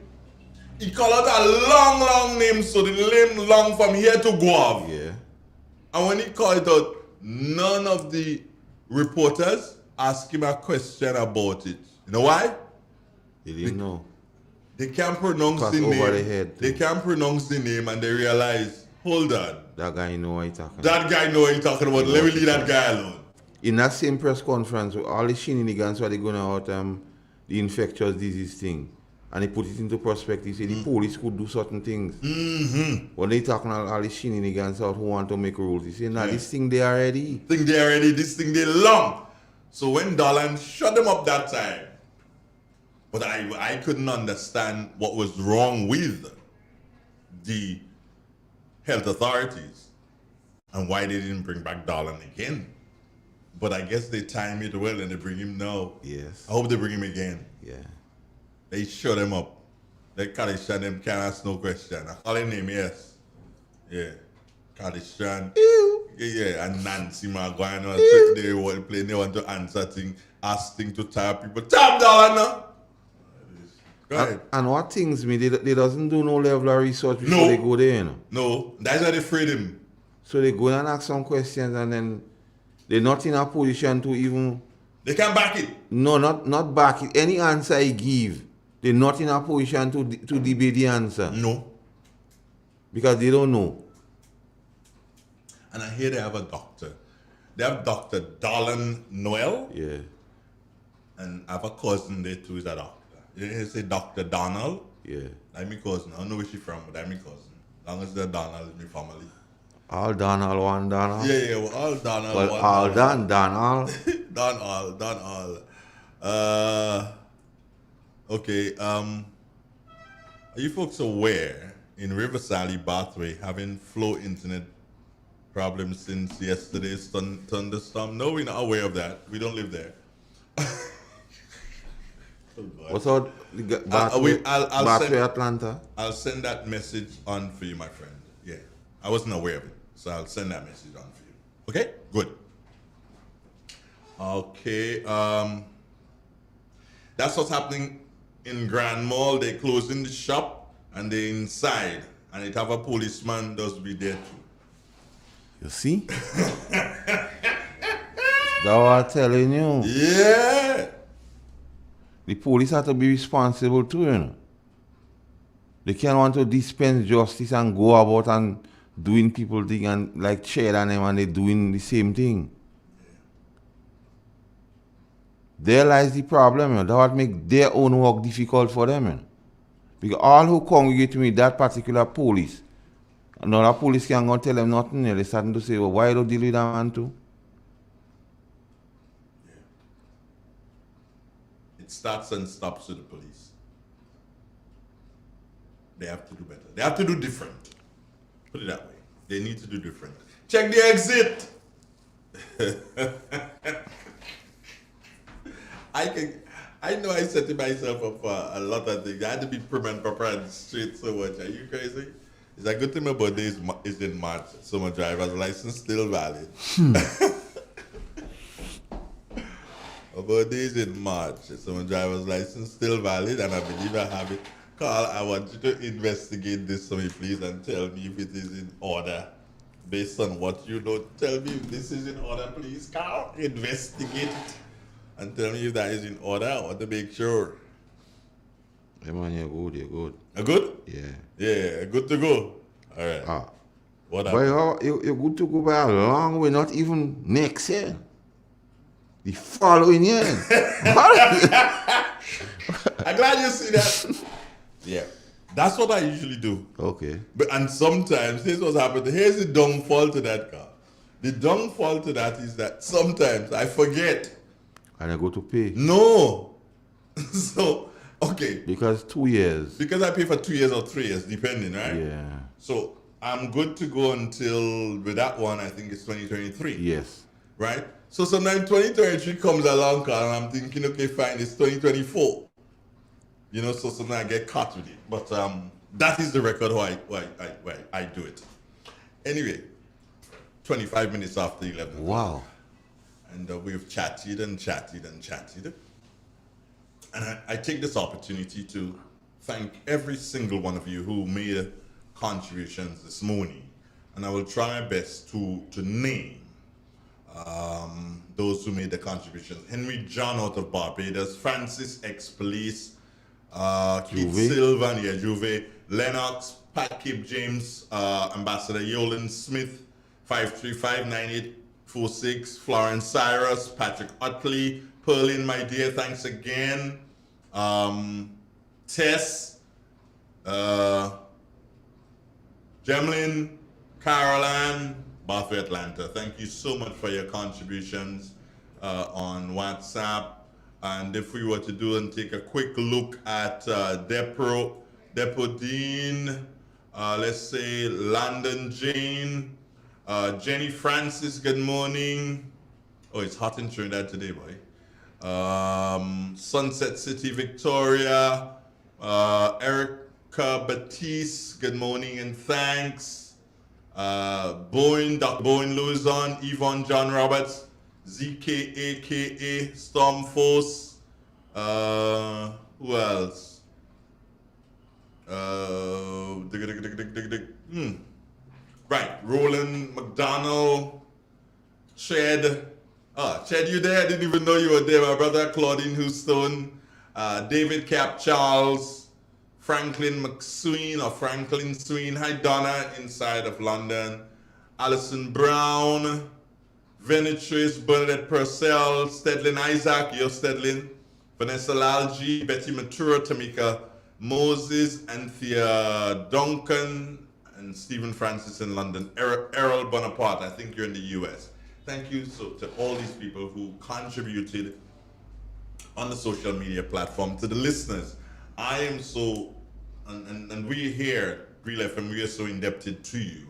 he called out a long, long name, so the name long from here to Guav. Yeah. And when he called it out, none of the reporters asked him a question about it. You know why? They didn't know. They can't pronounce the name. They can't pronounce the name and they realize, hold on. That guy know what he's talking about. That guy know what he's talking about. Let me leave that guy alone. In that same press conference, all the shenanigans where they going out the infectious disease thing, and they put it into perspective, say the police could do certain things. Mm-hmm. When they talking all the shenanigans out who want to make rules, they say, nah, this thing they already. This thing they long. So when Darlin shut them up that time, but I couldn't understand what was wrong with the health authorities and why they didn't bring back Darlin again. But I guess they time it well and they bring him now. Yes. I hope they bring him again. Yeah. They shut him up. They Kalishan them can't ask no question. I call him name, yes. Yeah. Kalishan. Yeah. And Nancy Maguire. They want to play. They want to answer things, ask things to tire people. Tap Darlin now. And what things me, they doesn't do no level of research before they go there, you know? No, that's why they afraid him. So they go and ask some questions and then they're not in a position to even... They can't back it. No, not back it. Any answer I give, they're not in a position to debate the answer. No. Because they don't know. And I hear they have a doctor. They have Dr. Dolan Noel. Yeah. And I have a cousin there too, is a doctor. You hear say Dr. Donald? Yeah. That's my cousin. I don't know where she's from, but that's my cousin. As long as they're Donald is my family. All Donald, one Donald? Yeah, well, all Donald, well, one all Donald. Donald. Donald. Okay, are you folks aware in River Sally, Bathway, having flow internet problems since yesterday's thunderstorm? No, we're not aware of that. We don't live there. What's out? Bathway, Atlanta? I'll send that message on for you, my friend. Yeah, I wasn't aware of it, so I'll send that message on for you. Okay, good. Okay, that's what's happening in Grand Mall. They're closing the shop and they're inside, and it have a policeman does be there too. You see? That's what I'm telling you. Yeah. The police have to be responsible too, you know. They can't want to dispense justice and go about and doing people thing and like cheer on them and they doing the same thing. There lies the problem, you know. That would make their own work difficult for them, you know. Because all who congregate with that particular police, another police can't go tell them nothing, you know. They're starting to say, well, why don't you deal with that man too? Starts and stops with the police. They have to do better. They have to do different. Put it that way. They need to do different. Check the exit. I know I set myself up for a lot of things. I had to be prim and proper and straight so much. Are you crazy? It's a good thing my birthday is in March, so my driver's license still valid. My birthday is in March, so my driver's license still valid, and I believe I have it. Carl, I want you to investigate this for me, please, and tell me if it is in order. Based on what you know, tell me if this is in order, please, Carl. Investigate it and tell me if that is in order. I want to make sure. Hey man, you're good, you're good. You're good? Yeah. Yeah, good to go. All right. What happened? You're good to go by a long way, not even next year. The following year. I'm glad you see that. Yeah. That's what I usually do. Okay. And sometimes, here's what's happened. Here's the downfall to that, car. The downfall to that is that sometimes I forget. And I go to pay. No. So, okay. Because 2 years. Because I pay for 2 years or 3 years, depending, right? Yeah. So I'm good to go until, with that one, I think it's 2023. Yes. Right? So sometimes 2023 comes along, Carl, and I'm thinking, okay, fine, it's 2024. You know, so sometimes I get caught with it. But that is the record why I do it. Anyway, 25 minutes after 11. Wow. And we've chatted. And I take this opportunity to thank every single one of you who made contributions this morning. And I will try my best to name those who made the contributions. Henry John out of Barbados, Francis ex-police, Keith Sylvan, Juve, Lennox, Pat Kip James, Ambassador Yolan Smith, 5359846, Florence Cyrus, Patrick Utley, Perlin, my dear, thanks again. Tess, Gemlin, Caroline, Bathway, Atlanta. Thank you so much for your contributions on WhatsApp. And if we were to do and take a quick look at Depot Dean, let's say London Jane, Jenny Francis, good morning. Oh, it's hot in Trinidad today, boy. Sunset City, Victoria, Erica Batiste, good morning and thanks. Bowen, Dr. Bowen Luzon, Yvonne John Roberts, ZK aka Stormforce, who else? Donald, Ched. Ched, you there? I didn't even know you were there. My brother Claudine Houston, David Cap Charles, Franklin McSween or Franklin Sween. Hi, Donna, inside of London. Alison Brown, Venetrice, Bernadette Purcell, Stedlin Isaac, yo Stedlin, Vanessa Lalji, Betty Matura, Tamika Moses, Anthea Duncan, and Stephen Francis in London. Errol Bonaparte, I think you're in the US. Thank you to all these people who contributed on the social media platform. To the listeners, I am so, and we here, Real FM, we are so indebted to you.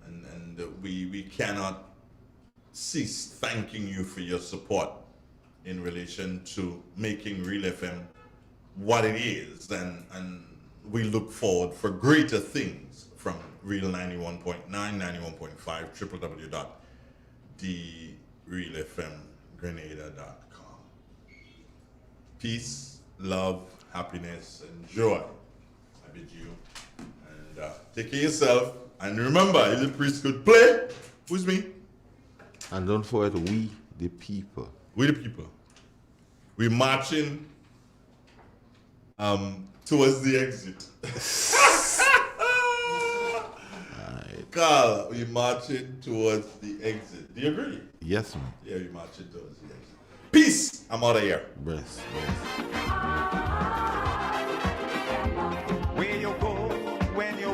And we cannot cease thanking you for your support in relation to making Real FM what it is. And we look forward for greater things from Real 91.9, 91.5, www.therealfmgrenada.com. Peace, love, happiness, and joy. I bid you. And take care of yourself. And remember, if the priest could play, who's me? And don't forget, we the people. We the people. We're marching towards the exit. Carl, we're marching towards the exit. Do you agree? Yes, man. Yeah, we're marching towards the exit. Peace. I'm out of here. Bless.